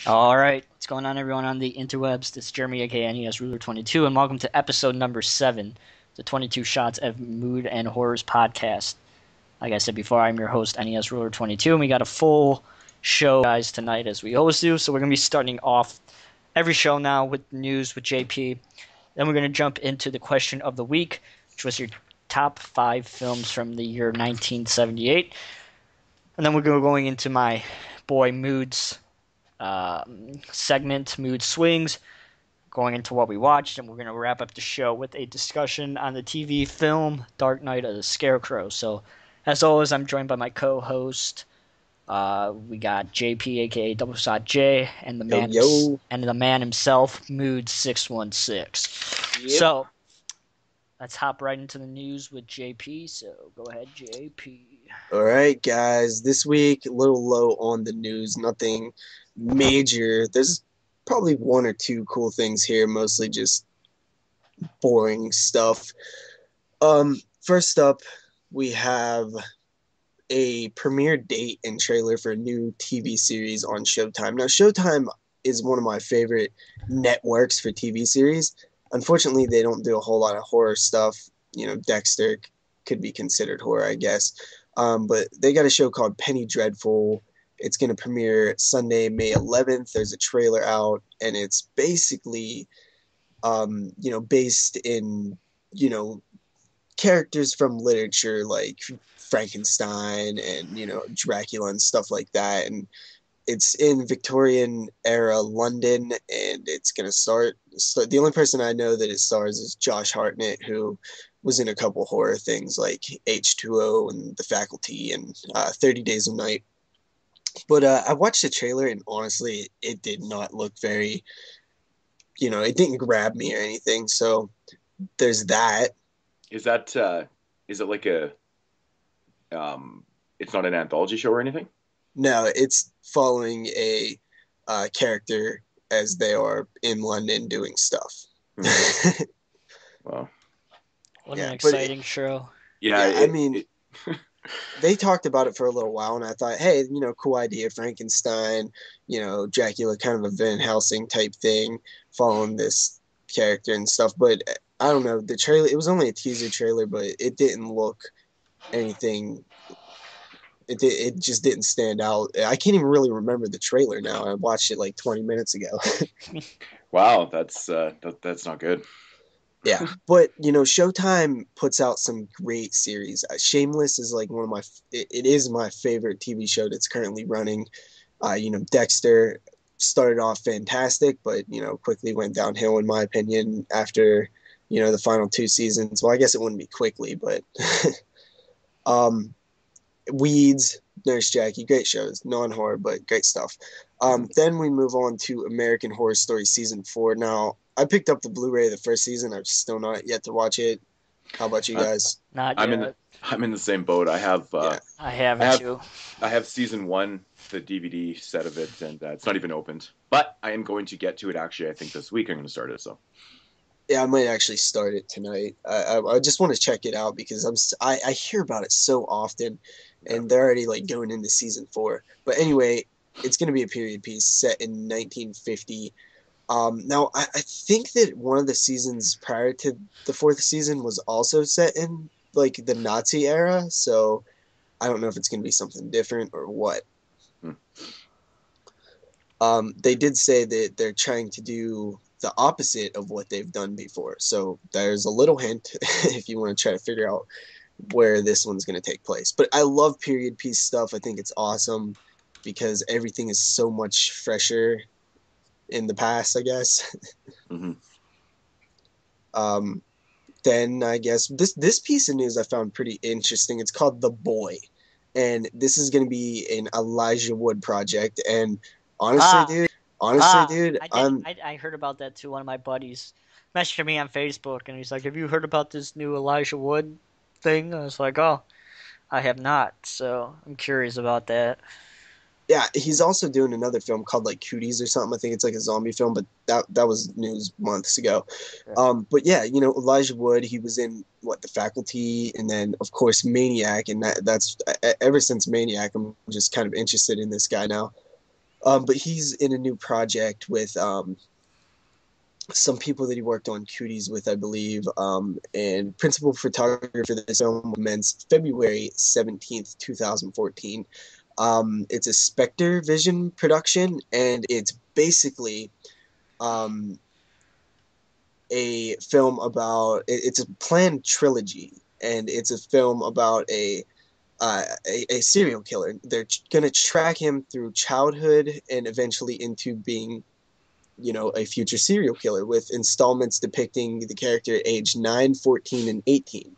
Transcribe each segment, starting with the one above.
All right, what's going on, everyone on the interwebs? This is Jeremy, aka NES Ruler 22, and welcome to episode number 7, the 22 Shots of Mood and Horrors podcast. Like I said before, I'm your host, NES Ruler 22, and we got a full show, guys, tonight, as we always do. So we're going to be starting off every show now with news with JP. Then we're going to jump into the question of the week, which was your top 5 films from the year 1978. And then we're going into my boy Moodz segment, Moodz Swingz, going into what we watched, and we're going to wrap up the show with a discussion on the TV film Dark Knight of the Scarecrow. So, as always, I'm joined by my co-host. We got JP, aka Double Shot J, and the man himself, Moodz 616. Yep. So, let's hop right into the news with JP. So, go ahead, JP. All right, guys. This week, a little low on the news. Nothing major. There's probably one or two cool things here, mostly just boring stuff. First up, we have a premiere date and trailer for a new TV series on Showtime. Now, Showtime is one of my favorite networks for TV series. Unfortunately, they don't do a whole lot of horror stuff. You know, Dexter could be considered horror, I guess. But they got a show called Penny Dreadful. It's going to premiere Sunday, May 11th. There's a trailer out, and it's basically, based in, characters from literature like Frankenstein and, Dracula and stuff like that. And it's in Victorian era London, and it's going to start. The only person I know that it stars is Josh Hartnett, who was in a couple horror things like H2O and The Faculty and 30 Days of Night. But I watched the trailer, and honestly, it did not look very, it didn't grab me or anything. So there's that. Is it like a, it's not an anthology show or anything? No, it's following a character as they are in London doing stuff. Wow. What an exciting show. Yeah, They talked about it for a little while, and I thought, hey, cool idea, Frankenstein, Dracula, kind of a Van Helsing type thing, following this character and stuff. But I don't know, the trailer, it was only a teaser trailer, but it didn't look anything. It just didn't stand out. I can't even really remember the trailer now. I watched it like 20 minutes ago. Wow, that's not good. Yeah, but Showtime puts out some great series. Shameless is like one of it is my favorite TV show that's currently running. Dexter started off fantastic, but quickly went downhill in my opinion after the final 2 seasons. Well, I guess it wouldn't be quickly, but Weeds, Nurse Jackie, great shows, non-horror, but great stuff. Then we move on to American Horror Story Season 4. Now, I picked up the Blu-ray of the first season. I've still not yet to watch it. How about you guys? Not yet. I'm in the same boat. I have too. I have season 1, the DVD set of it, and it's not even opened. But I am going to get to it actually. I think this week I'm going to start it. So. Yeah, I might actually start it tonight. I just want to check it out because I hear about it so often, and they're already like going into season 4. But anyway, it's going to be a period piece set in 1950. Now, I think that one of the seasons prior to the 4th season was also set in like the Nazi era, so I don't know if it's going to be something different or what. They did say that they're trying to do the opposite of what they've done before, so there's a little hint if you want to try to figure out where this one's going to take place. But I love period piece stuff. I think it's awesome because everything is so much fresher in the past, I guess. Mm-hmm. Then I guess this piece of news I found pretty interesting. It's called The Boy, and this is going to be an Elijah Wood project. And honestly, dude, I heard about that too. One of my buddies messaged me on Facebook, and he's like, "Have you heard about this new Elijah Wood thing?" I was like, "Oh, I have not." So I'm curious about that. Yeah, he's also doing another film called like Cooties or something. I think it's like a zombie film, but that was news months ago. Yeah. But yeah, Elijah Wood, he was in The Faculty, and then of course Maniac, and that's ever since Maniac, I'm just kind of interested in this guy now. But he's in a new project with some people that he worked on Cooties with, I believe. And principal photographer for this film commenced February 17th, 2014. It's a Spectre Vision production, and it's basically a film about it's a planned trilogy, and it's a film about a serial killer. They're going to track him through childhood and eventually into being, a future serial killer, with installments depicting the character at age 9, 14, and 18.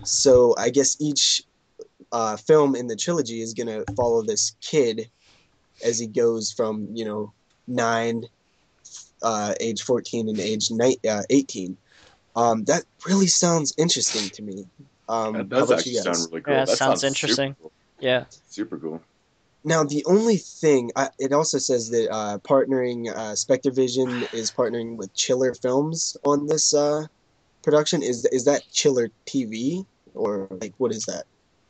So I guess each film in the trilogy is going to follow this kid as he goes from, 9, age 14, and age 18. That really sounds interesting to me. That does actually sound really cool. Yeah, that sounds interesting. Super cool. Yeah. Super cool. Now, the only thing, it also says that Spectre Vision is partnering with Chiller Films on this production. Is that Chiller TV, or like what is that?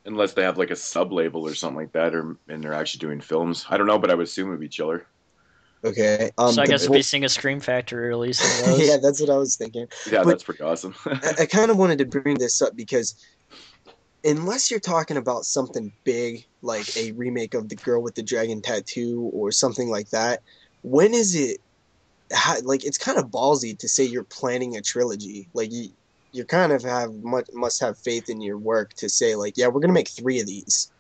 Unless they have like a sub label or something like that, and they're actually doing films. I don't know, but I would assume it would be Chiller. Okay. So I guess we'll be seeing a Scream Factory releasing those. Yeah, that's what I was thinking. Yeah, but that's pretty awesome. I kind of wanted to bring this up because unless you're talking about something big like a remake of The Girl with the Dragon Tattoo or something like that, when is it? It's kind of ballsy to say you're planning a trilogy. Like you kind of must have faith in your work to say like, yeah, we're gonna make 3 of these.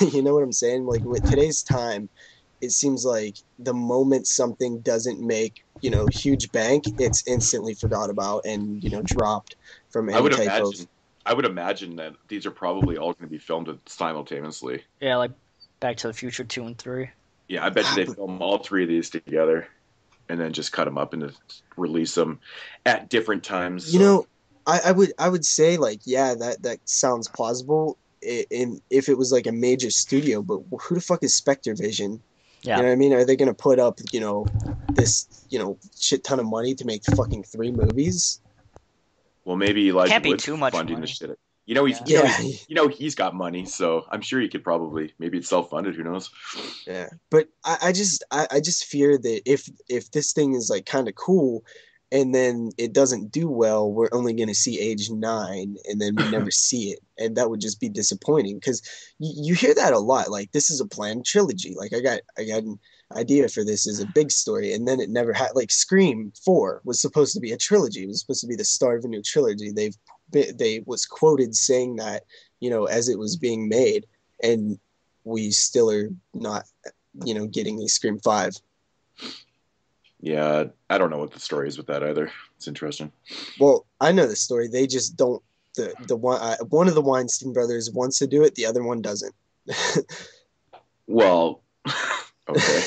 You know what I'm saying? Like with today's time, it seems like the moment something doesn't make, huge bank, it's instantly forgot about and, dropped from any type of... I would imagine that these are probably all going to be filmed simultaneously. Yeah, like Back to the Future 2 and 3. Yeah, I bet you they film all 3 of these together and then just cut them up and release them at different times. So. I would say like, yeah, that sounds plausible if it was like a major studio, but who the fuck is Spectre Vision? Yeah. You know what I mean? Are they going to put up, this, shit ton of money to make fucking 3 movies? Well, maybe Elijah Can't be Wood's too much funding money. the shit. He's got money, so I'm sure he could probably, maybe it's self-funded, who knows? Yeah, but I just fear that if this thing is like kind of cool, and then it doesn't do well, we're only going to see age 9, and then we never see it, and that would just be disappointing because you hear that a lot. Like, this is a planned trilogy. Like, I got an idea for this as a big story, and then it never had. Like, Scream 4 was supposed to be a trilogy. It was supposed to be the start of a new trilogy. They was quoted saying that, as it was being made, and we still are not, getting a Scream 5. Yeah, I don't know what the story is with that either. It's interesting. Well, I know the story. They just don't. The one of the Weinstein brothers wants to do it. The other one doesn't. Well, okay.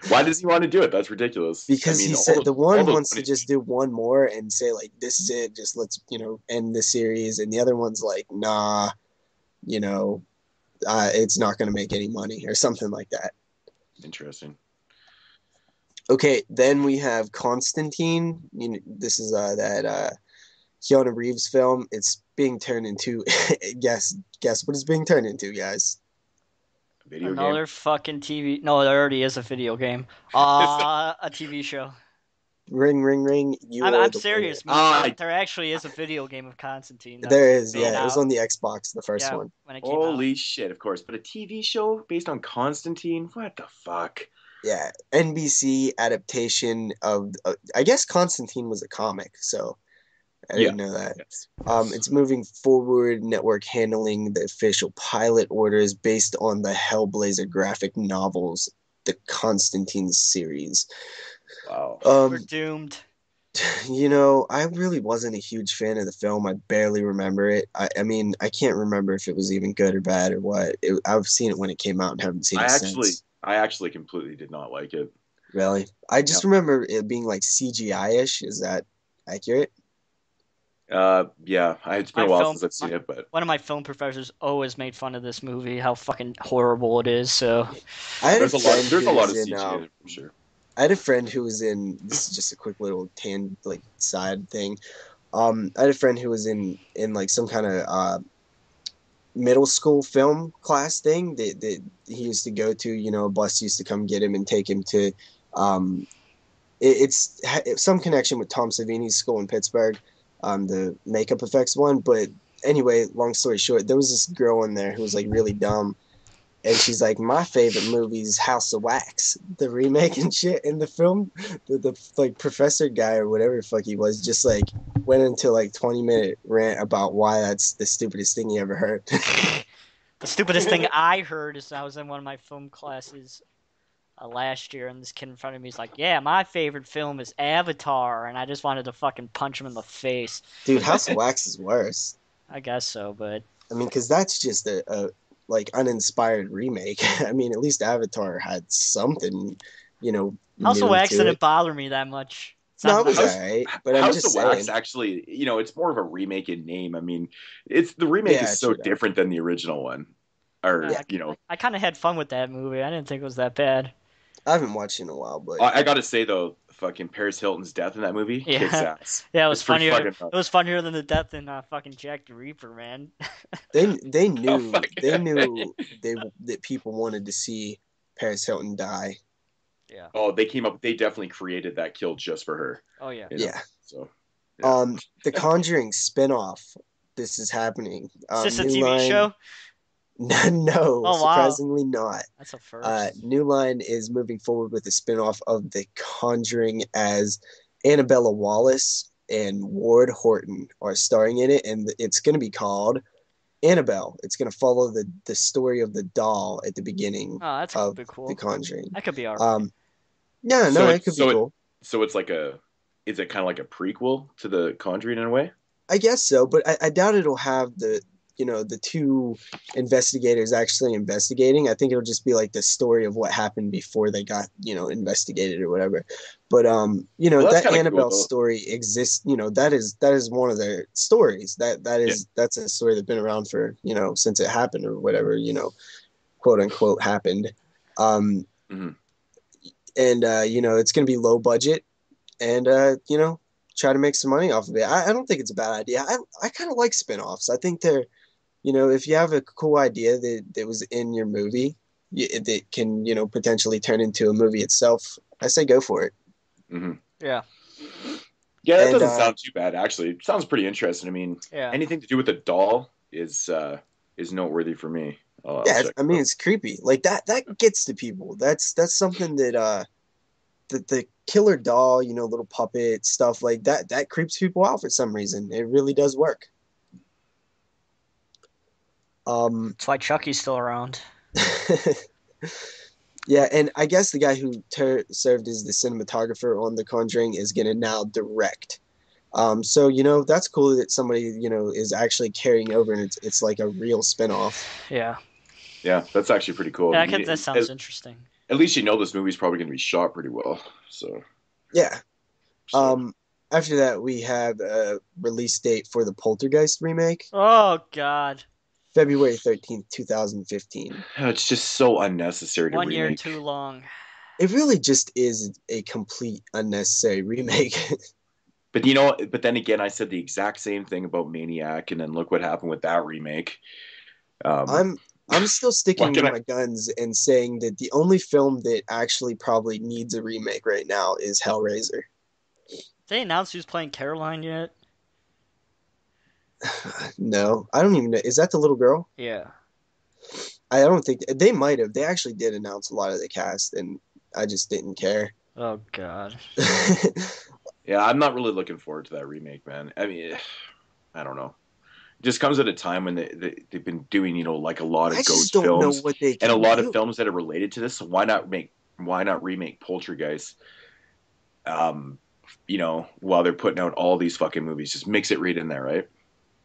Why does he want to do it? That's ridiculous. Because he said the one wants to just do one more and say like, this is it. Just let's end the series. And the other one's like, nah, it's not going to make any money or something like that. Interesting. Okay, then we have Constantine. This is that Keanu Reeves film. It's being turned into guess what it's being turned into, guys. Another fucking TV. No, there already is a video game. A TV show. Ring, ring, ring. I'm serious, man. There actually is a video game of Constantine. There is, yeah. It was on the Xbox, the first one. When it came Holy out. Shit, of course. But a TV show based on Constantine? What the fuck? Yeah, NBC adaptation of, I guess Constantine was a comic, so I didn't know that. Yes. It's moving forward, network handling the official pilot orders based on the Hellblazer graphic novels, the Constantine series. Wow. We're doomed. I really wasn't a huge fan of the film. I barely remember it. I mean, I can't remember if it was even good or bad or what. I've seen it when it came out and haven't seen it since. I actually completely did not like it. Really? I just remember it being like CGI-ish. Is that accurate? Yeah. It's been a while since I've seen it, but one of my film professors always made fun of this movie, how fucking horrible it is. So there's a lot of CGI in it, for sure. I had a friend who was in. This is just a quick little side thing. I had a friend who was in like some kind of middle school film class thing that he used to go to. You know, a bus used to come get him and take him to. It's some connection with Tom Savini's school in Pittsburgh, the makeup effects one. But anyway, long story short, there was this girl in there who was like really dumb, and she's like, my favorite movie is House of Wax, the remake and shit. In the film, the like professor guy or whatever the fuck he was, just like went into like 20-minute rant about why that's the stupidest thing he ever heard. The stupidest thing I heard is I was in one of my film classes last year, and this kid in front of me is like, "Yeah, my favorite film is Avatar," and I just wanted to fucking punch him in the face. Dude, House of Wax is worse. I guess so, but I mean, because that's just a like uninspired remake. I mean, at least Avatar had something, you know. House of Wax to didn't it. bother me that much. No, it was House- alright, but I'm House just of Wax saying. actually, it's more of a remake in name. I mean, the remake Yeah, is so true. different than the original one. Or, I kind of had fun with that movie. I didn't think it was that bad. I haven't watched it in a while, but I gotta say though, fucking Paris Hilton's death in that movie Yeah. kicks ass. Yeah, it was It's pretty funnier. fucking It was funnier than the death in fucking Jack the Reaper, man. they Oh, knew fuck. that people wanted to see Paris Hilton die. Yeah. Oh, they definitely created that kill just for her. Oh yeah. you know? Yeah. So yeah. The Conjuring spinoff. This is happening. Is this a New TV Line- show? No, Oh, wow. surprisingly not. That's a first. New Line is moving forward with a spinoff of The Conjuring as Annabella Wallace and Ward Horton are starring in it, and it's going to be called Annabelle. It's going to follow the story of the doll at the beginning Oh, that's of could be cool. The Conjuring. That could be alright. Yeah, So it could be cool. So it's like is it kind of like a prequel to The Conjuring in a way? I guess so, but I doubt it'll have the two investigators actually investigating. I think it'll just be like the story of what happened before they got, investigated or whatever. But Well, that's that kinda Annabelle cool, though. story exists, that is one of their stories. That's a story that's been around for, since it happened or whatever, quote unquote happened. Mhm. And it's going to be low budget and try to make some money off of it. I don't think it's a bad idea. I kind of like spin-offs. I think they're, if you have a cool idea that was in your movie that can, potentially turn into a movie itself, I say go for it. Mm-hmm. Yeah. Yeah, that And, doesn't sound too bad actually. It sounds pretty interesting. I mean, Yeah. anything to do with a doll is noteworthy for me. I'll Yeah, check I it mean, out. it's creepy. Like that gets to people. That's something that the killer doll, little puppet stuff like that creeps people out for some reason. It really does work. That's why Chucky's still around. Yeah, and I guess the guy who served as the cinematographer on The Conjuring is going to now direct. So that's cool that somebody is actually carrying over, and it's like a real spinoff. Yeah. Yeah, that's actually pretty cool. Yeah, that sounds interesting. At least this movie's probably going to be shot pretty well. So Yeah. so- After that, we have a release date for the Poltergeist remake, Oh God. February 13th, 2015. it's just so unnecessary to 1 year remake. too long. It really just is a complete unnecessary remake. But but then again, I said the exact same thing about Maniac, and then look what happened with that remake. I'm still sticking Why to can I- my guns and saying that the only film that actually probably needs a remake right now is Hellraiser. They announced who's playing Caroline yet? No, I don't even know. Is that the little girl? Yeah. I don't think they might have. They actually did announce a lot of the cast, and I just didn't care. Oh God. Yeah, I'm not really looking forward to that remake, man. I mean, I don't know. It just comes at a time when they've been doing, like a lot of I just ghost don't know films what they can and a lot do. of films that are related to this. So why not remake Poltergeist? While they're putting out all these fucking movies, just mix it right in there, right?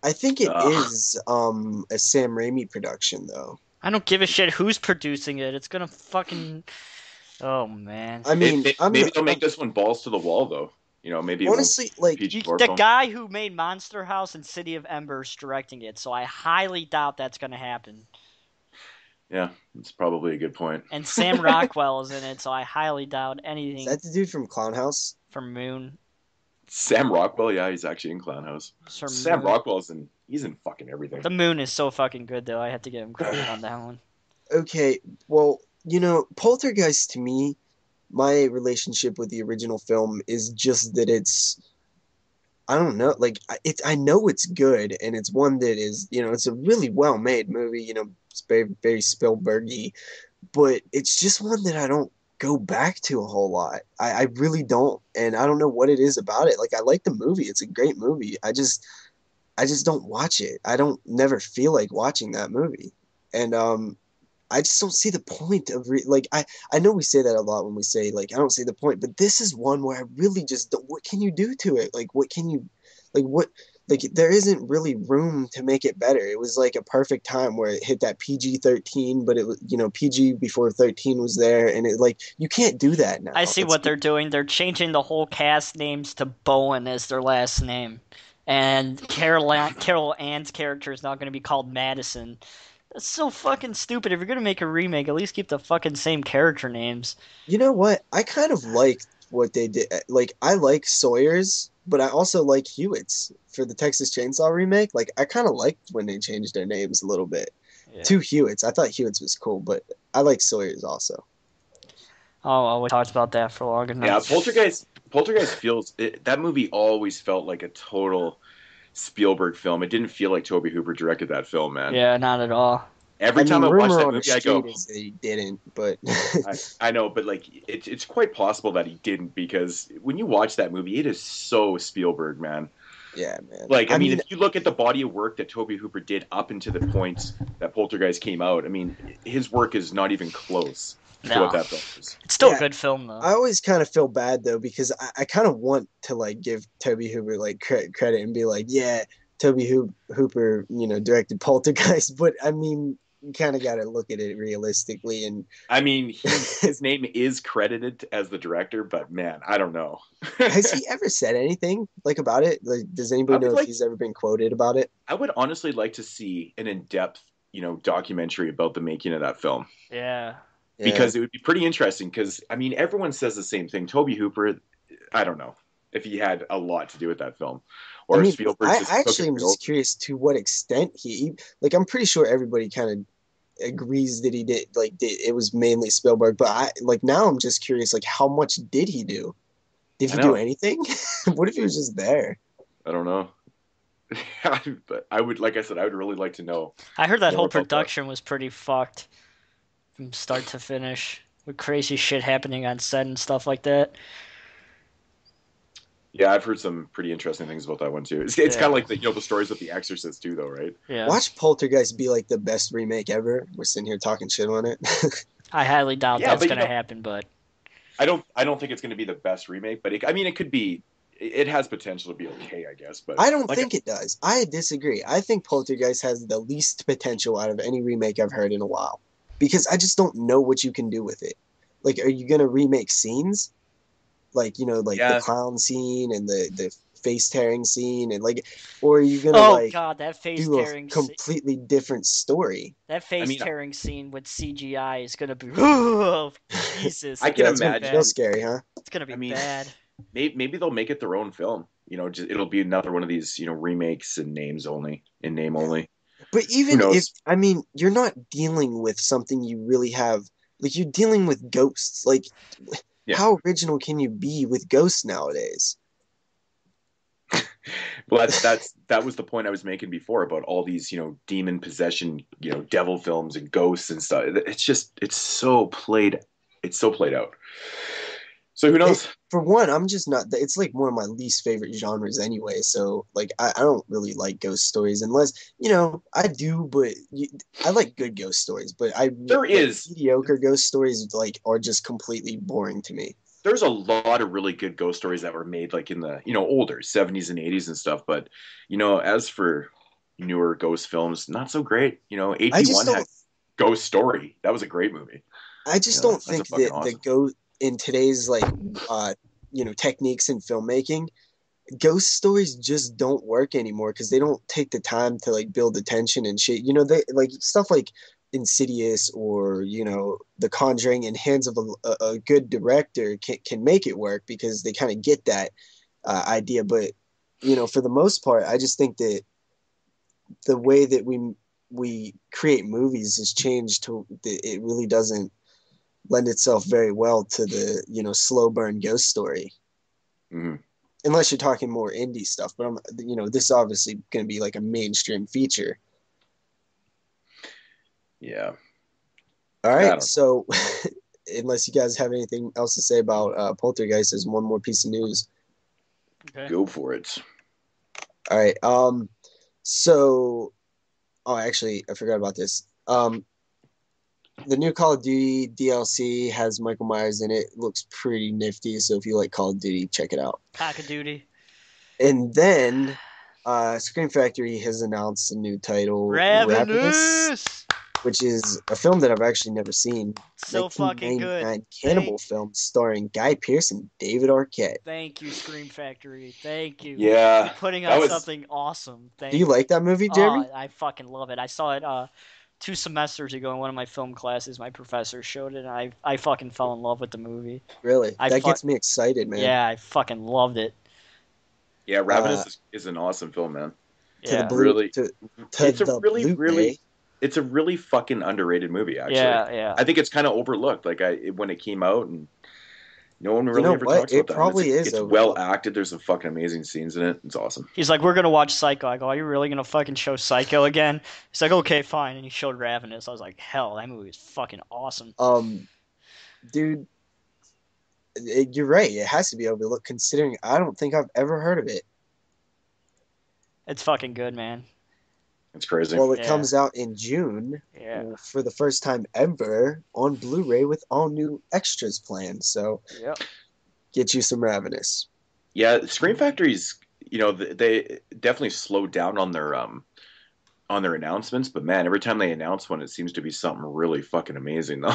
I think it Ugh. is a Sam Raimi production, though. I don't give a shit who's producing it. It's gonna fucking. Oh man. I mean, Maybe they'll make this one balls to the wall, though. Maybe it won't honestly, like, PG-14 The film. guy who made Monster House and City of Embers directing it, so I highly doubt that's gonna happen. Yeah, that's probably a good point. And Sam Rockwell is in it, so I highly doubt is anything that the dude from Clown House? from Moon. Sam Rockwell, yeah, he's actually in Clown House. Sir Sam Moon. Rockwell's he's in fucking everything. The Moon is so fucking good, though. I have to give him credit on that one. Okay, well, Poltergeist to me, my relationship with the original film is just that it's, I don't know, like I know it's good, and it's one that is, it's a really well made movie. It's very very Spielbergy, but it's just one that I don't go back to a whole lot. I really don't, and I don't know what it is about it. Like I like the movie; it's a great movie. I just don't watch it. I don't never feel like watching that movie, and I just don't see the point of like I know we say that a lot when we say like I don't see the point, but this is one where I really just don't, what can you do to it? Like what can you what like there isn't really room to make it better. It was like a perfect time where it hit that PG-13, but it was PG before 13 was there, and it like you can't do that now. I see what they're doing. They're changing the whole cast names to Bowen as their last name, and Carol Ann's character is not going to be called Madison. That's so fucking stupid. If you're gonna make a remake, at least keep the fucking same character names. You know what? I kind of like what they did. Like, I like Sawyer's, but I also like Hewitt's for the Texas Chainsaw remake. Like, I kind of liked when they changed their names a little bit to Hewitt's. I thought Hewitt's was cool, but I like Sawyer's also. Oh, well, we talked about that for long enough. Yeah, Poltergeist feels that movie always felt like a total Spielberg film. It didn't feel like Tobe Hooper directed that film, man. Yeah, not at all. Every time I watch that movie, I go, is that he didn't, but I know, but like it's quite possible that he didn't, because when you watch that movie, it is so Spielberg, man. Yeah, man. Like, I mean, if you look at the body of work that Tobe Hooper did up into the point that Poltergeist came out, I mean, his work is not even close to what that film is. It's still a good film, though. I always kind of feel bad, though, because I kind of want to, like, give Tobe Hooper, like, credit and be like, yeah, Tobe Hooper, directed Poltergeist, but, I mean, you kind of got to look at it realistically. And I mean, his name is credited as the director, but, man, I don't know. Has he ever said anything, like, about it? Like, does anybody know if he's ever been quoted about it? I would honestly like to see an in-depth, documentary about the making of that film. Yeah. Because it would be pretty interesting, because, I mean, everyone says the same thing. Tobe Hooper, I don't know if he had a lot to do with that film. Or Spielberg just I actually am just curious to what extent like, I'm pretty sure everybody kind of agrees that he did, like, it was mainly Spielberg, but now I'm just curious, like, how much did he do? Did he do anything? What if he was just there? I don't know. But I would really like to know. I heard that whole production was pretty fucked from start to finish, with crazy shit happening on set and stuff like that. Yeah, I've heard some pretty interesting things about that one too. It's kind of like the stories with The Exorcist too, though, right? Yeah. Watch Poltergeist be like the best remake ever. We're sitting here talking shit on it. I highly doubt that's going to happen, but I don't think it's going to be the best remake, but it could be. It has potential to be okay, I guess. But I don't think it does. I disagree. I think Poltergeist has the least potential out of any remake I've heard in a while, because I just don't know what you can do with it. Like, are you going to remake scenes? Like, the clown scene and the face tearing scene, and like, or are you gonna God, that face do tearing a completely different story? That face tearing scene with CGI is gonna be oh, Jesus. I can imagine. It's real scary, huh? It's gonna be bad. Maybe they'll make it their own film. It'll be another one of these remakes in name only. But even if you're not dealing with something you really have, like, you're dealing with ghosts, like. Yeah. How original can you be with ghosts nowadays? Well, that was the point I was making before about all these, demon possession, devil films and ghosts and stuff. It's so played out. So who knows? For one, I'm just not. It's like one of my least favorite genres anyway. So like, I don't really like ghost stories unless I do. But I like good ghost stories. But mediocre ghost stories are just completely boring to me. There's a lot of really good ghost stories that were made like in the older 70s and 80s and stuff. But as for newer ghost films, not so great. 81 had Ghost Story. That was a great movie. I just don't think that the ghost. In today's techniques in filmmaking, ghost stories just don't work anymore because they don't take the time to build the tension and shit. They stuff like Insidious or The Conjuring in hands of a good director can make it work because they kind of get that. idea, but for the most part, I just think that the way that we create movies has changed to it really doesn't lend itself very well to the slow burn ghost story. Mm-hmm. Unless you're talking more indie stuff, but this is obviously going to be like a mainstream feature. Yeah. All right, so unless you guys have anything else to say about Poltergeist, there's one more piece of news. Okay. Go for it. All right. So, actually, I forgot about this. The new Call of Duty DLC has Michael Myers in it. It looks pretty nifty, so if you like Call of Duty, check it out. Cock of Duty. And then, Scream Factory has announced a new title, Ravenous, which is a film that I've actually never seen. So fucking good. Cannibal film starring Guy Pearce and David Arquette. Thank you, Scream Factory. Thank you. Yeah. You're putting out something awesome. Do you like that movie, Jeremy? Oh, I fucking love it. I saw it 2 semesters ago in one of my film classes. My professor showed it, and I fucking fell in love with the movie. Really? That gets me excited, man. Yeah, I fucking loved it. Yeah, Ravenous is an awesome film, man. Yeah. It's a really fucking underrated movie, actually. Yeah. I think it's kind of overlooked. Like when it came out, and no one really ever talks about that. Probably it's well acted. There's some fucking amazing scenes in it. It's awesome. He's like, we're gonna watch Psycho. I go, are you really gonna fucking show Psycho again? He's like, okay, fine. And he showed Ravenous. I was like, hell, that movie is fucking awesome. Dude, you're right. It has to be overlooked, considering I don't think I've ever heard of it. It's fucking good, man. It's crazy. Well, it comes out in June for the first time ever on Blu-ray with all new extras planned. So get you some Ravenous. Yeah, Scream Factory's, they definitely slowed down on their announcements, but man, every time they announce one, it seems to be something really fucking amazing, though.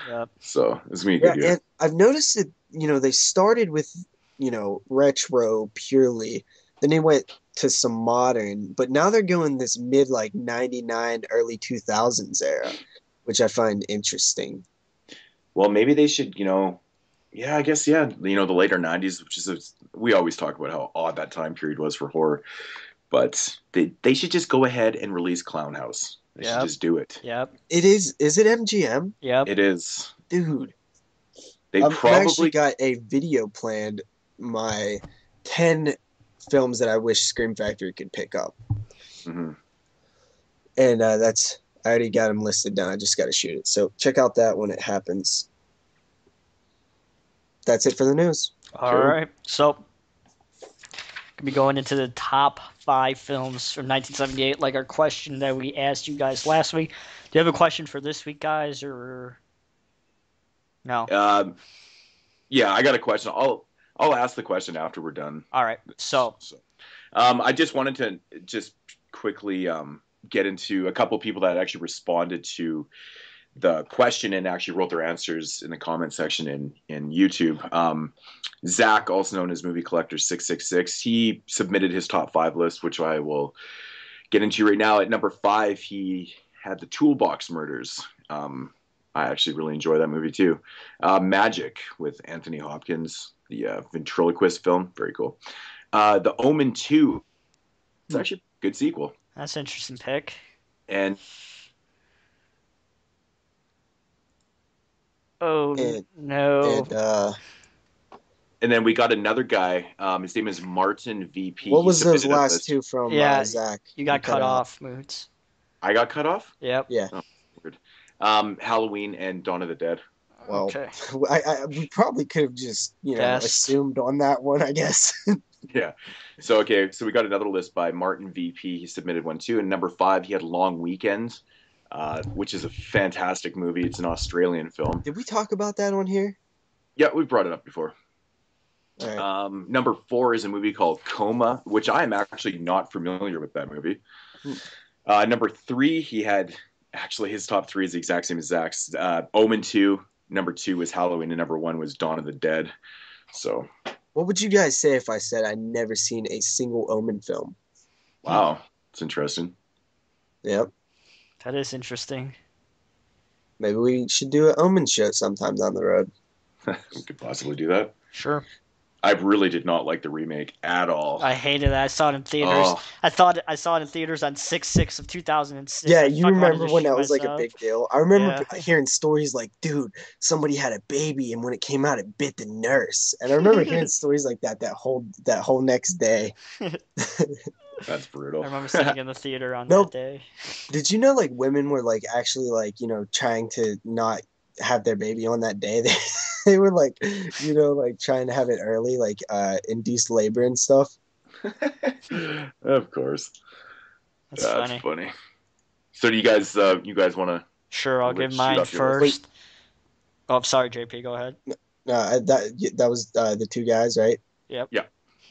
Yep. So it's gonna be a good year. And I've noticed that they started with retro purely, then they went to some modern, but now they're going this mid 99 early 2000s era, which I find interesting. Well, maybe they should, I guess, the later 90s, which is we always talk about how odd that time period was for horror, but they should just go ahead and release Clown House. They should just do it. Yep. It is it MGM? Yep. It is. Dude. They actually got a video planned, my 10 films that I wish Scream Factory could pick up. Mm-hmm. And I already got them listed down. I just got to shoot it. So check out that when it happens. That's it for the news. All right. So, could be going into the top 5 films from 1978, like our question that we asked you guys last week. Do you have a question for this week, guys, or no? Yeah, I got a question. I'll ask the question after we're done. All right. So I just wanted to just quickly get into a couple people that actually responded to the question and actually wrote their answers in the comment section in YouTube. Zach, also known as Movie Collector 666, he submitted his top 5 list, which I will get into right now. At number 5, he had The Toolbox Murders. I actually really enjoy that movie too. Magic with Anthony Hopkins, the ventriloquist film, very cool. The Omen 2, it's actually a good sequel. That's an interesting pick. And no. And then we got another guy. His name is Martin VP. What was those last 2 from Zach? You got cut off, Moodz. I got cut off? Yep. Yeah. Oh, weird. Halloween and Dawn of the Dead. Well, okay. We probably could have just, assumed on that one, I guess. Yeah. So we got another list by Martin VP. He submitted one too. And number 5, he had Long Weekend, which is a fantastic movie. It's an Australian film. Did we talk about that on here? Yeah, we brought it up before. All right. Number 4 is a movie called Coma, which I am actually not familiar with that movie. Number 3, he had, actually his top 3 is the exact same as Zach's. Omen 2, number 2 was Halloween, and number 1 was Dawn of the Dead. So, what would you guys say if I said I'd never seen a single Omen film? Wow, that's interesting. Yep. That is interesting. Maybe we should do an Omen show sometime down the road. We could possibly do that. Sure. I really did not like the remake at all. I hated it. I saw it in theaters. Oh, I saw it in theaters on 6/6 of 2006. Yeah, I you fucking wanted remember to when shoot that was like a myself. big deal? I remember Yeah. hearing stories like, dude, somebody had a baby, and when it came out, it bit the nurse. And I remember hearing stories like that whole next day. that's brutal. I remember sitting in the theater on No, that day. did you know like women were like actually like trying to not have their baby on that day? They were like like trying to have it early, like induced labor and stuff. Of course. That's That's funny. funny. So do you guys want to Sure, I'll give shoot mine off your list? first. Oh, I'm sorry, JP. Go ahead. That was the two guys, right? Yep. Yeah.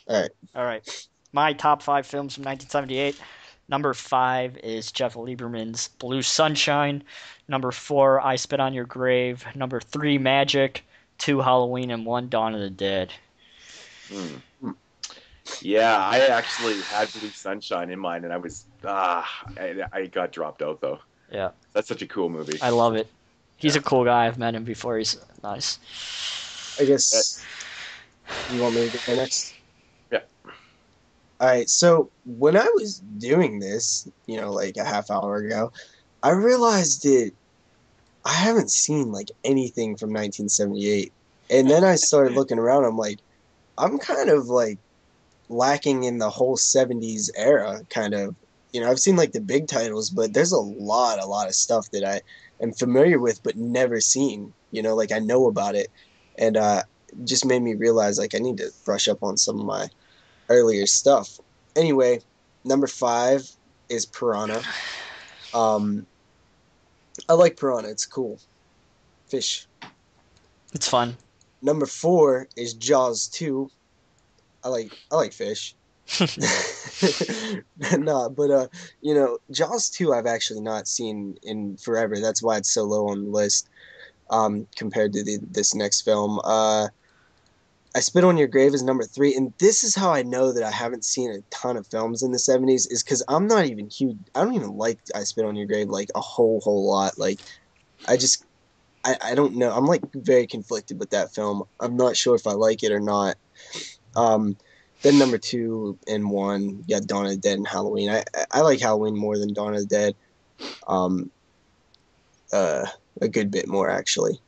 All right. All right. My top 5 films from 1978. Number 5 is Jeff Lieberman's Blue Sunshine. Number 4, I Spit on Your Grave. Number 3, Magic. 2, Halloween, and 1, Dawn of the Dead. Yeah, I actually had Blue Sunshine in mind, and I got dropped out though. Yeah, That's such a cool movie. I love it. He's a cool guy. I've met him before. He's nice. I guess you want me to go next? Yeah. All right. So when I was doing this, like a half hour ago, I realized that I haven't seen like anything from 1978, and then I started looking around. I'm like, I'm kind of like lacking in the whole 70s era kind of. I've seen like the big titles, but there's a lot of stuff that I am familiar with but never seen. Like I know about it, and just made me realize like I need to brush up on some of my earlier stuff. Anyway, number 5 is Piranha. I like Piranha. It's cool. Fish. It's fun. Number 4 is Jaws 2. I like fish. Nah, but Jaws 2 I've actually not seen in forever. That's why it's so low on the list compared to this next film. I Spit on Your Grave is number 3, and this is how I know that I haven't seen a ton of films in the 70s is because I'm not even huge. I don't even like I Spit on Your Grave like a whole lot. Like I don't know. I'm like very conflicted with that film. I'm not sure if I like it or not. Then number 2 and 1, you got Dawn of the Dead and Halloween. I like Halloween more than Dawn of the Dead. A good bit more actually.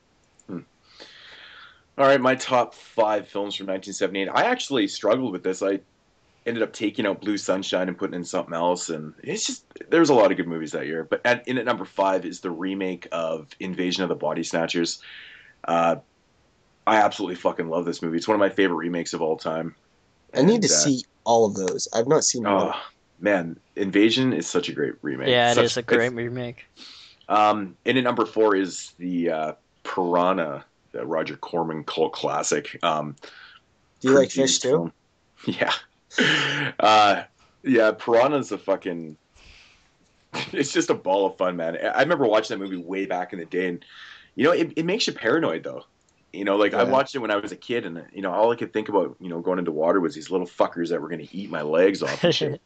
All right, my top 5 films from 1978. I actually struggled with this. I ended up taking out Blue Sunshine and putting in something else, and it's just there's a lot of good movies that year. But in at number 5 is the remake of Invasion of the Body Snatchers. I absolutely fucking love this movie. It's one of my favorite remakes of all time. I need to see all of those. I've not seen them. Oh man, Invasion is such a great remake. Yeah, it is a great remake. And at number 4 is the Piranha, the Roger Corman cult classic. Do you like fish too? Yeah. Yeah, Piranha's a fucking... It's just a ball of fun, man. I remember watching that movie way back in the day, and, it makes you paranoid, though. I watched it when I was a kid, and, all I could think about, going into water was these little fuckers that were going to eat my legs off and shit.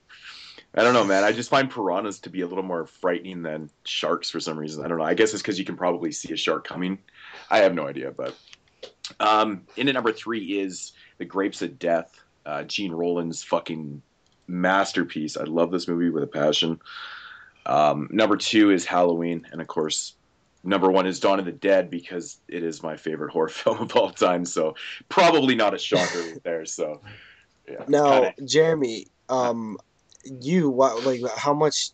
I don't know, man. I just find piranhas to be a little more frightening than sharks for some reason. I don't know. I guess it's because you can probably see a shark coming. I have no idea, but in at number 3 is The Grapes of Death, Gene Roland's fucking masterpiece. I love this movie with a passion. Number 2 is Halloween, and of course, number 1 is Dawn of the Dead because it is my favorite horror film of all time. So probably not a shocker there. So yeah. Now, Jeremy, how much,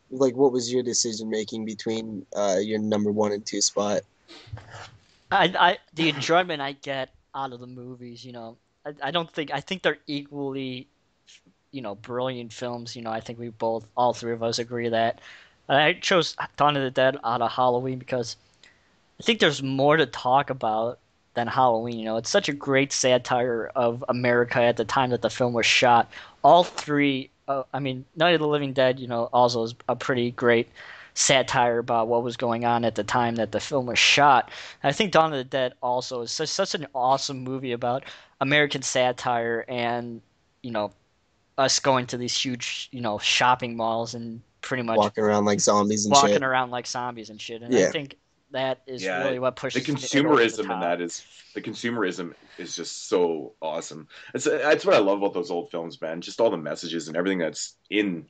what was your decision making between your number 1 and 2 spot? The enjoyment I get out of the movies, I think they're equally, brilliant films. I think all 3 of us agree that. I chose Dawn of the Dead out of Halloween because I think there's more to talk about than Halloween. It's such a great satire of America at the time that the film was shot. All 3, Night of the Living Dead, also is a pretty great satire about what was going on at the time that the film was shot. And I think Dawn of the Dead also is such an awesome movie about American satire and, us going to these huge, shopping malls and pretty much walking around like zombies and walking shit. around like zombies and shit. And Yeah. I think That is Yeah, really what the pushes it over the consumerism in top. that is the consumerism is just so awesome. That's what I love about those old films, man. Just all the messages and everything that's you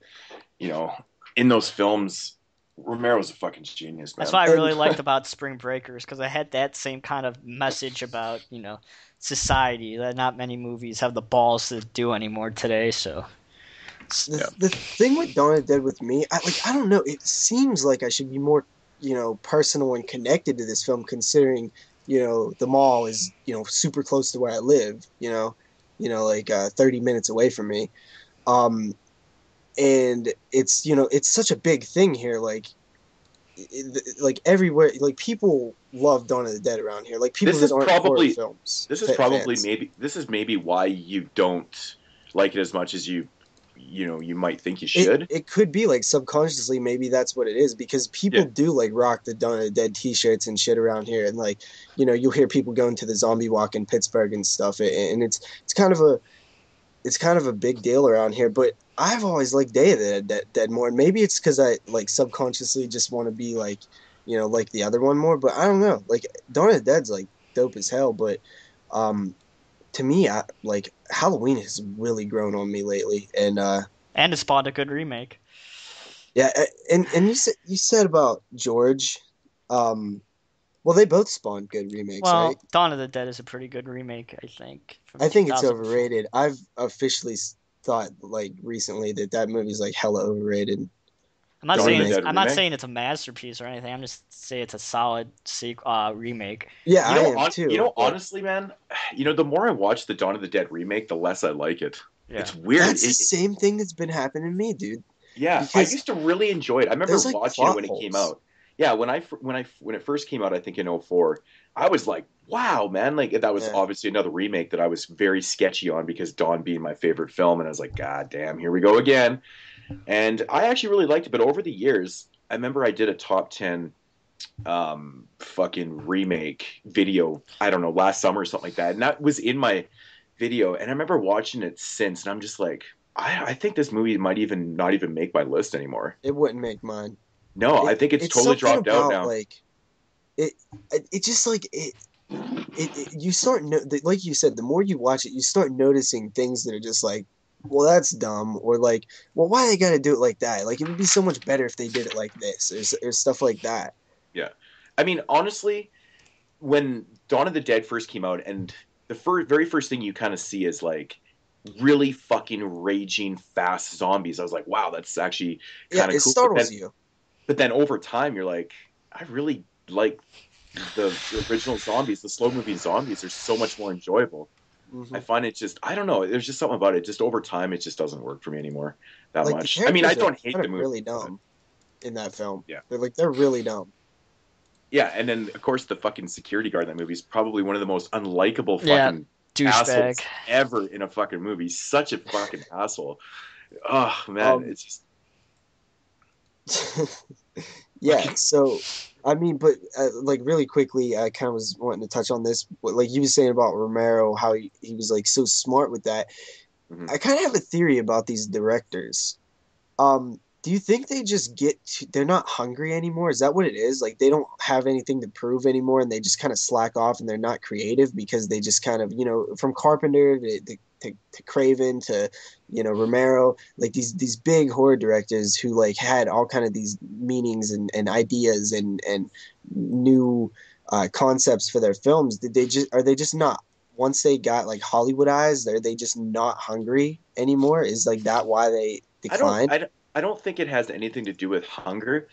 know, in those films. Romero's a fucking genius, That's man. what I And really liked about Spring Breakers, because I had that same kind of message about, society that not many movies have the balls to do anymore today. So, Yeah. the thing with Dawn of the Dead with me, I don't know. It seems like I should be more, personal and connected to this film, considering, the mall is, super close to where I live. Like 30 minutes away from me. Um, and it's such a big thing here. Like everywhere, like people love Dawn of the Dead around here. Like people This that is aren't horror probably films this is probably fans. maybe this is maybe why you don't like it as much as you might think you It should. it could be like subconsciously, maybe that's what it is, because people Yeah. do like rock the Dawn of the Dead T-shirts and shit around here, and like you'll hear people going to the zombie walk in Pittsburgh and stuff, and it's kind of a big deal around here. But I've always liked Day of the Dead more, and maybe it's because I like subconsciously just want to be like like the other one more. But I don't know, like Dawn of the Dead's like dope as hell, but um to me, I like Halloween has really grown on me lately, and it spawned a good remake. yeah, and you said about George, well, they both spawned good remakes, right? Well, Dawn of the Dead is a pretty good remake, I think, from I think it's 2004. overrated. I've officially thought like recently that movie's like hella overrated. The Dawn of the remake. Dead I'm not remake. saying it's a masterpiece or anything. I'm just saying it's a solid remake. Yeah, I am too. But Honestly, man, the more I watch the Dawn of the Dead remake, the less I like it. Yeah. It's weird. that's the same thing that's been happening to me, dude. Yeah, I Because used to really enjoy it. I remember there's like watching it plot when it came holes. out. Yeah, when it first came out, I think in '04, I was like, "Wow, man!" Like that was Yeah. obviously another remake that I was very sketchy on because Dawn being my favorite film, and I was like, "God damn, here we go again." And I actually really liked it, but over the years, I remember I did a top 10 fucking remake video, I don't know, last summer or something like that. And that was in my video. And I remember watching it since, and I'm just like, I think this movie might even not even make my list anymore. It wouldn't make mine. No, I think it's It's totally something dropped out about now. like it. It just like you start like you said, the more you watch it, you start noticing things that are just like, well, that's dumb, or like, well, why they got to do it like that? Like, it would be so much better if they did it like this, or stuff like that. Yeah. I mean, honestly, when Dawn of the Dead first came out, and the very first thing you kind of see is like really fucking raging fast zombies. I was like, wow, that's actually Yeah, kind of it cool. startles you. But then over time, you're like, I really like the original zombies. The slow moving zombies are so much more enjoyable. I Hmm. find it just, I don't know. There's just something about it. Just over time, it just doesn't work for me anymore that Like the much. I mean, I characters are don't hate kind the of movie, really but dumb in that film. yeah. They're really dumb. Yeah, and then of course the fucking security guard in that movie is probably one of the most unlikable Yeah, fucking douchebag. assholes ever in a fucking movie. Such a fucking asshole. Oh man, Um, it's just yeah. So, I mean, but like really quickly, I kind of was wanting to touch on this, like you were saying about Remaro, how he was like so smart with that. mhm. I kind of have a theory about these directors. Do you think they just they're not hungry anymore? Is that what it is? Like they don't have anything to prove anymore, and they just kind of slack off, and they're not creative because they just kind of, from Carpenter to Craven to, Remaro, like these big horror directors who like had all kind of these meanings and ideas and new concepts for their films. Are they just not, once they got like Hollywoodized, are they just not hungry anymore? Is like that why they I don't declined? I don't I don't think it has anything to do with hunger.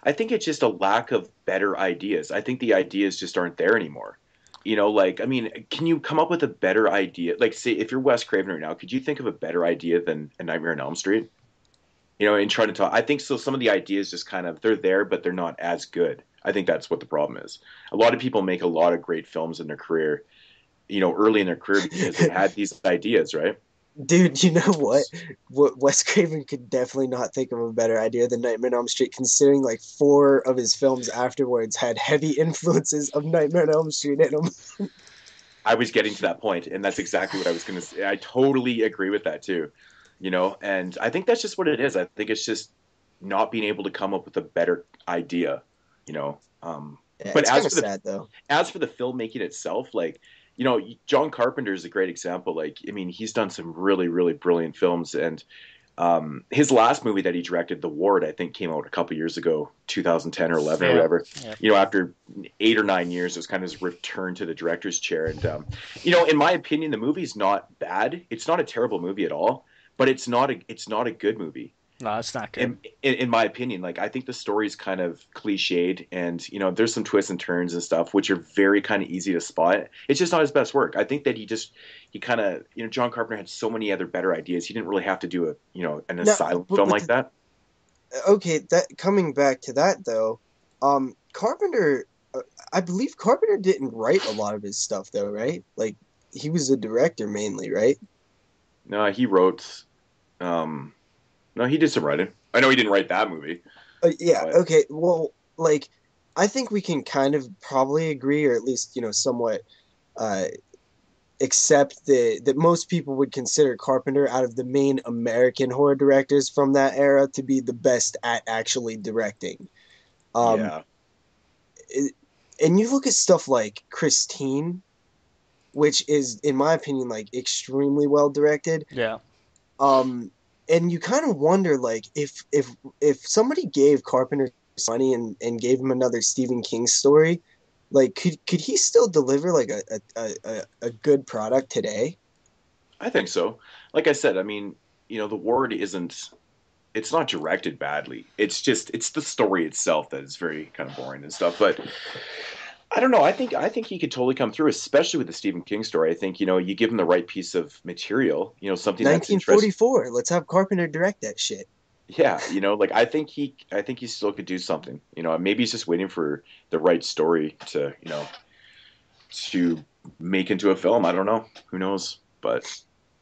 I think it's just a lack of better ideas. I think the ideas just aren't there anymore. Like, I mean, can you come up with a better idea? Like, say, if you're Wes Craven right now, could you think of a better idea than A Nightmare on Elm Street? And trying to talk. I think so. Some of the ideas just kind of they're there, but they're not as good. I think that's what the problem is. A lot of people make a lot of great films in their career, early in their career because they had these ideas, right? Dude, you know what? Wes Craven could definitely not think of a better idea than Nightmare on Elm Street, considering like four of his films afterwards had heavy influences of Nightmare on Elm Street in them. I was getting to that point, and that's exactly what I was going to say. I totally agree with that too. And I think that's just what it is. I think it's just not being able to come up with a better idea. You know, Yeah, But it's kind of sad though. as for the filmmaking itself, like, John Carpenter is a great example. Like, I mean, he's done some really, really brilliant films, and his last movie that he directed, The Ward, I think came out a couple years ago, 2010 or 11 or whatever. Yeah. After 8 or 9 years, it was kind of his return to the director's chair. And in my opinion, the movie's not bad. It's not a terrible movie at all, but it's not a good movie. No, it's not good. In my opinion, like, I think the story's kind of cliched, and there's some twists and turns and stuff which are very kind of easy to spot. It's just not his best work. I think that he kind of John Carpenter had so many other better ideas. He didn't really have to do an asylum film like that. Okay, that coming back to that though, Carpenter, I believe Carpenter didn't write a lot of his stuff though, right? Like, he was the director mainly, right? No, he wrote. No, he did some writing. I know he didn't write that movie. Yeah, but... okay. Well, like, I think we can kind of probably agree, or at least, somewhat accept that most people would consider Carpenter, out of the main American horror directors from that era, to be the best at actually directing. Yeah. And you look at stuff like Christine, which is, in my opinion, like, extremely well directed. Yeah. And you kind of wonder, like, if somebody gave Carpenter money and gave him another Stephen King story, like, could he still deliver, like, a good product today? I think so. Like I said, I mean, The Ward it's not directed badly. It's the story itself that is very kind of boring and stuff. But I don't know. I think he could totally come through, especially with the Stephen King story. I think, you give him the right piece of material, something 1944. Let's have Carpenter direct that shit. Yeah, like, I think he still could do something. Maybe he's just waiting for the right story to make into a film. I don't know. Who knows? But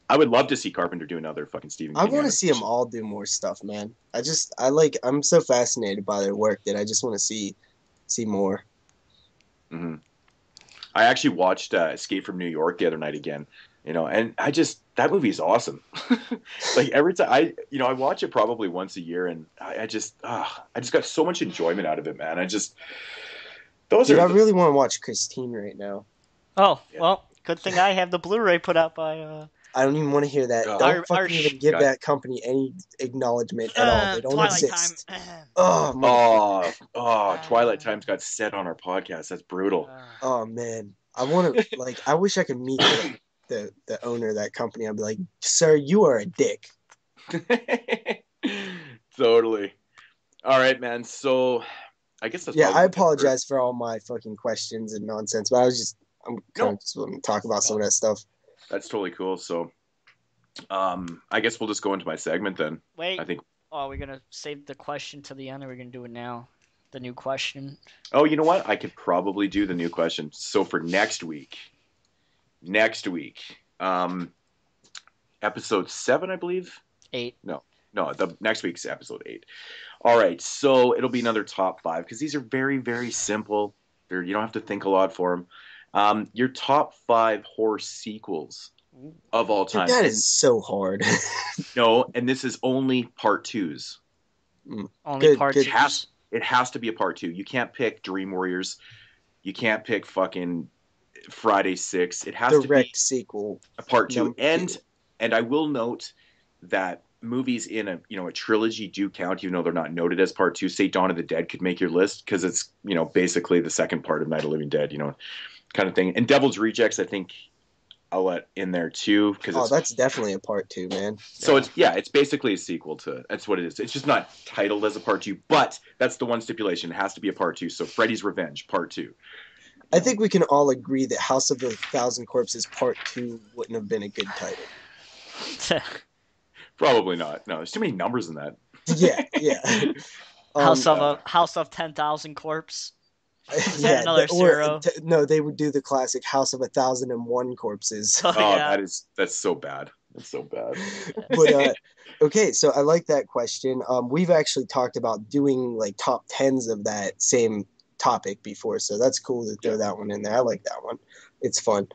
I would love to see Carpenter do another fucking Stephen King. I want to see them all do more stuff, man. I'm so fascinated by their work that I just want to see more. Mm-hmm. I actually watched Escape from New York the other night again, and that movie is awesome. Like, every time I watch it probably once a year, and I just got so much enjoyment out of it, man. I really want to watch Christine right now. Oh, yeah. Well, good thing I have the Blu-ray put out by... I don't even want to hear that. Don't fucking even give that company any acknowledgement at all. They don't Twilight exist. Time. Twilight Time's got said on our podcast. That's brutal. Oh, man. I want to, I wish I could meet the owner of that company. I'd be like, sir, you are a dick. Totally. All right, man. So, I guess that's... Yeah, I apologize for all my fucking questions and nonsense, but I'm kind of just want to talk about some of that stuff. That's totally cool. So, I guess we'll just go into my segment then. Wait. I think. Oh, we're gonna save the question to the end, or we're gonna do it now? The new question. Oh, you know what? I could probably do the new question. So for next week, episode 7, I believe. 8. No. The next week's episode 8. All right. So it'll be another top 5 because these are very, very simple. You don't have to think a lot for them. Your top 5 horror sequels of all time. That is so hard. No, and this is only part 2s. Only part 2s. It has to be a part 2. You can't pick Dream Warriors. You can't pick fucking Friday 6. It has to be sequel. A part 2. And I will note that movies in a trilogy do count, even though they're not noted as part 2. Say Dawn of the Dead could make your list because it's basically the second part of Night of the Living Dead. Kind of thing. And Devil's Rejects, I think I'll let in there too. That's definitely a part 2, man. So it's basically a sequel to, that's what it is. It's just not titled as a part 2, but that's the one stipulation. It has to be a part 2. So Freddy's Revenge, part 2. I think we can all agree that House of the Thousand Corpses part 2 wouldn't have been a good title. Probably not. No, there's too many numbers in that. Yeah. House of 10,000 Corpse. Yeah, another zero. No, they would do the classic House of 1,001 Corpses. Yeah. That's so bad. That's so bad. But okay, so I like that question. We've actually talked about doing like top 10s of that same topic before, so that's cool to throw that one in there. I like that one. It's fun.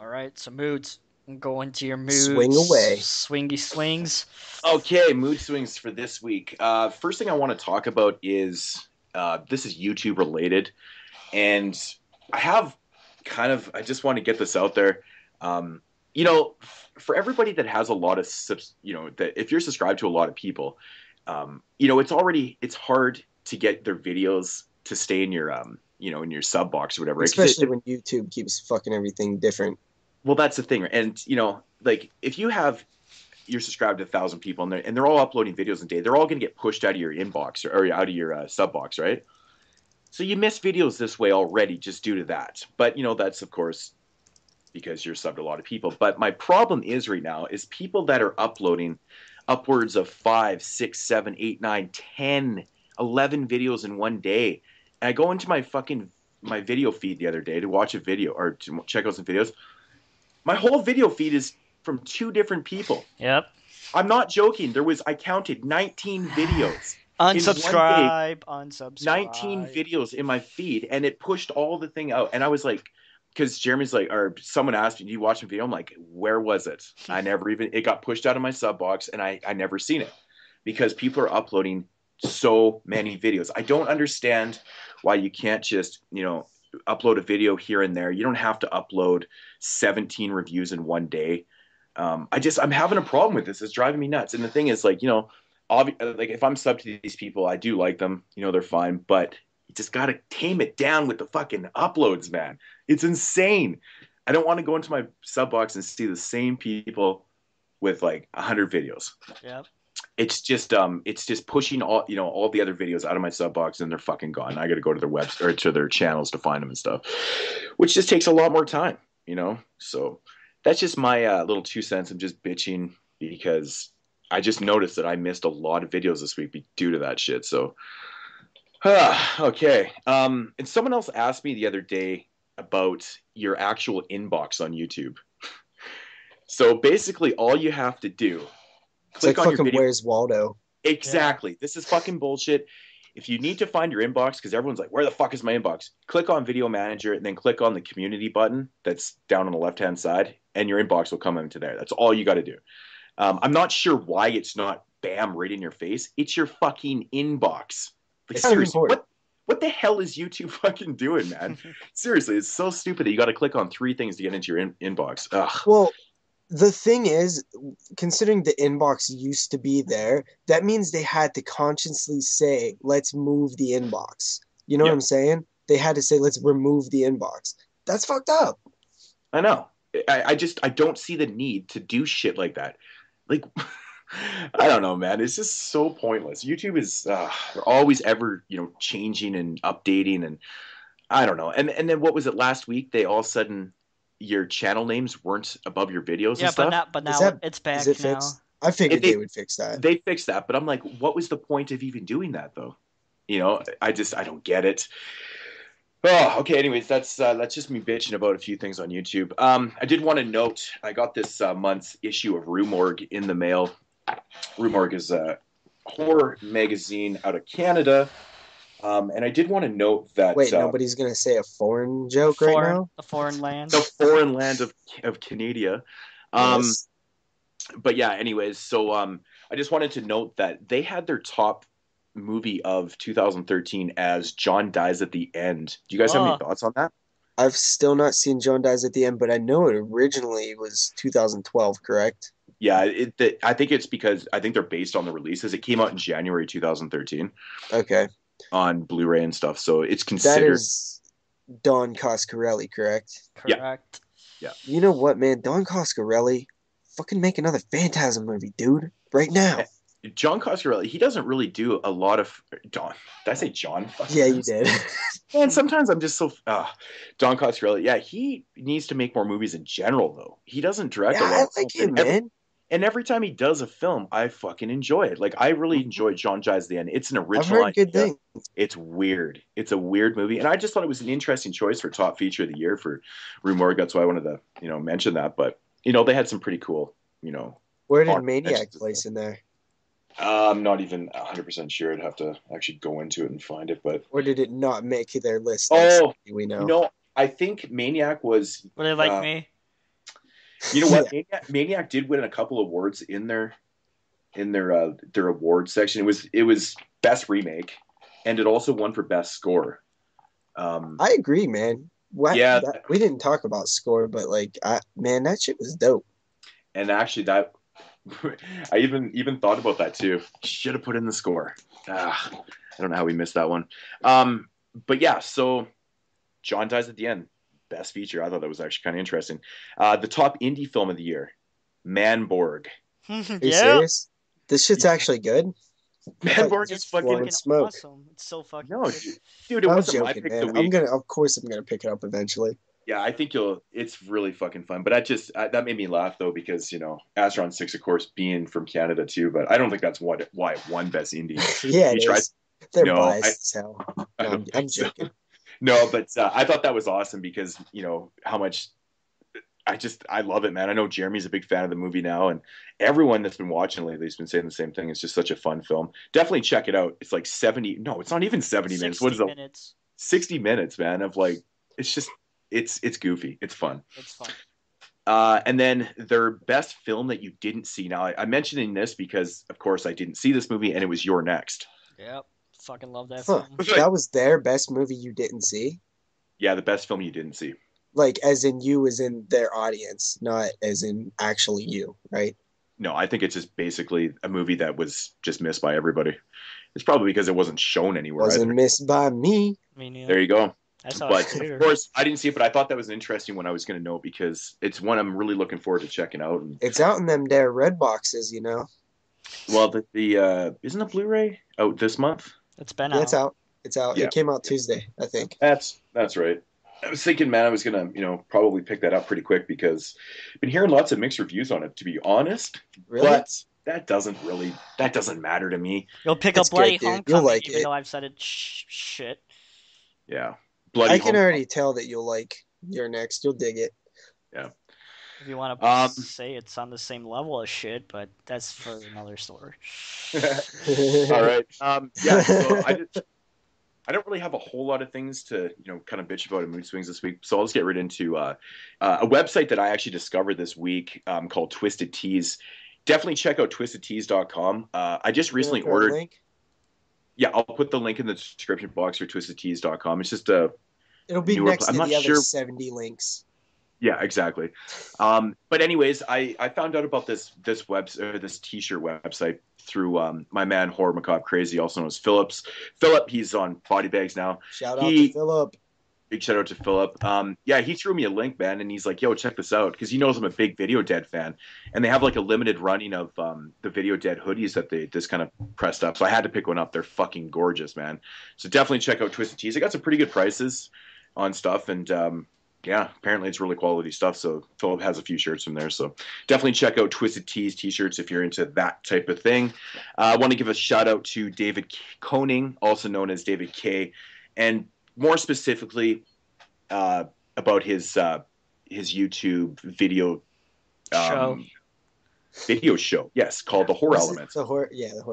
All right, so Moodz. Go into your Moodz. Swing away. Swingy swings. Okay, Moodz Swingz for this week. First thing I want to talk about is This is YouTube related, and I just want to get this out there. For everybody that has a lot of that if you're subscribed to a lot of people, it's hard to get their videos to stay in your in your sub box or whatever. Especially when YouTube keeps fucking everything different. Well, that's the thing, and like if you're subscribed to 1,000 people and they're all uploading videos a day, they're all going to get pushed out of your inbox or out of your sub box, right? So you miss videos this way already just due to that. But that's of course because you're subbed to a lot of people. But my problem is right now is people that are uploading upwards of 5, 6, 7, 8, 9, 10, 11 videos in one day. And I go into my video feed the other day to watch a video or to check out some videos. My whole video feed is from 2 different people. Yep. I'm not joking. I counted 19 videos. Unsubscribe. 19 videos in my feed, and it pushed all the thing out. And I was like, because Jeremy's like, or someone asked me, "Do you watch a video?" I'm like, "Where was it?" It got pushed out of my sub box, and I never seen it because people are uploading so many videos. I don't understand why you can't just, upload a video here and there. You don't have to upload 17 reviews in one day. I'm having a problem with this. It's driving me nuts. And the thing is, like, like if I'm subbed to these people, I do like them. They're fine, but you just got to tame it down with the fucking uploads, man. It's insane. I don't want to go into my sub box and see the same people with like 100 videos. Yeah. It's just pushing all the other videos out of my sub box and they're fucking gone. I got to go to their website or to their channels to find them and stuff, which just takes a lot more time, So that's just my little 2 cents. I'm just bitching because I just noticed that I missed a lot of videos this week due to that shit. So, okay. And someone else asked me the other day about your actual inbox on YouTube. So basically all you have to do, click on your video. Where's Waldo? Exactly. Yeah. This is fucking bullshit. If you need to find your inbox, because everyone's like, where the fuck is my inbox? Click on Video Manager and then click on the community button that's down on the left-hand side, and your inbox will come into there. That's all you got to do. I'm not sure why it's not bam right in your face. It's your fucking inbox. Like, seriously, what the hell is YouTube fucking doing, man? Seriously, it's so stupid that you got to click on 3 things to get into your inbox. Ugh. Well, the thing is, considering the inbox used to be there, that means they had to consciously say, let's move the inbox. You know what I'm saying? They had to say, let's remove the inbox. That's fucked up. I know. I don't see the need to do shit like that. Like, I don't know, man. It's just so pointless. YouTube is they're always ever, changing and updating, and I don't know. And then what was it last week? They all of a sudden your channel names weren't above your videos and stuff. But now it's back now. Fixed? I figured they would fix that. They fixed that, but I'm like, what was the point of even doing that though? I don't get it. Oh, okay. Anyways, that's just me bitching about a few things on YouTube. I did want to note I got this month's issue of Rue Morgue in the mail. Rue Morgue is a horror magazine out of Canada. And I did want to note that... Wait, nobody's going to say a foreign joke right now? A foreign land. The foreign land of Canada. Yes. But yeah, anyways, so I just wanted to note that they had their top movie of 2013 as John Dies at the End. Do you guys have any thoughts on that? I've still not seen John Dies at the End, but I know it originally was 2012, correct? Yeah, I think it's because I think they're based on the releases. It came out in January 2013. Okay. On Blu-ray and stuff, so it's considered. That is Don Coscarelli, correct? Correct. Yeah. You know what, man? Don Coscarelli, fucking make another Phantasm movie, dude, right now. John Coscarelli, he doesn't really do a lot of Don. Did I say John? Yeah, you did. And sometimes I'm just so Don Coscarelli. Yeah, he needs to make more movies in general, though. He doesn't direct a lot. I like him, man. And every time he does a film, I fucking enjoy it. Like, I really enjoy John Dies at the End. It's an original. I've heard good things. It's weird. It's a weird movie. And I just thought it was an interesting choice for top feature of the year for Rue Morgue. That's why I wanted to, mention that. But, they had some pretty cool, Where did Maniac place in there? I'm not even 100% sure. I'd have to actually go into it and find it. But or did it not make their list? We know. No, I think Maniac was... Were they like me? You know what? Maniac did win a couple awards in their award section. It was best remake, and it also won for best score. I agree, man. Yeah, We didn't talk about score, but like, man, that shit was dope. and actually, that I even thought about that too. Should have put in the score. I don't know how we missed that one. But yeah, so John dies at the end. Best feature. I thought that was actually kind of interesting. The top indie film of the year, Manborg. Are you serious? This shit's actually good. Manborg is fucking smoke. Awesome. It's so fucking no, good. dude. It I'm wasn't my joking, pick man. of the week. Of course, I'm gonna pick it up eventually. Yeah, I think it's really fucking fun. But that made me laugh though because Astron 6, of course, being from Canada too. But I don't think that's why it won Best Indie. Yeah, it is. They're biased as hell. No, I'm joking. So. No, but I thought that was awesome because how much I love it, man. I know Jeremy's a big fan of the movie now, and everyone that's been watching lately has been saying the same thing. It's just such a fun film. Definitely check it out. It's like 70. No, it's not even 70 minutes. What is it? 60 minutes, man. Of like, it's just it's goofy. It's fun. It's fun. And then their best film that you didn't see. Now, I'm mentioning this because, of course, I didn't see this movie, and it was Your Next. Yep. Fucking love that film. That was their best movie you didn't see? Yeah, the best film you didn't see. Like, as in you as in their audience, not as in actually you, right? No, I think it's just basically a movie that was just missed by everybody. It's probably because it wasn't shown anywhere. Wasn't missed by me. There you go. But of course, I didn't see it, but I thought that was an interesting one I was going to know because it's one I'm really looking forward to checking out. And, it's out in them there red boxes, Well, the isn't the Blu-ray out this month? It's been out. It's out. It's out. Yeah. It came out Tuesday, I think. That's right. I was thinking, man, I was gonna, probably pick that up pretty quick because I've been hearing lots of mixed reviews on it. To be honest, really? But that doesn't matter to me. You'll pick up Bloody Homecoming, even though I've said it. Shit. Yeah, I can already tell that you'll like Your Next. You'll dig it. Yeah. If you want to say it's on the same level as shit, but that's for another story. All right. Yeah. So I don't really have a whole lot of things to, kind of bitch about in Moodz Swingz this week. So I'll just get right into a website that I actually discovered this week called Twisted Teas. Definitely check out twistedteas.com. I just recently ordered. Link? Yeah, I'll put the link in the description box for twistedteas.com. It's just it'll be next to the other 70 links. Yeah, exactly. But anyways, I found out about this t-shirt website through my man Horrormacbrecrazy, also known as Philip's. Filip, he's on Body Bags now. Shout out to Filip. Big shout out to Filip. Yeah, he threw me a link, man, and he's like, "Yo, check this out," because he knows I'm a big Video Dead fan, and they have like a limited running of the Video Dead hoodies that they just kind of pressed up. So I had to pick one up. They're fucking gorgeous, man. So definitely check out Twisted Teas. They got some pretty good prices on stuff, and yeah, apparently it's really quality stuff. So Filip has a few shirts from there. So definitely check out Twisted Teas t-shirts if you're into that type of thing. I want to give a shout out to David Koning, also known as David K, and more specifically about his YouTube video show. Yes, called The Horror Element. The Horror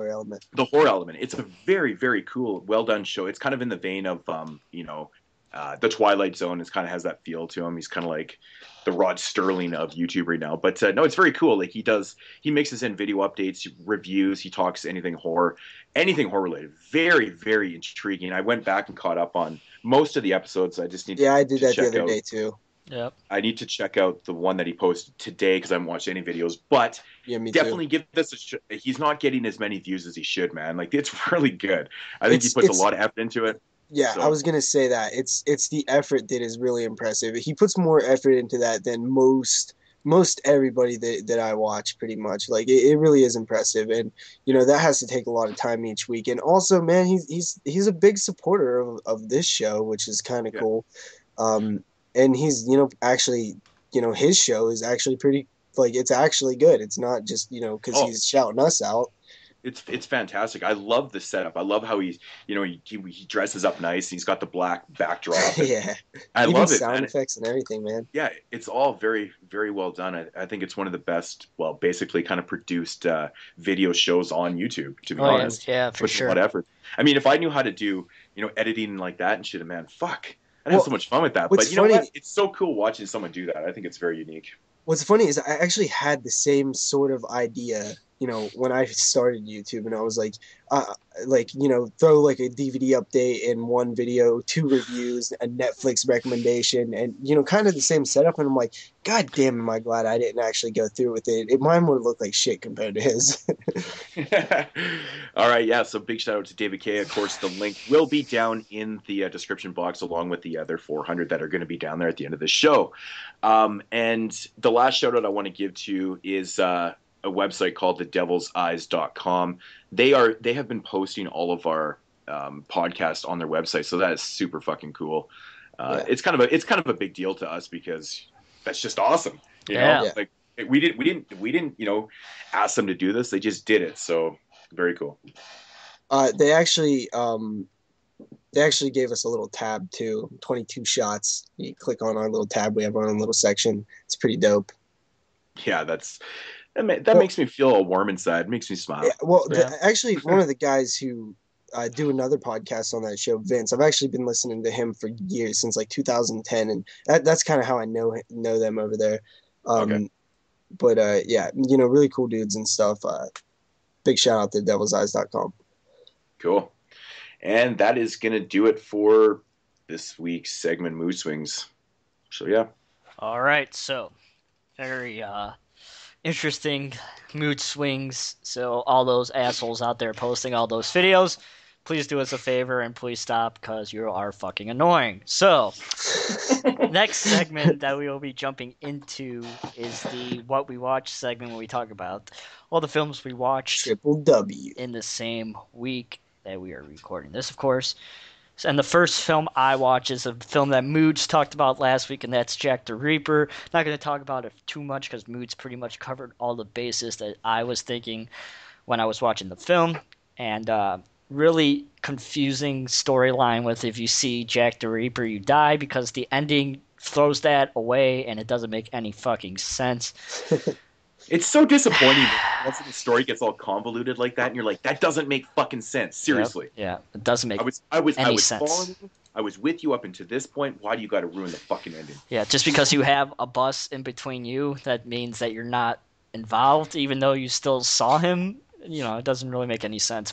Element. The Horror Element. It's a very, very cool, well done show. It's kind of in the vein of The Twilight Zone. It kind of has that feel to him. He's kind of like the Rod Sterling of YouTube right now. But no, it's very cool. Like he mixes in video updates, reviews. He talks anything horror related. Very, very intriguing. I went back and caught up on most of the episodes. I just need I did that the other day too. Yep. I need to check out the one that he posted today because I haven't watched any videos. But definitely give this he's not getting as many views as he should, man. Like, it's really good. I think he puts a lot of effort into it. Yeah, so. I was gonna say that it's the effort that is really impressive. He puts more effort into that than most everybody that I watch, pretty much. Like, it really is impressive, and that has to take a lot of time each week. And also, man, he's a big supporter of this show, which is kind of cool. And he's actually his show is actually pretty, like, it's actually good. It's not just because he's shouting us out. It's fantastic. I love the setup. I love how he dresses up nice. He's got the black backdrop. Yeah, I love it. Sound effects and everything, man. Yeah, it's all very, very well done. I think it's one of the best, well, basically kind of produced video shows on YouTube. To be honest, yeah, for sure. A lot of effort. I mean, if I knew how to do editing like that and shit, man, fuck, I'd have so much fun with that. But know what? It's so cool watching someone do that. I think it's very unique. What's funny is I actually had the same sort of idea when I started YouTube, and I was throw like a DVD update in one video, 2 reviews, a Netflix recommendation, and kind of the same setup. And I'm like, God damn, am I glad I didn't actually go through with it. Mine would look like shit compared to his. All right, yeah. So big shout out to David K. Of course, the link will be down in the description box, along with the other 400 that are going to be down there at the end of the show. And the last shout out I want to give to is a website called thedevilseyes.com. They have been posting all of our podcasts on their website, so that is super fucking cool. Yeah. It's kind of a big deal to us because that's just awesome. You know? Like we didn't ask them to do this. They just did it. So very cool. They actually gave us a little tab too. 22 shots. You click on our little tab. We have our own little section. It's pretty dope. Yeah, that makes me feel all warm inside. It makes me smile. Yeah, actually, one of the guys who do another podcast on that show, Vince, I've actually been listening to him for years, since like 2010, and that's kind of how I know them over there. Okay. But yeah, really cool dudes and stuff. Big shout out to devilseyes.com. Cool. And that is going to do it for this week's segment, Moodz Swingz. So, yeah. All right, so very interesting Moodz Swingz. So all those assholes out there posting all those videos, please do us a favor and please stop, because you are fucking annoying. So next segment that we will be jumping into is the What We Watch segment, where we talk about all the films we watched Triple W in the same week that we are recording this, of course. And the first film I watch is a film that Moodz talked about last week, and that's Jack the Reaper. Not going to talk about it too much because Moodz pretty much covered all the bases that I was thinking when I was watching the film. And really confusing storyline with, if you see Jack the Reaper, you die, because the ending throws that away and it doesn't make any fucking sense. It's so disappointing once the story gets all convoluted like that, and you're like, that doesn't make fucking sense. Seriously. Yep. Yeah, it doesn't make I was sense. following you. I was with you up until this point. Why do you got to ruin the fucking ending? Yeah, just because you have a bus in between you, that means that you're not involved, even though you still saw him. It doesn't really make any sense.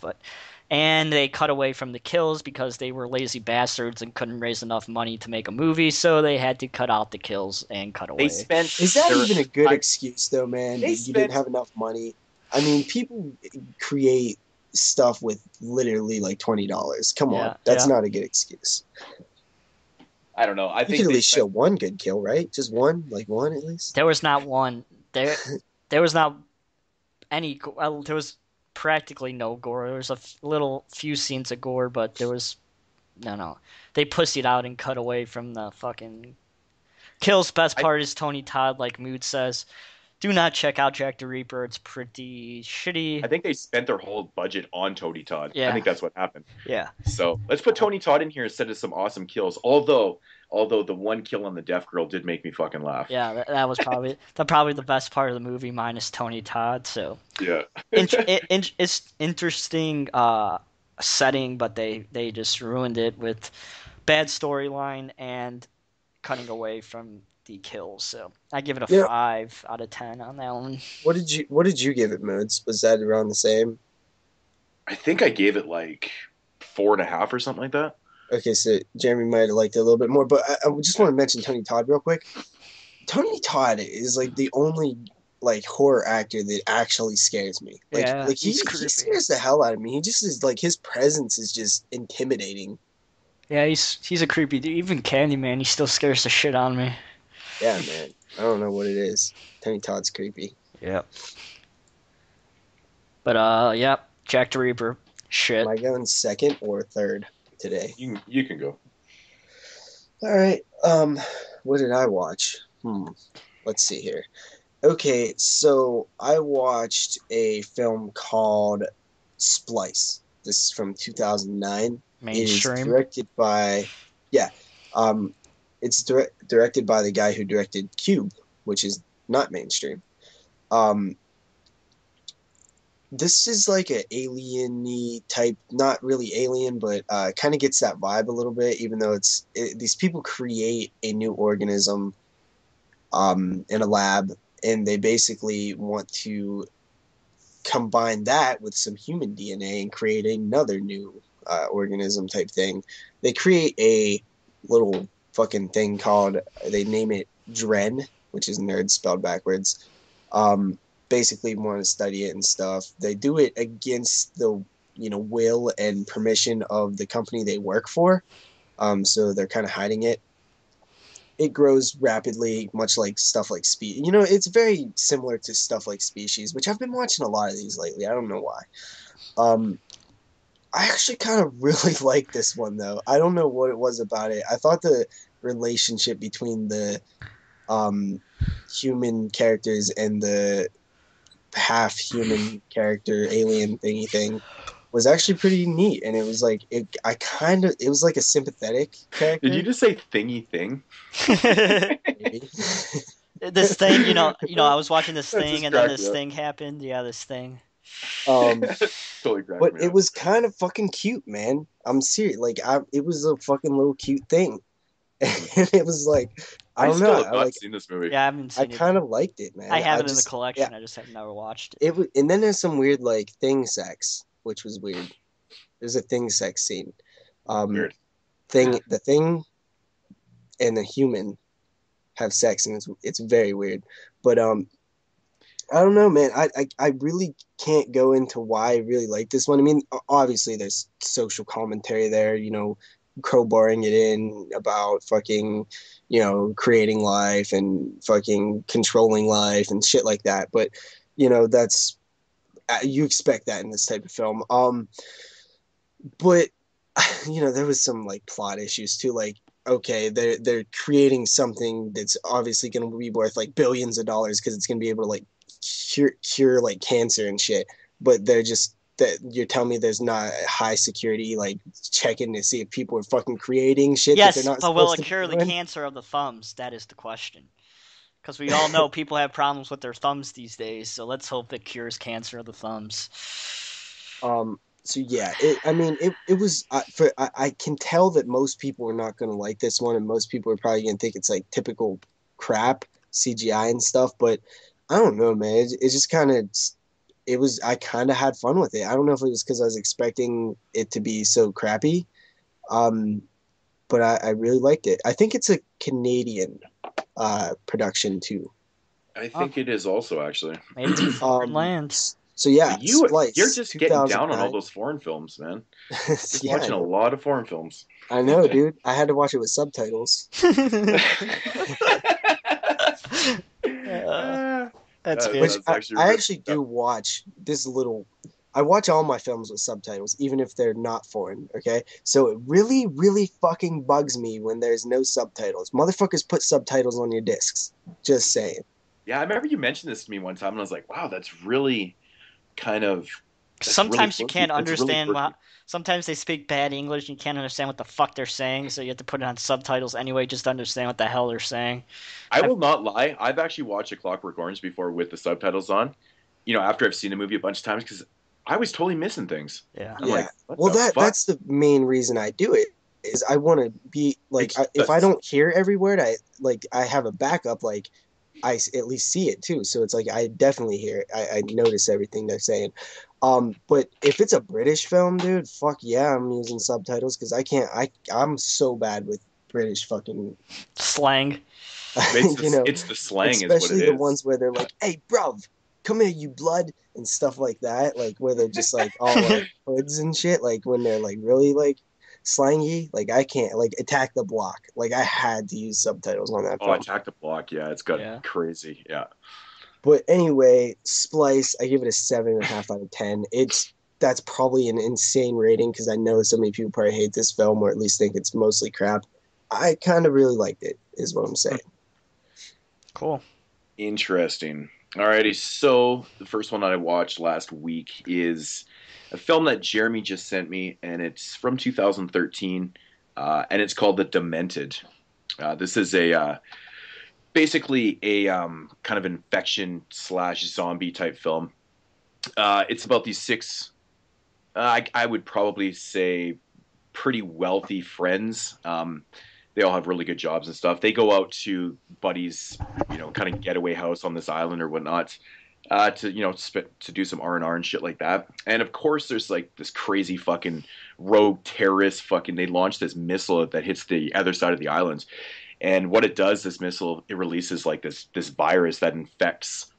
And they cut away from the kills because they were lazy bastards and couldn't raise enough money to make a movie, so they had to cut out the kills and cut away. Is that even a good excuse, though, man? You didn't have enough money. I mean, people create stuff with literally like $20. Come on, that's not a good excuse. I don't know. I think you could at least show one good kill, right? Just one, like one at least. There was not one. There was not any. Well, there was practically no gore. There was a few scenes of gore, but there was no. They pussied out and cut away from the fucking kills. Best part is Tony Todd, like Moodz says. Do not check out Jack the Reaper. It's pretty shitty. I think they spent their whole budget on Tony Todd. Yeah. I think that's what happened. Yeah. So let's put Tony Todd in here instead of some awesome kills. Although the one kill on the deaf girl did make me fucking laugh. Yeah, that was probably the best part of the movie, minus Tony Todd. So yeah, it's interesting setting, but they just ruined it with bad storyline and cutting away from the kills. So I give it a 5 out of 10 on that one. What did you give it, Moodz? Was that around the same? I think I gave it like 4.5 or something like that. Okay, so Jeremy might have liked it a little bit more, but I just want to mention Tony Todd real quick. Tony Todd is like the only like horror actor that actually scares me. Like he scares the hell out of me. He just is like, his presence is just intimidating. Yeah, he's a creepy dude. Even Candyman, he still scares the shit out of me. Yeah, man. I don't know what it is. Tony Todd's creepy. Yep. But yep, Jack the Reaper. Shit. Am I going second or third today? You can go. All right. What did I watch? Let's see here. Okay, so I watched a film called Splice. This is from 2009. Mainstream. It is directed by it's directed by the guy who directed Cube, which is not mainstream. This is like an alien-y type, not really alien, but kind of gets that vibe a little bit, even though these people create a new organism in a lab, and they basically want to combine that with some human DNA and create another new organism type thing. They create a little fucking thing called, they name it Dren, which is nerd spelled backwards. Basically want to study it and stuff. They do it against the will and permission of the company they work for. So they're kind of hiding it. It grows rapidly, much like stuff like Species. It's very similar to stuff like Species, which I've been watching a lot of these lately. I don't know why. I actually kind of really like this one, though. I don't know what it was about it. I thought the relationship between the human characters and the half-human character alien thingy thing was actually pretty neat, and it was like it was like a sympathetic character. Did you just say thingy thing? Maybe. This thing, I was watching this thing, and then this thing happened. Yeah, this thing. Totally but it was kind of fucking cute, man. I'm serious. Like, it was a fucking little cute thing, and it was like, I don't know. Still have not seen this movie. Yeah, I haven't seen it. I kind of liked it, man. I have it in the collection. Yeah. I just have never watched it. And then there's some weird like thing sex, which was weird. There's a thing sex scene. Weird. The thing and the human have sex, and it's very weird. But I don't know, man. I really can't go into why I really like this one. I mean, obviously there's social commentary there, crowbarring it in about fucking, creating life and fucking controlling life and shit like that. But, that's, you expect that in this type of film. But, there was some like plot issues too. Like, okay, they're creating something that's obviously going to be worth like billions of dollars because it's going to be able to like cure like cancer and shit. But they're just, that you're telling me there's not high security like checking to see if people are fucking creating shit. Yes, that they're not but will it cure the cancer of the thumbs? That is the question. Because we all know people have problems with their thumbs these days, so let's hope it cures cancer of the thumbs. So yeah, it was I can tell that most people are not going to like this one, and most people are probably going to think it's like typical crap CGI and stuff. But I don't know, man. It just kind of. I kind of had fun with it. I don't know if it was because I was expecting it to be so crappy, but I really liked it. I think it's a Canadian production too. I think it is also, actually. Maybe it's in foreign lands. So yeah, you're just getting down on all those foreign films, man. Just watching a lot of foreign films. I know, dude. I had to watch it with subtitles. That's good. Which I actually do watch this little. I watch all my films with subtitles, even if they're not foreign. Okay, so it really, really fucking bugs me when there's no subtitles. Motherfuckers put subtitles on your discs. Just saying. Yeah, I remember you mentioned this to me one time, and I was like, "Wow, that's really kind of." Sometimes you can't understand what. Sometimes they speak bad English, and you can't understand what the fuck they're saying, so you have to put it on subtitles anyway, just to understand what the hell they're saying. I will not lie. I've actually watched A Clockwork Orange before with the subtitles on. After I've seen the movie a bunch of times, because I was totally missing things. Yeah. I'm like, well, that's the main reason I do it. Is I want to be like, if I don't hear every word, I have a backup. Like, I at least see it too. So it's like I definitely hear it. I notice everything they're saying. But if it's a British film, dude, fuck yeah, I'm using subtitles because I'm so bad with British fucking slang. It's the slang, especially is what it is. The ones where they're like, "Hey, bruv, come here, you blood," and stuff like that. Like where they're just like all like hoods and shit. Like when they're like really like slangy. Like I can't like Attack the Block. Like I had to use subtitles on that. Oh, Attack the Block, yeah, it's got crazy, yeah. But anyway, Splice, I give it a 7.5 out of 10. That's probably an insane rating because I know so many people probably hate this film or at least think it's mostly crap. I kind of really liked it, is what I'm saying. Cool. Interesting. Alrighty, so the first one that I watched last week is a film that Jeremy just sent me, and it's from 2013, and it's called The Demented. This is basically a kind of infection / zombie type film. It's about these six, I would probably say, pretty wealthy friends. They all have really good jobs and stuff. They go out to Buddy's, kind of getaway house on this island or whatnot, to do some R&R and shit like that. And of course, there's like this crazy fucking rogue terrorist fucking. They launched this missile that hits the other side of the island, and what it does, this missile, it releases like this virus that infects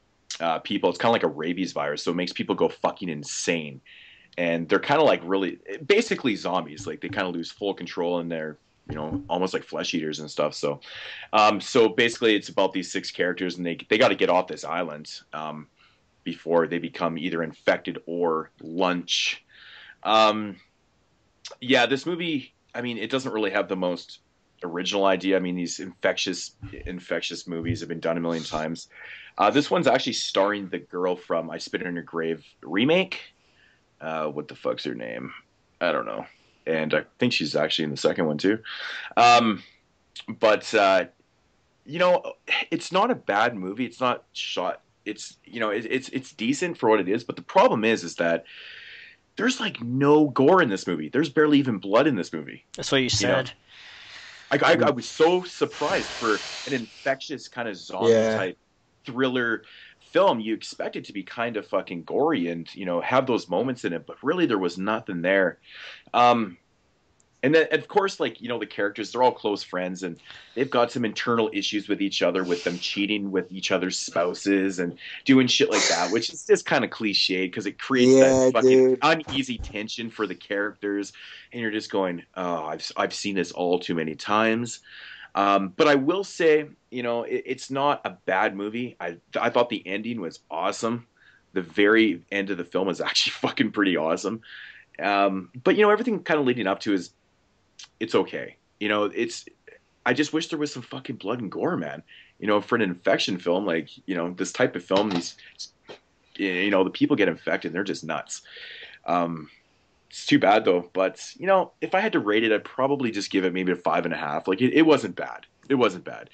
people. It's kind of like a rabies virus, so it makes people go fucking insane. And they're kind of like really, basically zombies. Like they kind of lose full control, and they're almost like flesh eaters and stuff. So basically, it's about these 6 characters, and they got to get off this island before they become either infected or lunch. Yeah, this movie, I mean, it doesn't really have the most original idea. I mean, these infectious movies have been done a million times. This one's actually starring the girl from I Spit on Your Grave remake. What the fuck's her name? I don't know. And I think she's actually in the second one too. But it's not a bad movie. It's not shot. It's decent for what it is. But the problem is that there's like no gore in this movie. There's barely even blood in this movie. That's what you said. I was so surprised for an infectious kind of zombie type thriller film. You expect it to be kind of fucking gory and have those moments in it, but really there was nothing there. And then, of course, like, the characters, they're all close friends, and they've got some internal issues with each other, with them cheating with each other's spouses and doing shit like that, which is just kind of cliched because it creates that fucking uneasy tension for the characters. And you're just going, oh, I've seen this all too many times. But I will say, it's not a bad movie. I thought the ending was awesome. The very end of the film is actually fucking pretty awesome. But everything kind of leading up to it's okay. I just wish there was some fucking blood and gore, man. For an infection film, like, this type of film, the people get infected and they're just nuts. It's too bad though. But, if I had to rate it, I'd probably just give it maybe a 5.5. Like it wasn't bad. It wasn't bad.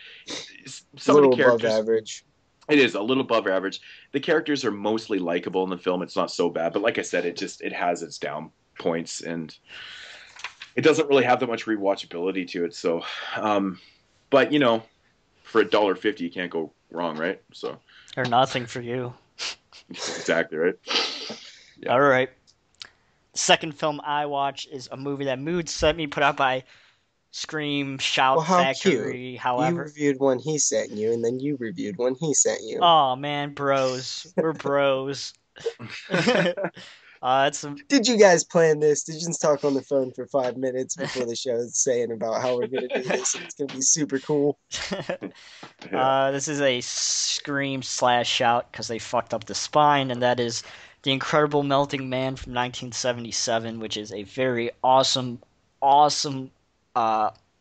Some of the characters, above average. It is a little above average. The characters are mostly likable in the film. It's not so bad, but like I said, it has its down points, and it doesn't really have that much rewatchability to it. So, but for $1.50, you can't go wrong, right? So, or nothing for you. Exactly right. Yeah. All right. The second film I watch is a movie that Moodz sent me, put out by Scream Shout Factory. Cute. However, you reviewed one he sent you, and then you reviewed one he sent you. Oh man, bros, we're bros. Did you guys plan this? Did you just talk on the phone for 5 minutes before the show, saying about how we're gonna do this? And it's gonna be super cool. This is a Scream / Shout because they fucked up the spine, and that is The Incredible Melting Man from 1977, which is a very awesome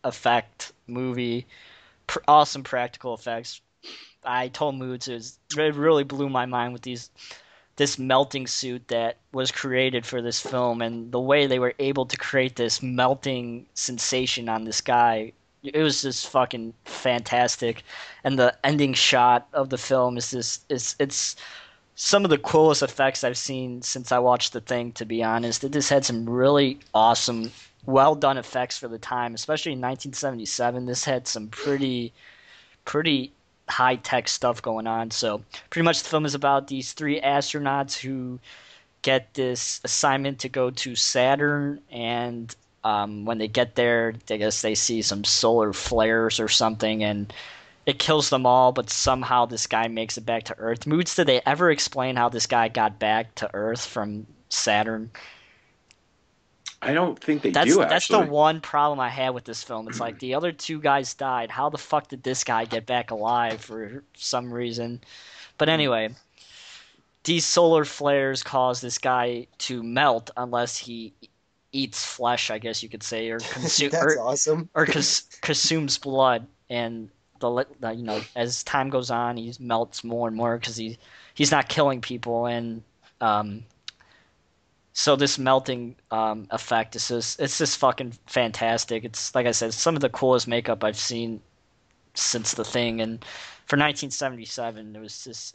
effect movie, awesome practical effects. I told Moodz it really blew my mind with this melting suit that was created for this film, and the way they were able to create this melting sensation on this guy. It was just fucking fantastic. And the ending shot of the film is it's some of the coolest effects I've seen since I watched The Thing, to be honest. It just had some really awesome, well done effects for the time, especially in 1977. This had some pretty high tech stuff going on. So pretty much the film is about these 3 astronauts who get this assignment to go to Saturn, and when they get there, I guess they see some solar flares or something, and it kills them all, but somehow this guy makes it back to Earth. Moodz, did they ever explain how this guy got back to Earth from Saturn? I don't think they do, actually. That's the one problem I had with this film. It's like the other 2 guys died. How the fuck did this guy get back alive for some reason? But anyway, these solar flares cause this guy to melt unless he eats flesh, I guess you could say, or awesome. Or consumes blood. And as time goes on, he melts more and more because he's not killing people, and so this melting effect it's just fucking fantastic. It's like I said, some of the coolest makeup I've seen since The Thing, and for 1977,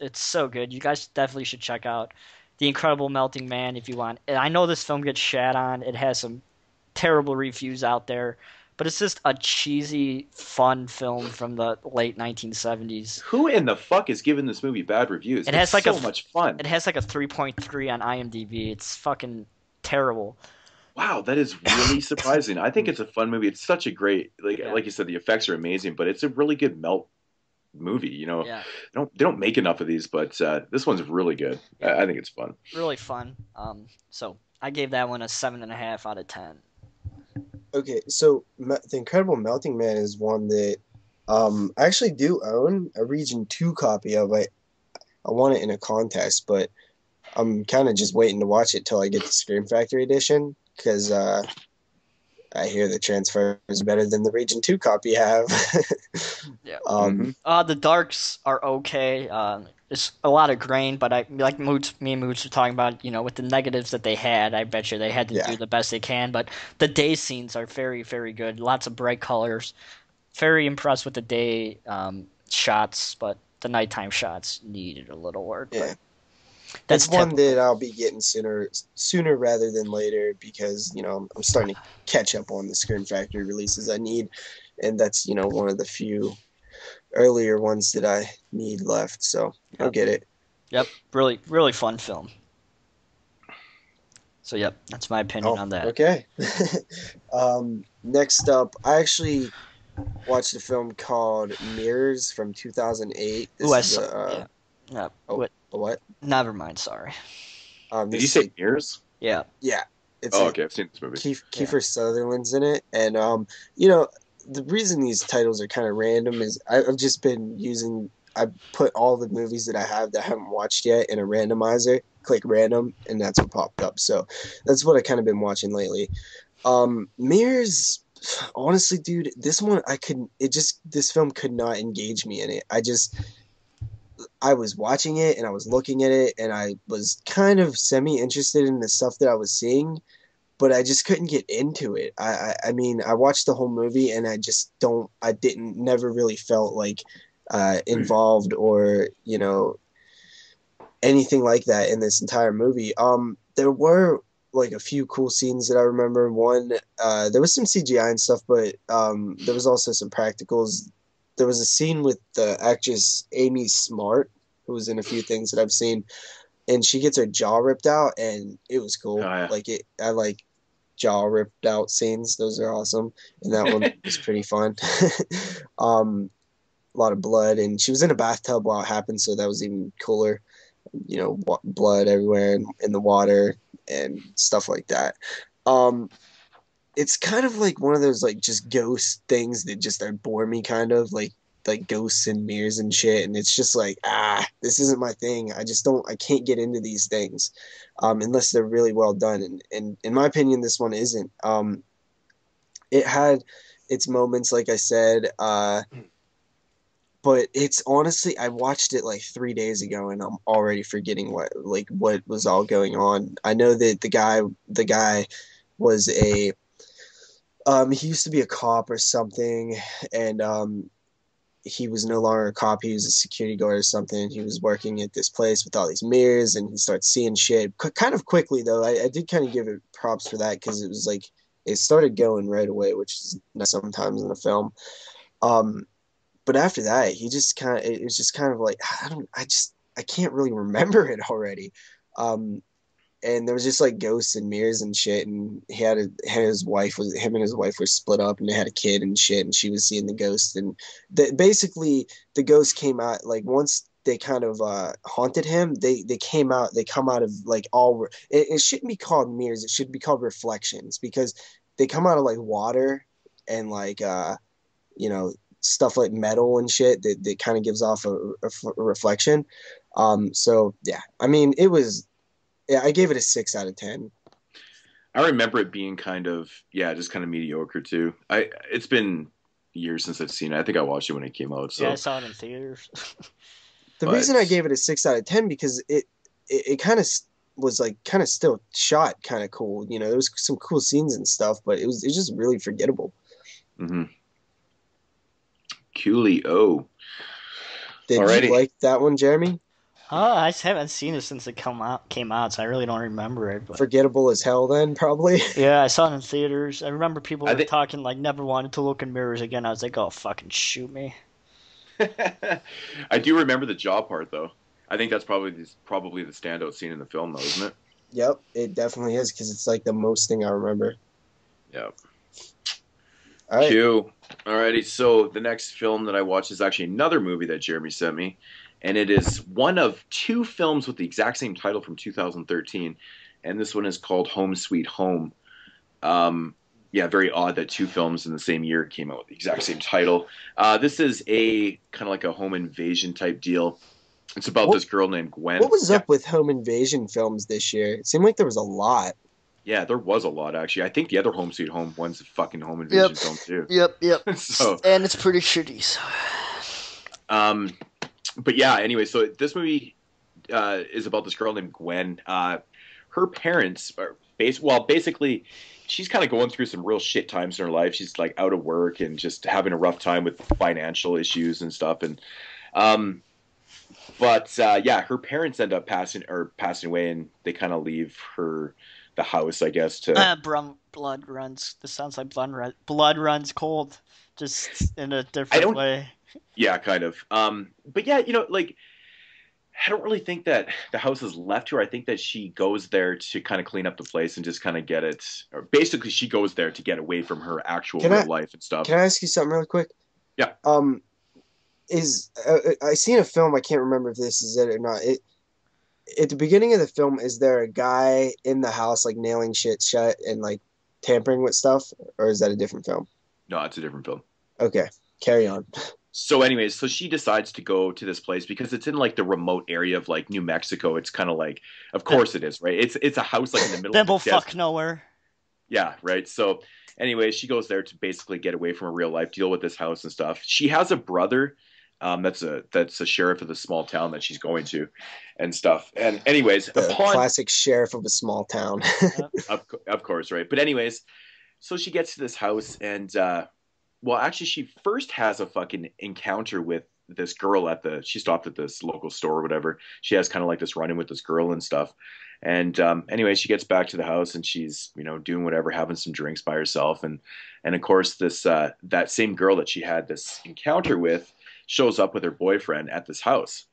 it's so good. You guys definitely should check out The Incredible Melting Man if you want. And I know this film gets shat on. It has some terrible reviews out there, but it's just a cheesy, fun film from the late 1970s. Who in the fuck is giving this movie bad reviews? It's so much fun. It has like a 3.3 on IMDb. It's fucking terrible. Wow, that is really surprising. I think it's a fun movie. It's such a great, like you said, the effects are amazing, but it's a really good melt movie. You know, they don't make enough of these, but this one's really good. I think it's fun. Really fun. So I gave that one a 7.5 out of 10. Okay, so The Incredible Melting Man is one that I actually do own a Region 2 copy of. I want it in a contest, but I'm kind of just waiting to watch it till I get the Scream Factory edition, because I hear the transfer is better than the Region 2 copy I have. The darks are okay. It's a lot of grain, but me and Moodz were talking about, with the negatives that they had, I bet you they had to do the best they can. But the day scenes are very, very good. Lots of bright colors. Very impressed with the day shots, but the nighttime shots needed a little work. Yeah. That's one that I'll be getting sooner rather than later, because I'm starting to catch up on the Scream Factory releases I need, and that's one of the few earlier ones that I need left. So I'll get it. Yep, really, really fun film. So yep, that's my opinion on that. Okay. Next up, I actually watched a film called Mirrors from 2008. What? Never mind. Sorry. Did you say Mirrors? Yeah. Yeah. Okay. I've seen this movie. Kiefer Sutherland's in it, and the reason these titles are kind of random is I've just been I put all the movies that I have that I haven't watched yet in a randomizer, click random, and that's what popped up. So that's what I kind of been watching lately. Mirrors, honestly, dude, this one this film could not engage me in it. I was watching it and I was looking at it and I was kind of semi-interested in the stuff that I was seeing, but I just couldn't get into it. I mean, I watched the whole movie and never really felt like involved or, anything like that in this entire movie. There were like a few cool scenes that I remember. One, there was some CGI and stuff, but there was also some practicals. There was a scene with the actress Amy Smart, who was in a few things that I've seen, and she gets her jaw ripped out, and it was cool. Oh, yeah. I like jaw ripped out scenes; those are awesome, and that one was pretty fun. A lot of blood, and she was in a bathtub while it happened, so that was even cooler. Blood everywhere in the water and stuff like that. It's kind of like one of those like just ghost things that just bore me, kind of like ghosts and mirrors and shit, and it's just like, this isn't my thing. I can't get into these things unless they're really well done, and in my opinion this one isn't. It had its moments, like I said, but it's honestly, I watched it like 3 days ago and I'm already forgetting what was all going on. I know that the guy was he used to be a cop or something, and he was no longer a cop. He was a security guard or something. He was working at this place with all these mirrors, and he starts seeing shit kind of quickly, though. I did kind of give it props for that, because it was like it started going right away, which is not sometimes in a film. But after that, it was just kind of like, I can't really remember it already. And there was just like ghosts and mirrors and shit, and him and his wife were split up, and they had a kid and shit, and she was seeing the ghost, and basically the ghost came out, like once they kind of haunted him, they come out of like all, it shouldn't be called mirrors, it should be called reflections, because they come out of like water and like stuff like metal and shit that kind of gives off a reflection. So yeah, I mean, I gave it a 6 out of 10. I remember it being kind of mediocre too. It's been years since I've seen it. I think I watched it when it came out. So yeah, I saw it in theaters. The reason I gave it a 6 out of 10 because it kind of was like kind of still shot kind of cool. There was some cool scenes and stuff, but it was just really forgettable. Mm-hmm. Coolio. Did you like that one, Jeremy? Oh, I just haven't seen it since it came out, so I really don't remember it. But Forgettable as hell then, probably. yeah, I saw it in theaters. I remember people I were think talking like never wanted to look in mirrors again. I was like, oh, fucking shoot me. I do remember the jaw part though. I think that's probably the standout scene in the film, though, isn't it? Yep, it definitely is because it's like the most thing I remember. Yeah. All right. Q. Alrighty, so the next film that I watched is actually another movie that Jeremy sent me, and it is one of two films with the exact same title from 2013, and this one is called Home Sweet Home. Yeah, very odd that two films in the same year came out with the exact same title. This is a kind of like a home invasion type deal. It's about this girl named Gwen. What was up with home invasion films this year? It seemed like there was a lot. Yeah, there was a lot, actually. I think the other Home Sweet Home one's a fucking home invasion film, too. Yep. So, and it's pretty shitty. So. But yeah, anyway, so this movie is about this girl named Gwen. Her parents are basically, she's kind of going through some real shit times in her life. She's like out of work and just having a rough time with financial issues and stuff. And yeah, her parents end up passing away, and they kind of leave her the house, I guess. Blood runs. This sounds like blood runs cold, just in a different way. Yeah, kind of. But yeah, like, I don't really think that the house is left to her. I think that she goes there to kind of clean up the place and just kind of get it. Or basically, she goes there to get away from her actual real life and stuff. Can I ask you something really quick? Yeah. I seen a film. I can't remember if this is it or not. At the beginning of the film, is there a guy in the house like nailing shit shut and like tampering with stuff, or is that a different film? No, it's a different film. Okay, carry on. So anyways, so she decides to go to this place because it's in like the remote area of like New Mexico. It's kind of like, of course it is, right? It's a house like in the middle of the desert. nowhere. Yeah, right. So anyways, she goes there to basically get away from her real life, deal with this house and stuff. She has a brother that's a sheriff of the small town that she's going to and stuff. And anyways, classic sheriff of a small town. of course, right? But anyways, so she gets to this house and actually she first has a fucking encounter with this girl she stopped at this local store or whatever. She has kind of like this run-in with this girl and stuff. And anyway, she gets back to the house and she's, doing whatever, having some drinks by herself. And of course this that same girl that she had this encounter with shows up with her boyfriend at this house.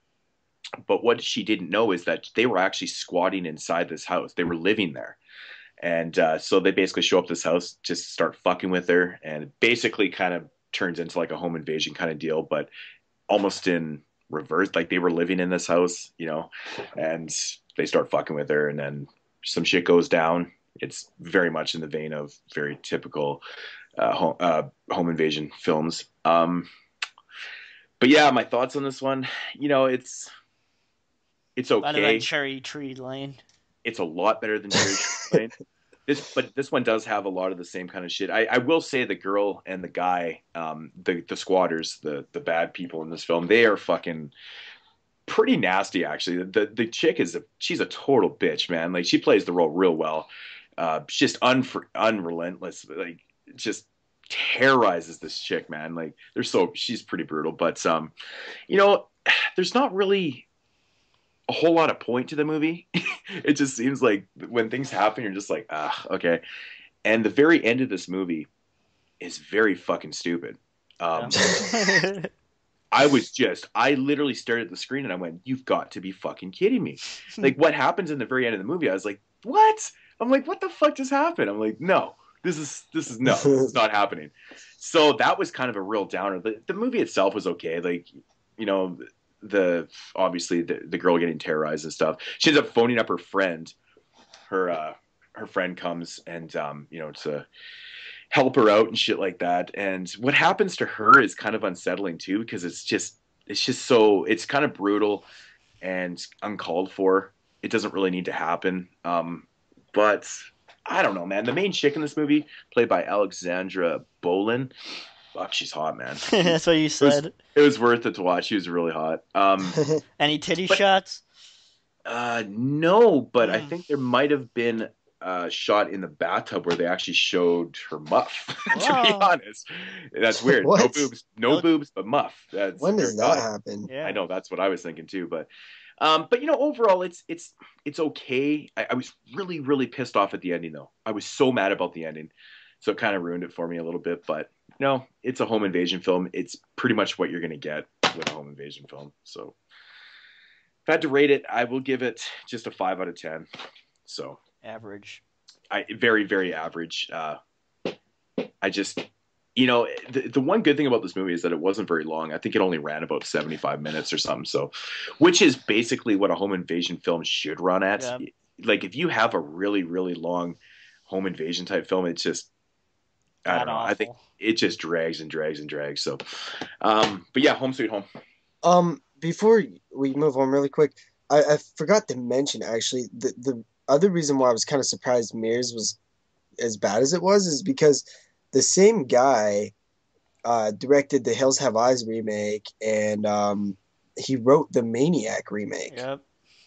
But what she didn't know is that they were actually squatting inside this house. They were living there. And so they basically show up at this house, just start fucking with her. And it basically kind of turns into like a home invasion kind of deal, but almost in reverse. Like they were living in this house, and they start fucking with her. And then some shit goes down. It's very much in the vein of very typical home invasion films. But yeah, my thoughts on this one, it's okay. Better than Cherry Tree Lane. It's a lot better than Cherry Tree Lane. This one does have a lot of the same kind of shit. I will say the girl and the guy, the squatters, the bad people in this film, they are fucking pretty nasty. Actually, the chick she's a total bitch, man. Like she plays the role real well. Just unrelentless, like just terrorizes this chick, man. Like she's pretty brutal, but there's not really a whole lot of point to the movie. It just seems like when things happen, you're just like, okay. And the very end of this movie is very fucking stupid. I literally stared at the screen and I went, you've got to be fucking kidding me. Like what happens in the very end of the movie? I was like, what? I'm like, what the fuck just happened? I'm like, no. This is no, it's not happening. So that was kind of a real downer. The movie itself was okay. Like, obviously the girl getting terrorized and stuff. She ends up phoning up her friend. Her friend comes and to help her out and shit like that. And what happens to her is kind of unsettling too, because it's just so, it's kind of brutal and uncalled for. It doesn't really need to happen. But I don't know, man. The main chick in this movie, played by Alexandra Bolin. Fuck, she's hot, man. That's what you said. It was worth it to watch. She was really hot. Any titty shots? No, but I think there might have been shot in the bathtub where they actually showed her muff. To be Wow. honest, that's weird. What? No boobs, no boobs, but muff. That's When does very that odd. happen? Yeah. I know that's what I was thinking too, but overall, it's okay. I was really really pissed off at the ending though. I was so mad about the ending, so it kind of ruined it for me a little bit. But no, it's a home invasion film. It's pretty much what you're gonna get with a home invasion film. So if I had to rate it, I will give it just a 5 out of 10. So Average. Very very average. I just the one good thing about this movie is that it wasn't very long. I think it only ran about 75 minutes or something. So, which is basically what a home invasion film should run at. Yeah. Like if you have a really really long home invasion type film, it's just I don't know. God I think awful. it just drags and drags and drags. So, but yeah, Home Sweet Home. Before we move on really quick, I forgot to mention actually the other reason why I was kind of surprised Mirrors was as bad as it was is because the same guy directed the Hills Have Eyes remake and he wrote the Maniac remake. Yep.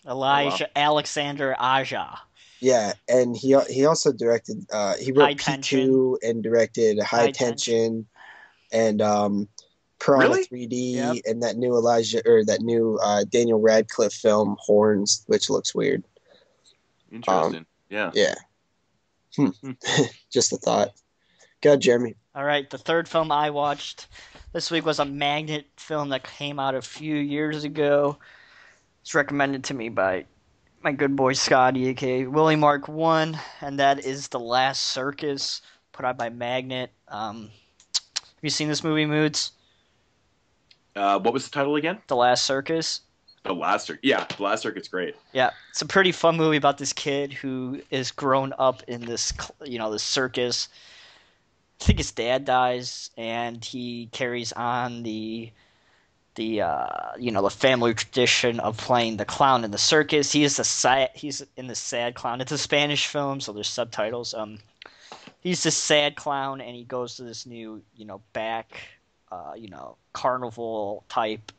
Elijah Alexander Aja. Yeah, and he also directed he High wrote Tension. P2 and directed High Tension and Piranha Really? 3D Yep. and that new Daniel Radcliffe film Horns, which looks weird. Interesting. Yeah. Yeah. Just a thought. Go ahead, Jeremy. All right, the third film I watched this week was a Magnet film that came out a few years ago. It's recommended to me by my good boy Scotty, aka Willie Mark 1, and that is The Last Circus, put out by Magnet. Have you seen this movie, Moodz? What was the title again? The Last Circus? The Last Circus. Yeah, The Last Circus. Great. Yeah, it's a pretty fun movie about this kid who is grown up in this, this circus. I think his dad dies, and he carries on the family tradition of playing the clown in the circus. He's in the sad clown. It's a Spanish film, so there's subtitles. He's this sad clown, and he goes to this new, carnival type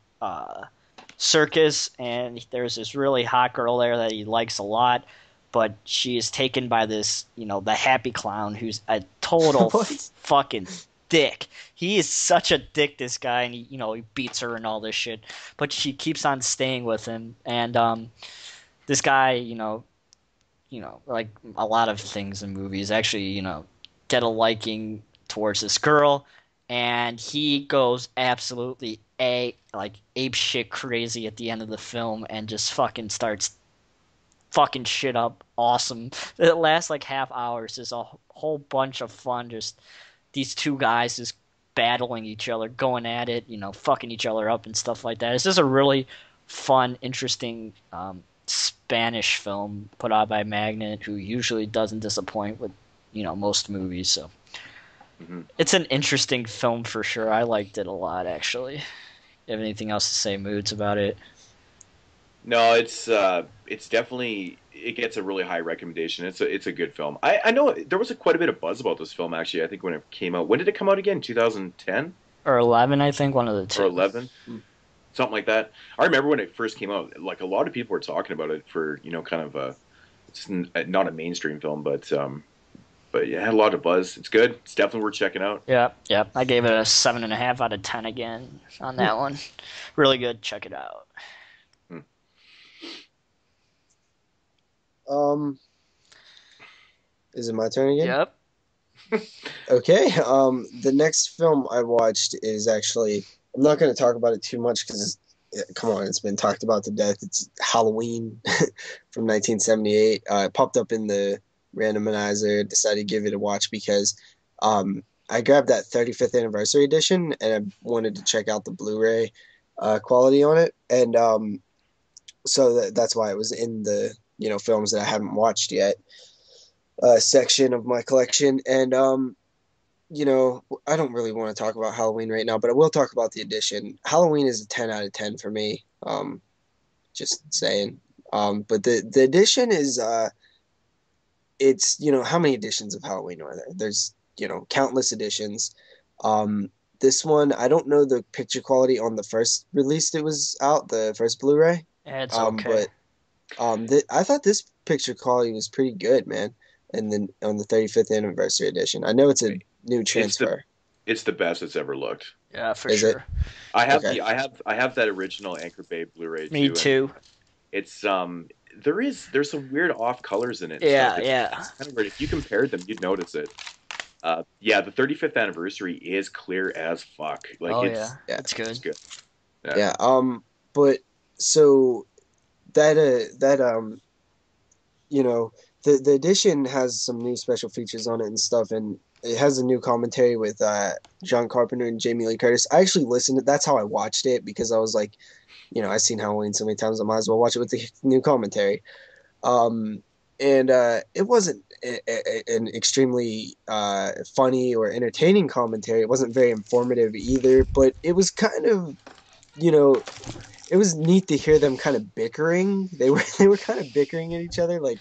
circus, and there's this really hot girl there that he likes a lot, but she is taken by this, the happy clown who's a total fucking dick. He is such a dick, this guy, and he beats her and all this shit, but she keeps on staying with him, and this guy, like a lot of things in movies, actually, get a liking towards this girl, and he goes absolutely ape shit crazy at the end of the film and just fucking starts fucking shit up. Awesome. It lasts like half hours. There's a whole bunch of fun. Just these two guys just battling each other, going at it, fucking each other up and stuff like that. It's just a really fun, interesting Spanish film put out by Magnet, who usually doesn't disappoint with most movies. So it's an interesting film for sure. I liked it a lot, actually. You have anything else to say, Moodz, about it? No, it's definitely, it gets a really high recommendation. It's a good film. I know there was quite a bit of buzz about this film actually. I think when it came out, when did it come out again? 2010 or 11? I think one of the two. Or 11, something like that. I remember when it first came out. Like a lot of people were talking about it for kind of it's not a mainstream film, but yeah, it had a lot of buzz. It's good. It's definitely worth checking out. Yep. I gave it a 7.5 out of 10 again on that one. Really good. Check it out. Is it my turn again? Yep. Okay. The next film I watched is actually, I'm not going to talk about it too much because come on, it's been talked about to death. It's Halloween from 1978. It popped up in the randomizer, decided to give it a watch because I grabbed that 35th anniversary edition and I wanted to check out the Blu-ray quality on it, and so that's why it was in the films that I haven't watched yet section of my collection. And I don't really want to talk about Halloween right now, but I will talk about the edition. Halloween is a 10 out of 10 for me. Just saying. But the edition is it's how many editions of Halloween are there? There's countless editions. This one, I don't know the picture quality on the first release that was out, the first Blu-ray. Yeah, it's okay. But I thought this picture quality was pretty good, man. and then on the 35th anniversary edition. I know it's a new transfer. It's the best it's ever looked. Yeah, for sure. I have I have that original Anchor Bay Blu-ray too. Me too. It's there's some weird off colors in it. Yeah, stuff. It's kind of weird. If you compared them, you'd notice it. Yeah, the 35th anniversary is clear as fuck. Like it's good. It's good. Yeah. But so that you know, the edition has some new special features on it and stuff, and it has a new commentary with John Carpenter and Jamie Lee Curtis. I actually listened to that's how I watched it, because I was like, you know, I've seen Halloween so many times, I might as well watch it with the new commentary. And it wasn't an extremely funny or entertaining commentary. It wasn't very informative either, but it was kind of, you know, it was neat to hear them kind of bickering. They were kind of bickering at each other. Like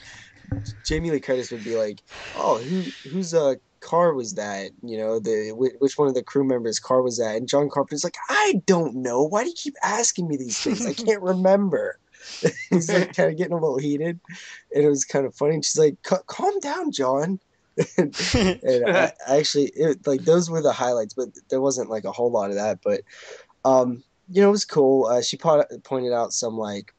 Jamie Lee Curtis would be like, "Oh, whose car was that? You know, which one of the crew members' car was that?" And John Carpenter's like, "I don't know. Why do you keep asking me these things? I can't remember." He's like kind of getting a little heated, and it was kind of funny. And she's like, "Calm down, John." and I actually, like those were the highlights, but there wasn't like a whole lot of that. But you know, it was cool. She pointed out some like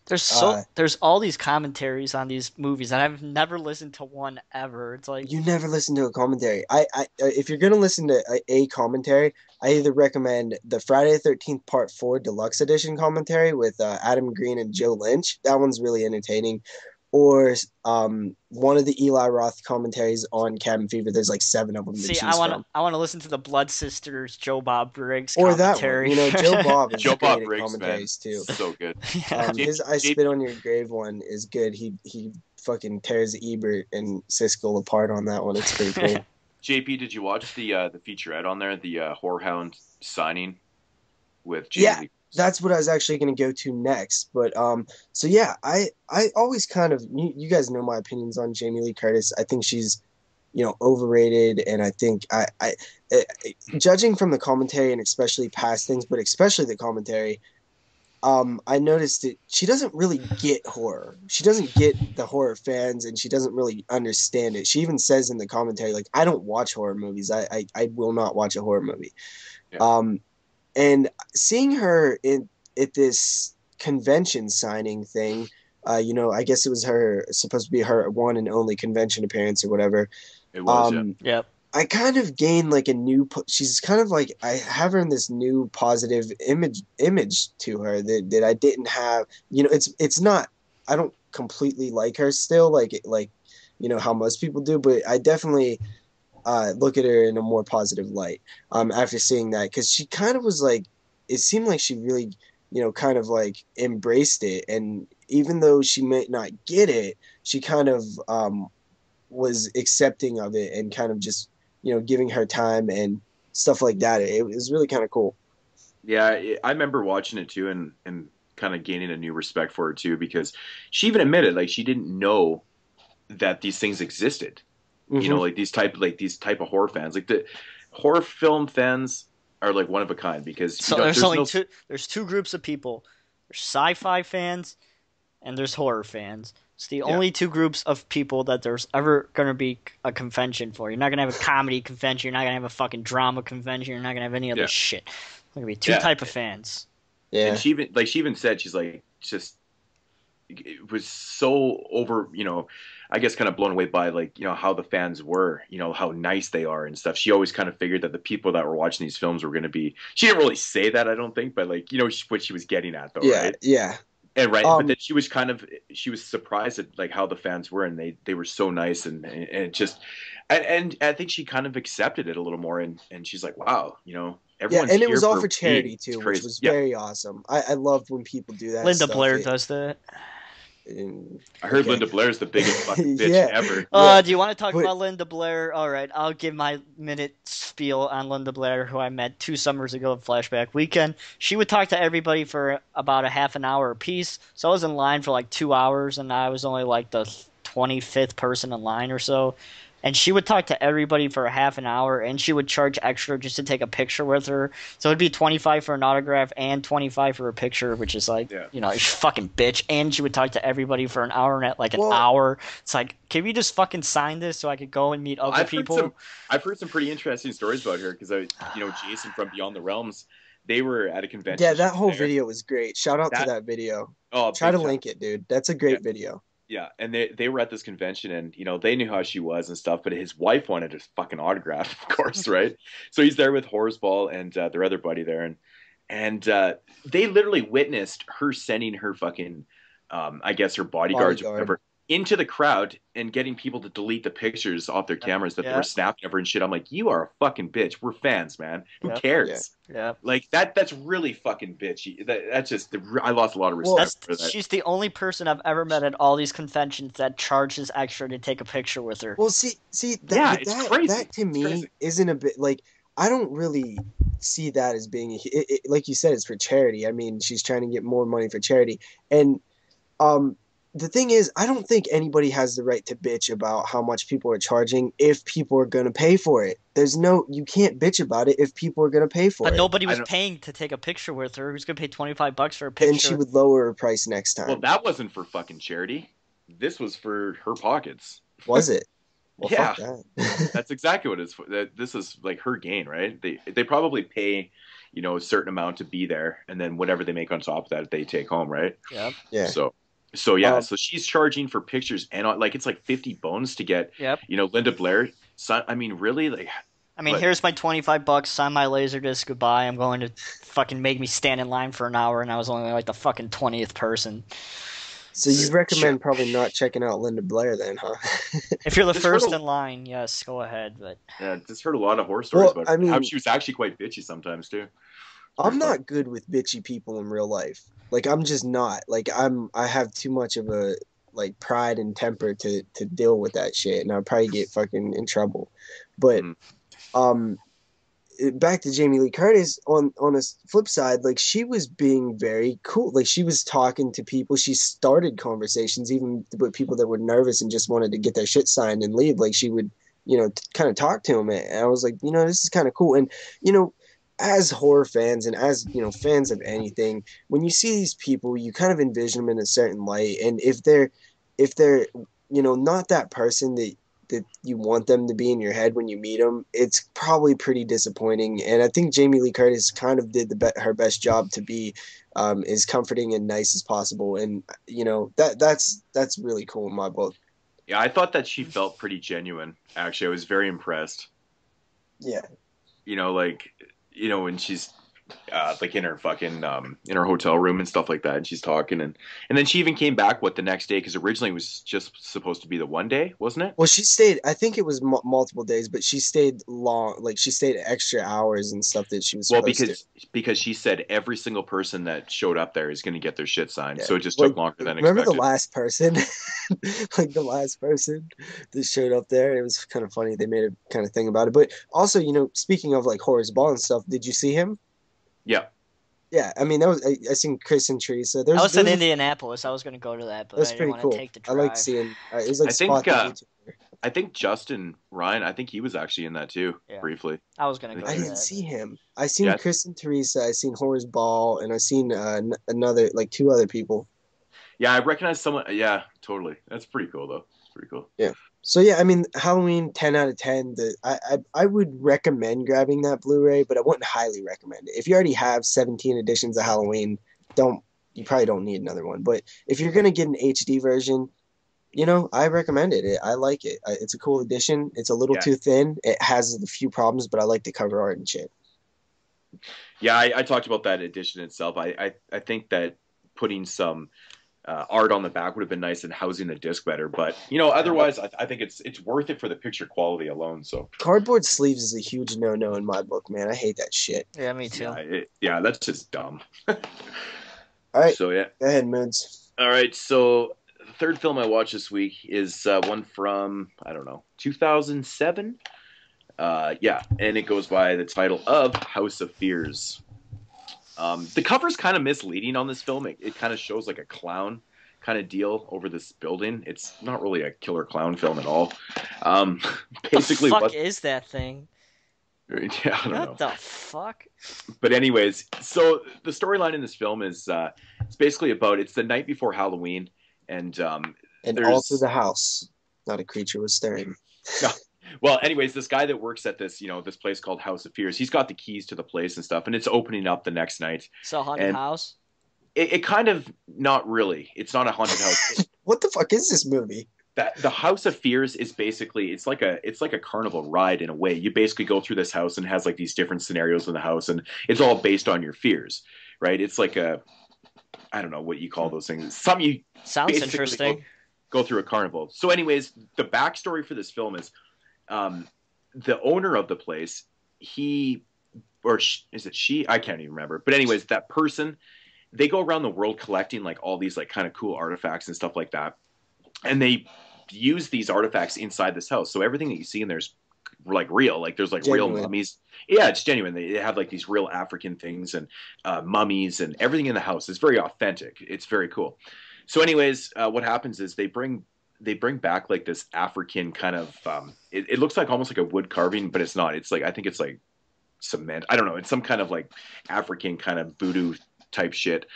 there's all these commentaries on these movies, and I've never listened to one ever. It's like you never listen to a commentary. I if you're gonna listen to a commentary, I either recommend the Friday the 13th Part 4 Deluxe Edition commentary with Adam Green and Joe Lynch. That one's really entertaining. Or one of the Eli Roth commentaries on Cabin Fever. There's like 7 of them to choose from. I want to listen to the Blood Sisters, Joe Bob Briggs or commentary. that one. You know, Joe Bob is Joe great Bob at Briggs, commentaries man. too. So good. His I Spit on Your Grave one is good. He fucking tears Ebert and Siskel apart on that one. It's pretty cool. JP, did you watch the featurette on there, the Whorehound signing with Jamie Lee? That's what I was actually going to go to next. But so yeah, I always kind of you guys know my opinions on Jamie Lee Curtis. I think she's, you know, overrated, and I think I judging from the commentary and especially past things, but especially the commentary, I noticed that she doesn't really get horror. She doesn't get the horror fans, and she doesn't really understand it. She even says in the commentary, like, I don't watch horror movies. I will not watch a horror movie. Yeah. And seeing her at this convention signing thing, you know, I guess it was supposed to be her one and only convention appearance or whatever. It was, Yep. I kind of gained like she's kind of like, I have her in this new positive image to her that I didn't have. You know, it's not, I don't completely like her still, like, you know, how most people do, but I definitely look at her in a more positive light after seeing that, because she kind of was like, it seemed like she really, you know, kind of like embraced it, and even though she may not get it, she kind of was accepting of it and kind of just, you know, giving her time and stuff like that. It was really kind of cool. Yeah, I remember watching it too, and kind of gaining a new respect for her too, because she even admitted like she didn't know that these things existed. Mm-hmm. You know, like these type of horror fans, like the horror film fans are like one of a kind, because so you know, there's two groups of people. There's sci-fi fans and there's horror fans. It's the only two groups of people that there's ever going to be a convention for. You're not going to have a comedy convention. You're not going to have a fucking drama convention. You're not going to have any other shit. There's going to be two type of fans. Yeah. And she even said, she's like, just, it was so over, you know, I guess kind of blown away by, like, you know, how the fans were, you know, how nice they are and stuff. She always kind of figured that the people that were watching these films were going to be, she didn't really say that, I don't think, but like, you know, what she was getting at though, right? Yeah. And but then she was surprised at like how the fans were, and they were so nice, and it just, and I think she kind of accepted it a little more, and she's like, wow, you know, everyone's and it was here all for charity too, which was very awesome. I loved when people do that. Linda Blair does that. I heard Linda Blair is the biggest fucking bitch ever. Do you want to talk about Linda Blair? All right, I'll give my minute spiel on Linda Blair, who I met 2 summers ago at Flashback Weekend. She would talk to everybody for about a half an hour apiece, so I was in line for like 2 hours, and I was only like the 25th person in line or so. And she would talk to everybody for a half an hour, and she would charge extra just to take a picture with her. So it'd be 25 for an autograph and 25 for a picture, which is like, you fucking bitch. And she would talk to everybody for an hour and an hour. It's like, can we just fucking sign this so I could go and meet other people? I've heard some pretty interesting stories about her because Jason from Beyond the Realms, they were at a convention. Yeah, that whole video was great. Shout out to that video. Oh, try to link it, dude. That's a great video. Yeah, and they were at this convention, and they knew how she was and stuff, but his wife wanted his fucking autograph, of course, right? So he's there with Horseball and their other buddy there, and they literally witnessed her sending her fucking, I guess her bodyguards or whatever, into the crowd and getting people to delete the pictures off their cameras that they were snapping of her and shit. I'm like, you are a fucking bitch. We're fans, man. Who cares? Yeah. Like that's really fucking bitchy. That's just, I lost a lot of respect for that. She's the only person I've ever met at all these conventions that charges extra to take a picture with her. Well, see, it's crazy. That to me isn't a bit like, I don't really see that as being like you said, it's for charity. I mean, she's trying to get more money for charity, and the thing is, I don't think anybody has the right to bitch about how much people are charging if people are going to pay for it. You can't bitch about it if people are going to pay for it. But nobody was paying to take a picture with her. Who's going to pay $25 for a picture? And she would lower her price next time. Well, that wasn't for fucking charity. This was for her pockets. Was it? Well, yeah, that's exactly what it's for. This is like her gain, right? They probably pay, a certain amount to be there, and then whatever they make on top of that, they take home, right? Yeah. Yeah. So yeah, so she's charging for pictures, and like it's like 50 bones to get, Linda Blair. So, I mean, really, like. Here's my $25. Sign my Laserdisc. Goodbye. I'm going to fucking make me stand in line for an hour, and I was only like the fucking 20th person. So you recommend probably not checking out Linda Blair then, huh? If you're the first in line, yes, go ahead. But yeah, just heard a lot of horror stories about how she was actually quite bitchy sometimes too. I'm not good with bitchy people in real life. Like, I'm just not. Like, I have too much of a pride and temper to deal with that shit, and I'll probably get fucking in trouble. But back to Jamie Lee Curtis, on a flip side, like, she was being very cool. Like, she was talking to people. She started conversations even with people that were nervous and just wanted to get their shit signed and leave. Like, she would, kind of talk to them. And I was like, this is kind of cool. And, as horror fans and as, fans of anything, when you see these people, you kind of envision them in a certain light. And if they're, not that person that you want them to be in your head when you meet them, it's probably pretty disappointing. And I think Jamie Lee Curtis kind of did her best job to be as comforting and nice as possible. And, that's really cool in my book. Yeah, I thought that she felt pretty genuine. Actually, I was very impressed. Yeah. When she's like in her fucking in her hotel room and stuff like that, and she's talking, and then she even came back the next day, because originally it was just supposed to be the one day, wasn't it? Well, she stayed, I think it was multiple days, but she stayed long, like she stayed extra hours and stuff that she was supposed to. Because she said every single person that showed up there is going to get their shit signed, so it just took longer than expected. Remember the last person, the last person that showed up there? It was kind of funny. They made a kind of thing about it. But also, speaking of like Horace Ball and stuff, did you see him? Yeah. Yeah, I mean, I seen Chris and Teresa. I was in Indianapolis. I was going to go to that, but I didn't want to take the drive. I like seeing. It was like I think Justin Ryan. I think he was actually in that too, briefly. I was going to go. I didn't see him. I seen Chris and Teresa. I seen Horace Ball, and I seen another two other people. Yeah, I recognize someone. Yeah, totally. That's pretty cool though. It's pretty cool. Yeah. So yeah, I mean, Halloween 10 out of 10. I would recommend grabbing that Blu-ray, but I wouldn't highly recommend it. If you already have 17 editions of Halloween, you probably don't need another one. But if you're gonna get an HD version, I recommend it. I like it. It's a cool edition. It's a little too thin. It has a few problems, but I like the cover art and shit. Yeah, I talked about that edition itself. I think that putting some art on the back would have been nice and housing the disc better, but otherwise I think it's worth it for the picture quality alone. So cardboard sleeves is a huge no in my book, man. I hate that shit. Yeah, me too. Yeah, that's just dumb. All right, so yeah, go ahead, Moodz. All right, so the third film I watched this week is one from 2007. And it goes by the title of House of Fears. The cover's kind of misleading on this film. It kind of shows like a clown kind of deal over this building. It's not really a killer clown film at all. Basically, what the fuck is that thing? Yeah, I don't know. What the fuck? But anyways, so the storyline in this film is it's basically about it's the night before Halloween, and all through the house, not a creature was stirring. No. Well, anyways, this guy that works at this, this place called House of Fears, he's got the keys to the place and stuff, and it's opening up the next night. So haunted house? It kind of, not really. It's not a haunted house. What the fuck is this movie? The House of Fears is basically it's like a carnival ride in a way. You basically go through this house and it has like these different scenarios in the house, and it's all based on your fears, right? It's like I don't know what you call those things. Sounds interesting. Go through a carnival. So, anyways, the backstory for this film is the owner of the place. Is it she? I can't even remember. But anyways, that person, they go around the world collecting like all these like kind of cool artifacts and stuff like that, and they use these artifacts inside this house. So everything that you see in there is like real. Like there's like genuine. Real mummies. Yeah, it's genuine. They have like these real African things and mummies, and everything in the house is very authentic. It's very cool. So anyways, what happens is they bring back like this African kind of it looks like almost like a wood carving, but it's not. It's like I think it's like cement. I don't know. It's some kind of like African kind of voodoo type shit.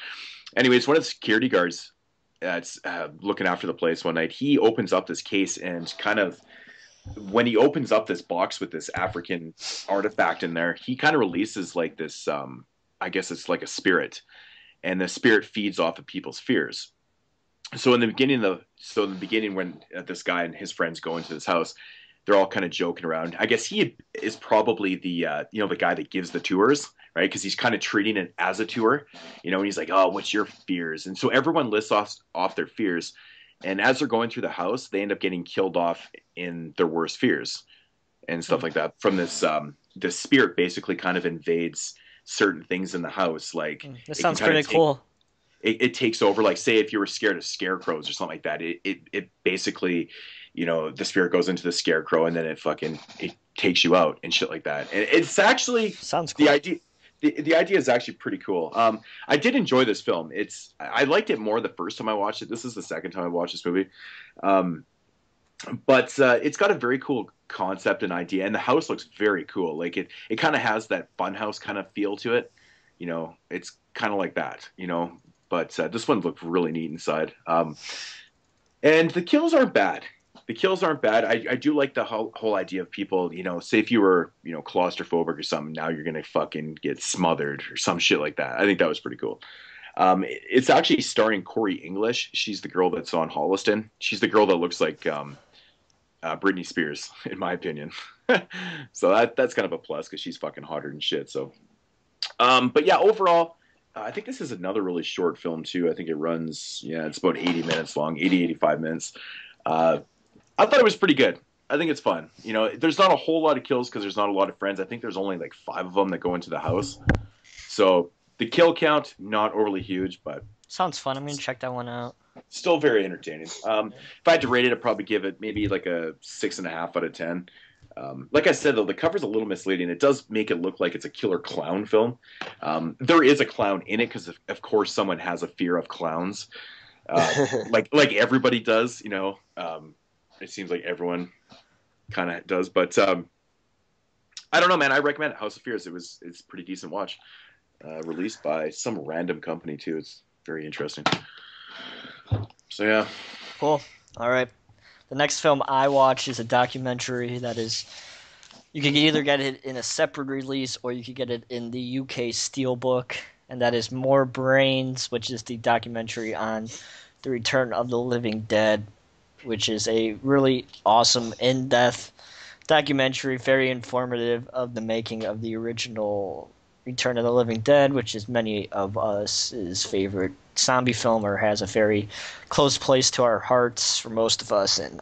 Anyways, one of the security guards that's looking after the place one night, he opens up this case, and kind of when he opens up this box with this African artifact in there, he kind of releases like this I guess it's like a spirit, and the spirit feeds off of people's fears. So in the beginning when this guy and his friends go into this house, they're all kind of joking around. I guess he is probably the the guy that gives the tours, right? Because he's kind of treating it as a tour, and he's like, "Oh, what's your fears?" And so everyone lists off their fears, and as they're going through the house, they end up getting killed off in their worst fears and stuff like that. From this, this spirit basically kind of invades certain things in the house. Like this sounds pretty cool. It takes over, like say if you were scared of scarecrows or something like that, it basically, the spirit goes into the scarecrow and then it takes you out and shit like that. And it's actually sounds cool. The idea is actually pretty cool. I did enjoy this film. I liked it more the first time I watched it. This is the second time I watched this movie. But it's got a very cool concept and idea, and the house looks very cool. Like it kind of has that funhouse kind of feel to it. It's kind of like that, But this one looked really neat inside. And the kills aren't bad. I do like the whole idea of people, say if you were, claustrophobic or something, now you're going to fucking get smothered or some shit like that. I think that was pretty cool. It's actually starring Corey English. She's the girl that's on Holliston. She's the girl that looks like Britney Spears, in my opinion. So that's kind of a plus because she's fucking hotter than shit. So, but yeah, overall, I think this is another really short film too. I think it runs, it's about 80 minutes long, 85 minutes. I thought it was pretty good. I think it's fun. There's not a whole lot of kills because there's not a lot of friends. I think there's only like 5 of them that go into the house. So the kill count, not overly huge, but sounds fun. I'm going to check that one out. Still very entertaining. If I had to rate it, I'd probably give it maybe like a 6.5 out of 10. Like I said, though, the cover's a little misleading. It does make it look like it's a killer clown film. There is a clown in it because, of course, someone has a fear of clowns. Like everybody does, it seems like everyone kind of does. But I don't know, man. I recommend it. House of Fears. It's a pretty decent watch. Released by some random company, too. It's very interesting. So, yeah. Cool. All right. The next film I watched is a documentary that is, you can either get it in a separate release or you can get it in the UK Steelbook, and that is More Brains, which is the documentary on the Return of the Living Dead, which is a really awesome, in-depth documentary, very informative of the making of the original Return of the Living Dead, which is many of us' favorite zombie film, or has a very close place to our hearts for most of us. And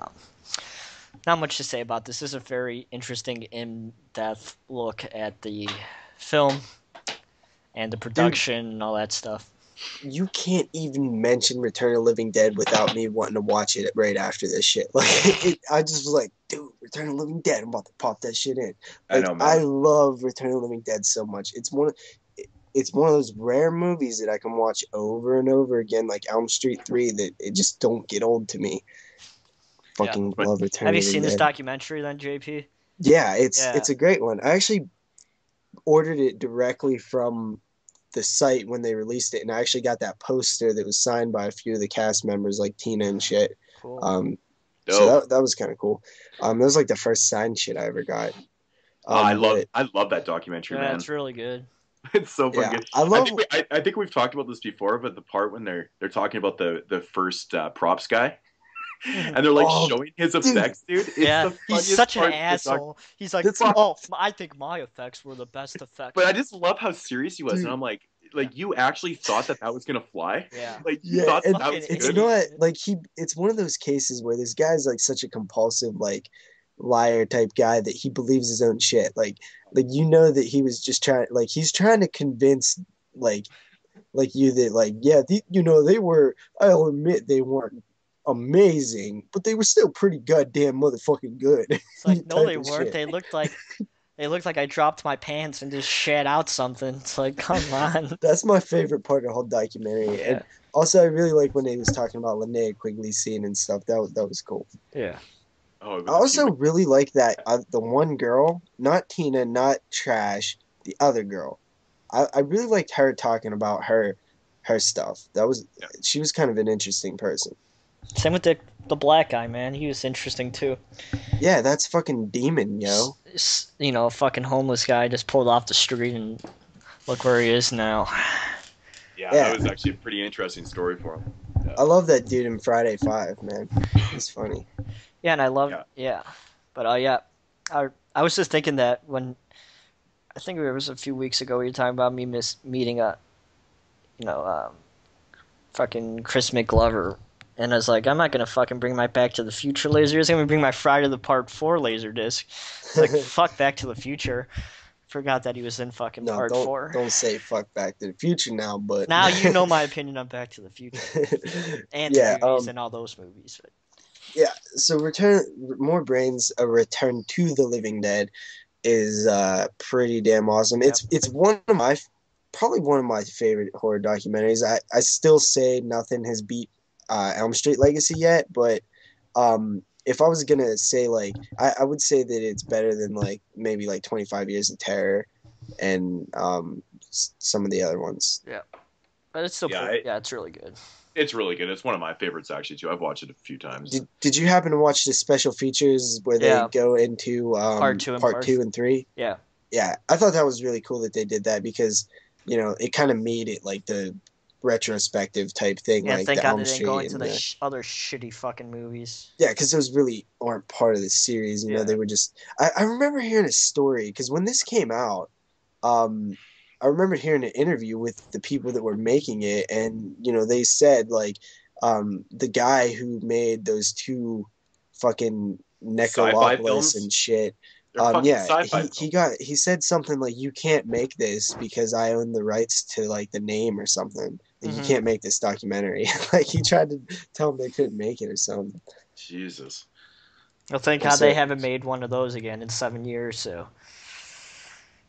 not much to say about this. This is a very interesting, in-depth look at the film and the production and all that stuff. You can't even mention Return of the Living Dead without me wanting to watch it right after this shit. Like, I just was like, dude, Return of the Living Dead, I'm about to pop that shit in. Like, I love Return of the Living Dead so much. It's it's one of those rare movies that I can watch over and over again, like Elm Street 3, that it just don't get old to me. Fucking love Return Have of you the seen this Dead. documentary then, JP? Yeah, it's a great one. I actually ordered it directly from the site when they released it, and I actually got that poster that was signed by a few of the cast members, like Tina and shit. Cool. So that was kind of cool. That was like the first signed shit I ever got. I love that documentary, man. It's really good. It's so fucking good. I think we've talked about this before, but the part when they're talking about the first props guy, and they're like showing his effects, dude. It's he's such an asshole. He's like, I think my effects were the best effects. But I just love how serious he was, and I'm like you actually thought that was gonna fly? Yeah. Like you thought that was good. You know what? Like it's one of those cases where this guy's like such a compulsive like liar type guy that he believes his own shit. Like you know that he was just he's trying to convince like you that like they were. I'll admit they weren't amazing, but they were still pretty goddamn motherfucking good. It's like no, they weren't. Shit. They looked like I dropped my pants and just shat out something. It's like, come on. That's my favorite part of the whole documentary. Yeah. And also, I really like when he was talking about Linnea Quigley's scene and stuff. That was cool. Yeah. I also really like that the one girl, not Tina, not Trash, the other girl. I really liked her talking about her stuff. She was kind of an interesting person. Same with the black guy, man. He was interesting too. Yeah, that's fucking Demon, yo. A fucking homeless guy just pulled off the street and look where he is now. Yeah, that was actually a pretty interesting story for him. Yeah. I love that dude in Friday 5, man. He's funny. Yeah, and I love But I was just thinking that when I think it was a few weeks ago we were talking about me meeting fucking Chris McGlover. And I was like, I'm not going to fucking bring my Back to the Future laserdisc. I'm going to bring my Friday the Part 4 laserdisc. It's like, fuck Back to the Future. Forgot that he was in fucking Part 4. Don't say fuck Back to the Future now, but... Now you know my opinion on Back to the Future. And movies and all those movies. But... Yeah, so More Brains, A Return to the Living Dead is pretty damn awesome. Yep. It's probably one of my favorite horror documentaries. I still say nothing has beat Elm Street Legacy yet, but if I was gonna say like I would say that it's better than like maybe like 25 Years of Terror and some of the other ones. Yeah, but it's still it's really good. It's really good. It's one of my favorites actually too. I've watched it a few times. Did you happen to watch the special features where they go into part 2 and 3? Yeah. Yeah, I thought that was really cool that they did that because it kind of made it like the retrospective type thing. Yeah, like thank the God Elm they didn't Street go into the other shitty fucking movies. Yeah, because those really aren't part of the series. They were just... I remember hearing a story, because when this came out, I remember hearing an interview with the people that were making it, and, they said, like, the guy who made those 2 fucking Necrolopolis and shit... he said something like, you can't make this because I own the rights to like the name or something. Like, you can't make this documentary. Like he tried to tell them they couldn't make it or something. Jesus. Well, thank God they haven't made one of those again in 7 years. So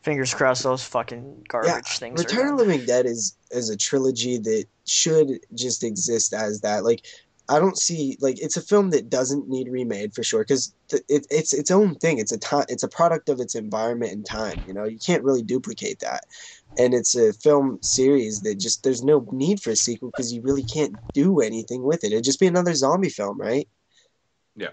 fingers crossed those fucking garbage things. Return of the Living Dead is a trilogy that should just exist as that. Like, I don't see it's a film that doesn't need remade for sure because it's its own thing. It's a product of its environment and time. You can't really duplicate that, and it's a film series that just there's no need for a sequel because you really can't do anything with it. It'd just be another zombie film, right? Yeah.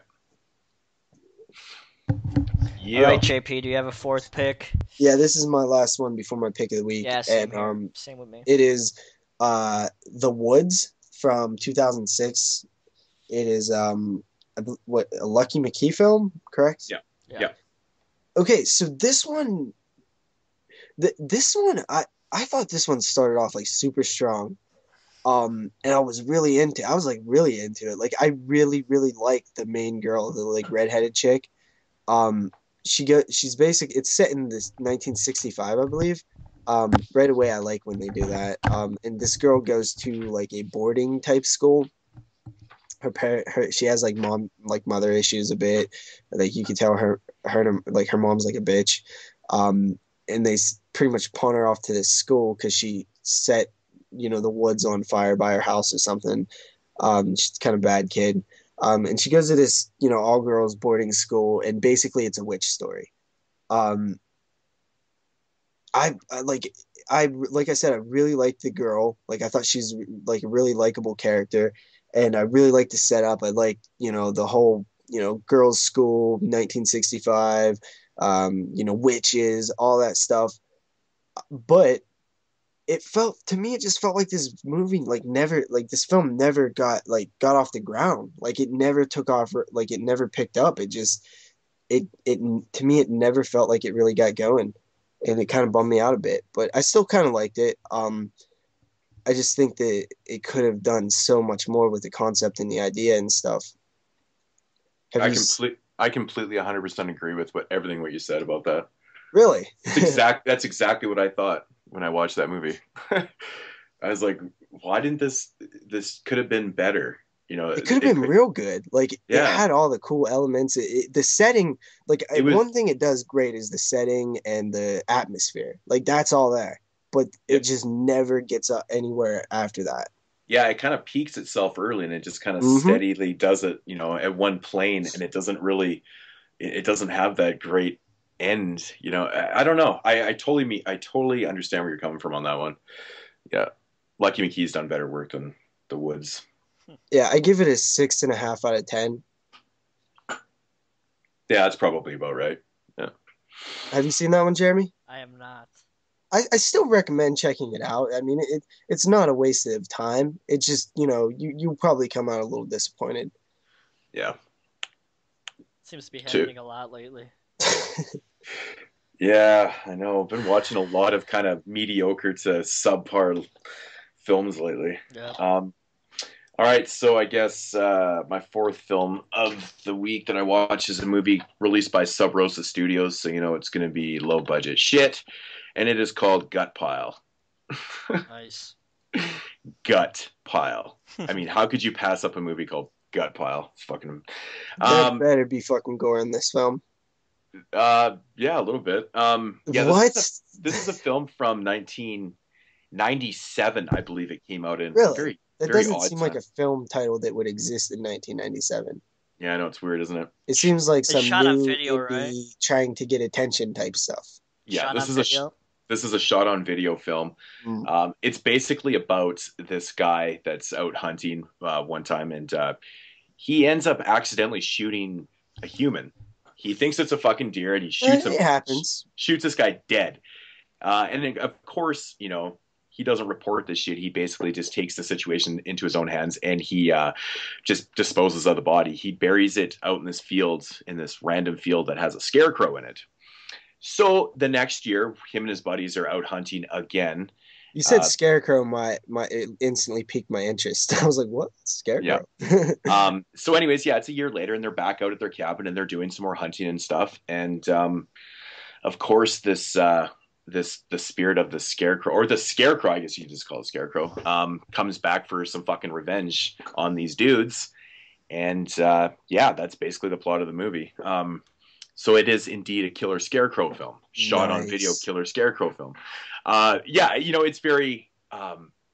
All right, JP, do you have a 4th pick? Yeah, this is my last one before my pick of the week. Yeah, same with me. It is The Woods from 2006. It is a Lucky McKee film, correct? Yeah. Okay, so this one I thought this one started off like super strong. And I was really into it. Like I really, really liked the main girl, the like redheaded chick. She's basic. It's set in this 1965, I believe. Right away, I like when they do that. And this girl goes to like a boarding type school. She has like mother issues a bit. Like you can tell her mom's like a bitch. And they pretty much pawn her off to this school because she set, the woods on fire by her house or something. She's kind of bad kid. And she goes to this, all girls boarding school, and basically it's a witch story. Like I said, I really liked the girl. Like, I thought she's like a really likable character, and I really liked the setup. I liked, the whole, girls' school, 1965, witches, all that stuff. But it just felt like this movie, this film never got off the ground. Like, it never took off, like it never picked up. It just, to me, it never felt like it really got going. And it kind of bummed me out a bit, but I still kind of liked it. I just think that it could have done so much more with the concept and the idea and stuff. I completely 100% agree with everything what you said about that. Really? That's exactly what I thought when I watched that movie. I was like, why didn't this could have been better? It could have been real good. Like, it had all the cool elements. The setting, one thing it does great is the setting and the atmosphere. Like, that's all there. But it just never gets up anywhere after that. Yeah, it kind of peaks itself early, and it just kind of steadily does it, at one plane, and it doesn't really, it doesn't have that great end. I don't know. I totally understand where you're coming from on that one. Yeah, Lucky McKee's done better work than the Woods. Yeah, I give it a 6.5 out of 10. Yeah, that's probably about right. Yeah. Have you seen that one, Jeremy? I am not. I still recommend checking it out. I mean, it's not a waste of time. It's just, you'll probably come out a little disappointed. Yeah. Seems to be happening a lot lately. Yeah, I know. I've been watching a lot of kind of mediocre to subpar films lately. Yeah. All right, so I guess my fourth film of the week that I watched is a movie released by Sub Rosa Studios, so it's going to be low budget shit, and it is called Gut Pile. Nice. Gut Pile. I mean, how could you pass up a movie called Gut Pile? It's fucking. There better be fucking gore in this film. Yeah, a little bit. Yeah, what? This is a film from 1997, I believe it came out in. Really? That Very doesn't seem time. like a film title that would exist in 1997. Yeah, I know, it's weird, isn't it? It seems like some shot new on video, indie right? trying to get attention type stuff. Yeah, this is a shot on video film. It's basically about this guy that's out hunting one time, and he ends up accidentally shooting a human. He thinks it's a fucking deer, and he shoots him. It happens. Shoots this guy dead. And then, of course, he doesn't report this shit. He basically just takes the situation into his own hands, and he just disposes of the body. He buries it out in this field, in this random field that has a scarecrow in it. So the next year, him and his buddies are out hunting again. You said Scarecrow, it instantly piqued my interest. I was like, what? Scarecrow? Yeah. So anyways, yeah, it's a year later, and they're back out at their cabin, and they're doing some more hunting and stuff. And of course, the spirit of the Scarecrow, or the Scarecrow, I guess you could just call it Scarecrow, comes back for some fucking revenge on these dudes. And yeah, that's basically the plot of the movie. So it is indeed a killer Scarecrow film, shot on video killer Scarecrow film. Yeah, it's very.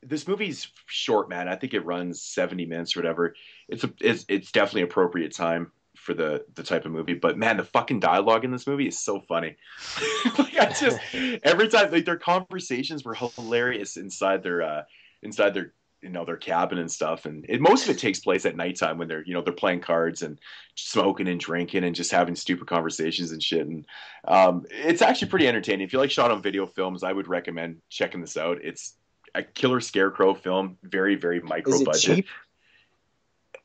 This movie's short, man. I think it runs 70 minutes or whatever. It's definitely appropriate time for the type of movie. But man, the fucking dialogue in this movie is so funny. Every time, their conversations were hilarious inside their their cabin and stuff. And most of it takes place at nighttime when they're playing cards and smoking and drinking and just having stupid conversations and shit. And it's actually pretty entertaining. If you like shot on video films, I would recommend checking this out. It's a killer Scarecrow film, very, very micro budget. Cheap?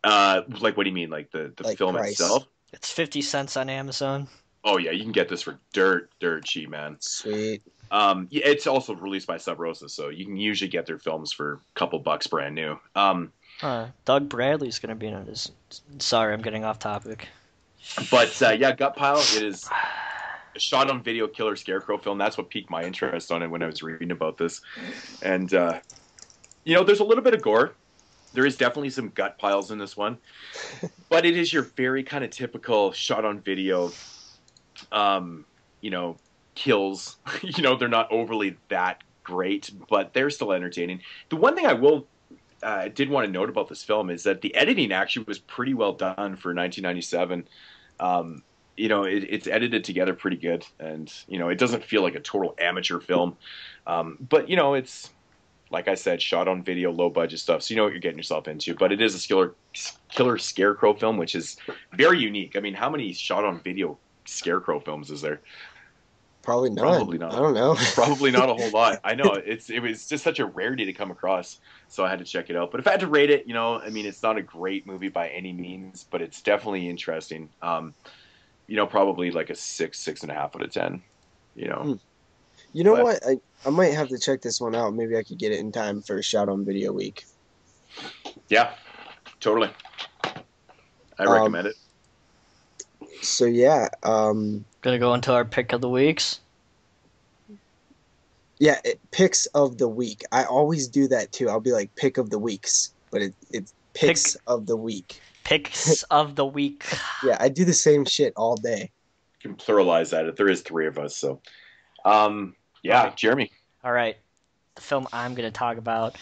What do you mean? Like the film price. itself? It's 50 cents on Amazon. Oh yeah, you can get this for dirt cheap, man. Sweet. Yeah, it's also released by Sub Rosa, so you can usually get their films for a couple bucks brand new. Doug Bradley's gonna be in it. Sorry, I'm getting off topic. But yeah, Gut Pile, it is a shot on video killer Scarecrow film. That's what piqued my interest on it when I was reading about this. And there's a little bit of gore. There is definitely some gut piles in this one, but it is your very kind of typical shot on video, kills. They're not overly that great, but they're still entertaining. The one thing I did want to note about this film is that the editing actually was pretty well done for 1997. It's edited together pretty good, and it doesn't feel like a total amateur film. But it's, like I said, shot on video, low budget stuff, so you know what you're getting yourself into. But it is a killer Scarecrow film, which is very unique. I mean, how many shot on video Scarecrow films is there? Probably not. Probably not. I don't know. Probably not a whole lot. I know it was just such a rarity to come across, so I had to check it out. But if I had to rate it, it's not a great movie by any means, but it's definitely interesting. Probably like a 6.5 out of 10. What? I might have to check this one out. Maybe I could get it in time for Shot on Video Week. Yeah, totally. I recommend it. So yeah, gonna go into our pick of the weeks. Yeah, picks of the week. I always do that too. I'll be like pick of the weeks, but it's picks of the week. Picks of the week. Yeah, I do the same shit all day. You can pluralize that. There is 3 of us, so. Right. Jeremy. All right. The film I'm going to talk about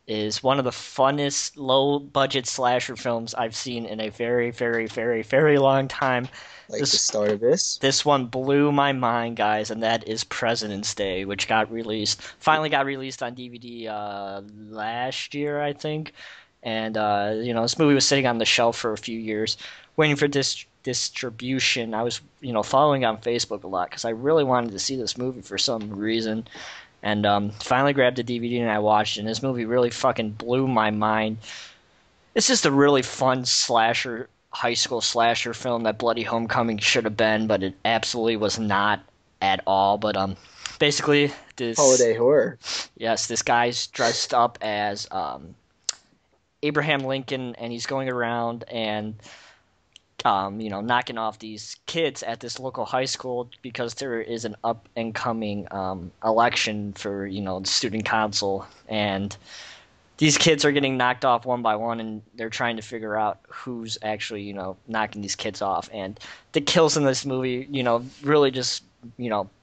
is one of the funnest low-budget slasher films I've seen in a very, very, very, very long time. Like the start of this? This one blew my mind, guys, and that is President's Day, which finally got released on DVD last year, I think. And, this movie was sitting on the shelf for a few years, waiting for distribution. I was, following on Facebook a lot because I really wanted to see this movie for some reason. And finally grabbed the DVD and I watched it, and this movie really fucking blew my mind. It's just a really fun high school slasher film that Bloody Homecoming should have been, but it absolutely was not at all. But basically this... Holiday horror. Yes, this guy's dressed up as Abraham Lincoln, and he's going around and knocking off these kids at this local high school because there is an up and coming election for the student council, and these kids are getting knocked off one by one, and they're trying to figure out who's actually knocking these kids off. And the kills in this movie really just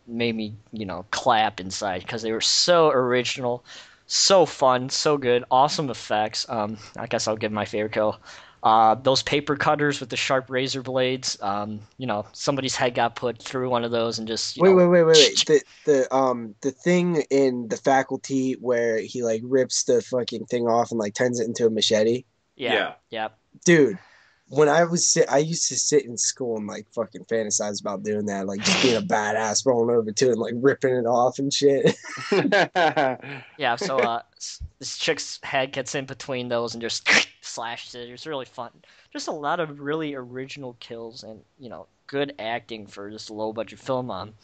made me clap inside because they were so original, so fun, so good, awesome effects. I guess I'll give my favorite kill. Those paper cutters with the sharp razor blades. Somebody's head got put through one of those and just wait. The thing in the faculty where he like rips the fucking thing off and like turns it into a machete. Yeah. Dude, when I used to sit in school and like fucking fantasize about doing that, like just being a badass, rolling over to it and like ripping it off and shit. Yeah. So this chick's head gets in between those and just slashes it. It's really fun. Just a lot of really original kills and good acting for this low budget film.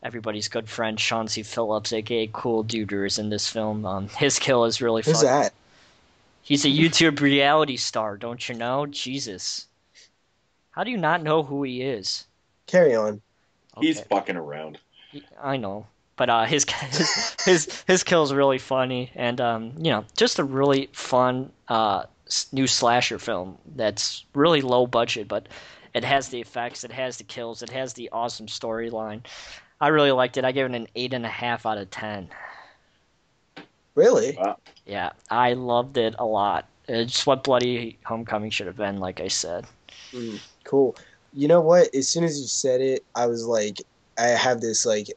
Everybody's good friend Sean C. Phillips, aka Cool Duder, is in this film. His kill is really fun. Who's that? He's a YouTube reality star, don't you know? Jesus. How do you not know who he is? Carry on. Okay. He's fucking around. I know. But his kill is really funny. And, just a really fun new slasher film that's really low budget, but it has the effects, it has the kills, it has the awesome storyline. I really liked it. I gave it an 8.5 out of 10. Really? Wow. Yeah, I loved it a lot. It's what Bloody Homecoming should have been, like I said. Cool. You know what? As soon as you said it, I was like, I have this like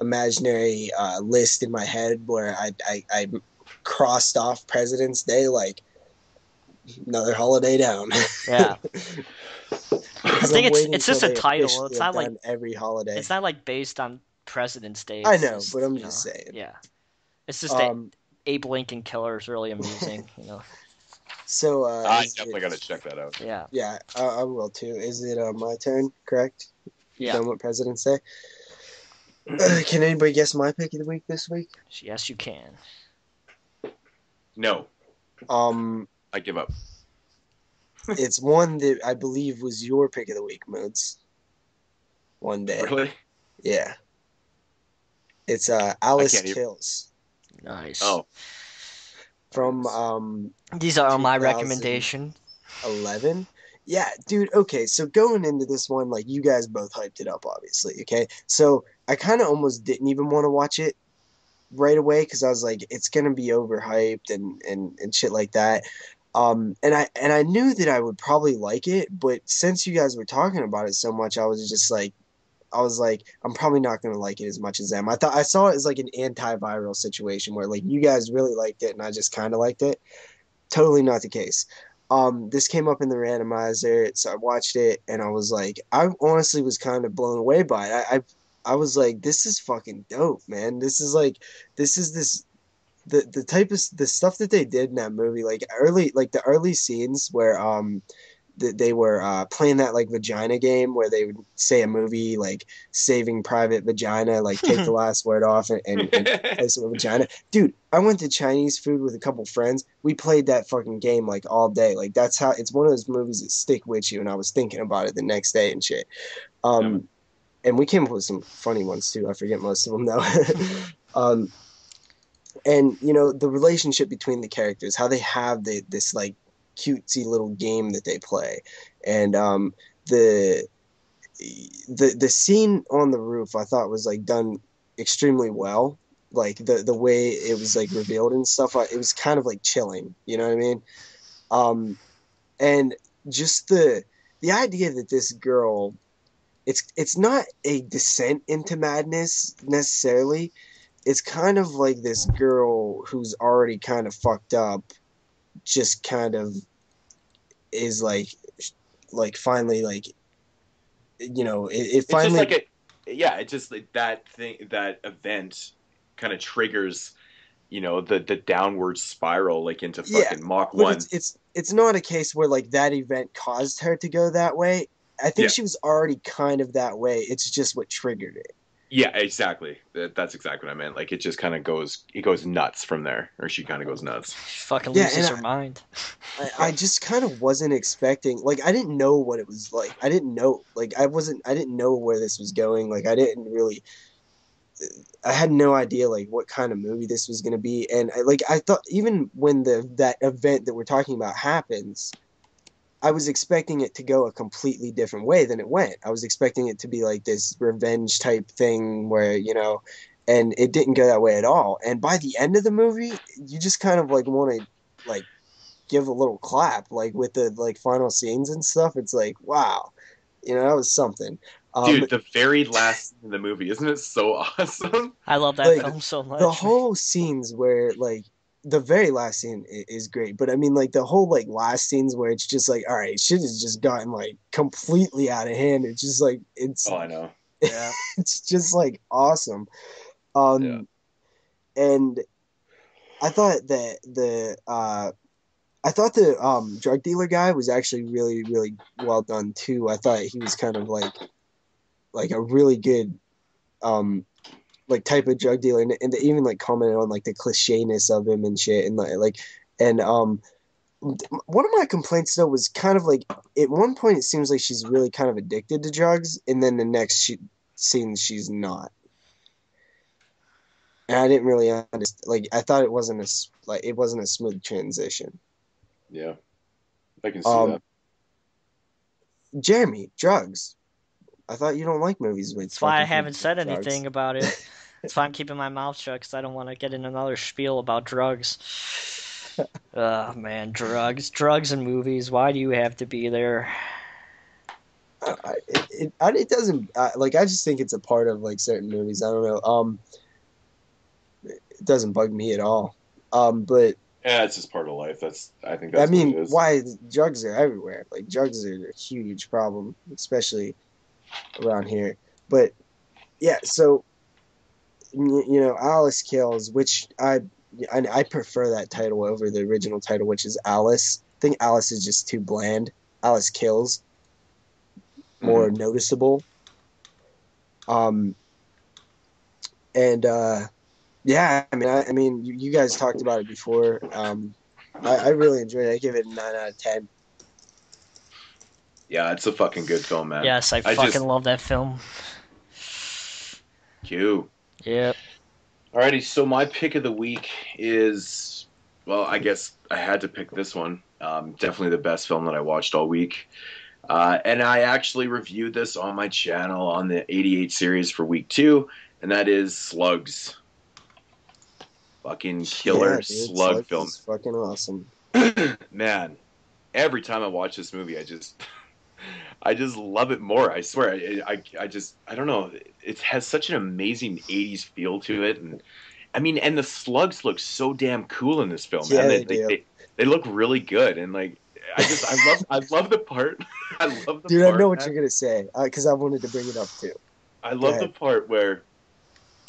imaginary list in my head where I crossed off President's Day, like another holiday down. Yeah. I think it's just a title. It's not like every holiday. It's not like based on President's Day. I know, but I'm just saying. Yeah. It's just that Abe Lincoln Killer is really amusing, So I definitely got to check that out. Yeah. Yeah, I will too. Is it my turn? Correct. Yeah. Done with President's Day. Can anybody guess my pick of the week this week? Yes, you can. No. I give up. It's one that I believe was your pick of the week, Moodz. One day. Really? Yeah. It's Alice Kills. Nice. Oh. From these are my recommendation. 11. Yeah, dude. Okay, so going into this one, like you guys both hyped it up, obviously. Okay, so I kind of almost didn't even want to watch it right away because I was like, it's gonna be overhyped and shit like that. And I knew that I would probably like it, but since you guys were talking about it so much, I was like, I'm probably not gonna like it as much as them. I saw it as like an antiviral situation where like you guys really liked it and I just kind of liked it. Totally not the case. This came up in the randomizer, so I watched it and I was like, I honestly was kind of blown away by it. I was like, this is fucking dope, man. This is this the type of the stuff that they did in that movie, like the early scenes where they were playing that like vagina game where they would say a movie like Saving Private Vagina, like take the last word off and place it with vagina. Dude, I went to Chinese food with a couple friends. We played that fucking game like all day. Like that's how it's one of those movies that stick with you. And I was thinking about it the next day and shit. And we came up with some funny ones too. I forget most of them though. And you know the relationship between the characters, how they have this like cutesy little game that they play, and the the scene on the roof I thought was like done extremely well. Like the way it was like revealed and stuff, it was kind of like chilling. You know what I mean? And just the idea that this girl, it's not a descent into madness necessarily. It's kind of like this girl who's already kind of fucked up, just kind of is like finally like it It's just finally like it's just like that event kind of triggers, the downward spiral like into yeah. fucking Mach But 1. it's not a case where like that event caused her to go that way. I think Yeah. she was already kind of that way. It's just what triggered it. Yeah, exactly. That's exactly what I meant. Like it just kind of goes nuts from there, or she kind of goes nuts. She fucking Yeah, loses and her mind. I just kind of wasn't expecting, like I didn't know what it was like. I didn't know, like I didn't know where this was going. Like I had no idea like what kind of movie this was going to be. And I thought even when that event that we're talking about happens, I was expecting it to go a completely different way than it went. I was expecting it to be like this revenge type thing where, and it didn't go that way at all. And by the end of the movie, you just kind of like want to like give a little clap, like with the like final scenes and stuff. It's like, wow, that was something. Dude, the very last scene in the movie, isn't it so awesome? I love that like film so much. the whole scenes where like the very last scene is great, but I mean like the whole like last scenes where it's just like, all right, shit has just gotten like completely out of hand. It's just like Oh, I know. Yeah. it's just like awesome. Yeah. And I thought that the drug dealer guy was actually really, really well done too. I thought he was kind of like a really good like type of drug dealer, and they even like commented on like the clichéness of him and shit, and one of my complaints though was kind of like at one point it seems like she's really kind of addicted to drugs, and then the next scene she's not. And I didn't really understand. Like I thought it wasn't a smooth transition. Yeah, I can see that. Jeremy, drugs. I thought you don't like movies with. That's why I haven't said drugs. anything about it. That's why I'm keeping my mouth shut, because I don't want to get in another spiel about drugs. Oh man, drugs and movies. Why do you have to be there? It doesn't like. I just think it's a part of like certain movies. I don't know. It doesn't bug me at all. But yeah, it's just part of life. I think that's. I mean, what it is. why drugs are everywhere? Like drugs are a huge problem, especially around here. But yeah, so Alice Kills, which I prefer that title over the original title, which is Alice. I think Alice is just too bland. Alice Kills, more noticeable. Yeah, I mean, you guys talked about it before. I really enjoyed it. I give it a 9 out of 10. Yeah, it's a fucking good film, man. Yes, I fucking love that film. Q. Yep. Alrighty, so my pick of the week is Well, I guess I had to pick this one. Definitely the best film that I watched all week. And I actually reviewed this on my channel on the 88 series for week 2, and that is Slugs. Fucking killer slug Slugs film. is fucking awesome. Man, every time I watch this movie, I just love it more. I swear, I don't know. It has such an amazing 80s feel to it, and I mean, and the slugs look so damn cool in this film, Yeah, man. They look really good, and like I love the part. I love the Dude, part. I know what you're gonna say because I wanted to bring it up too. I love the part where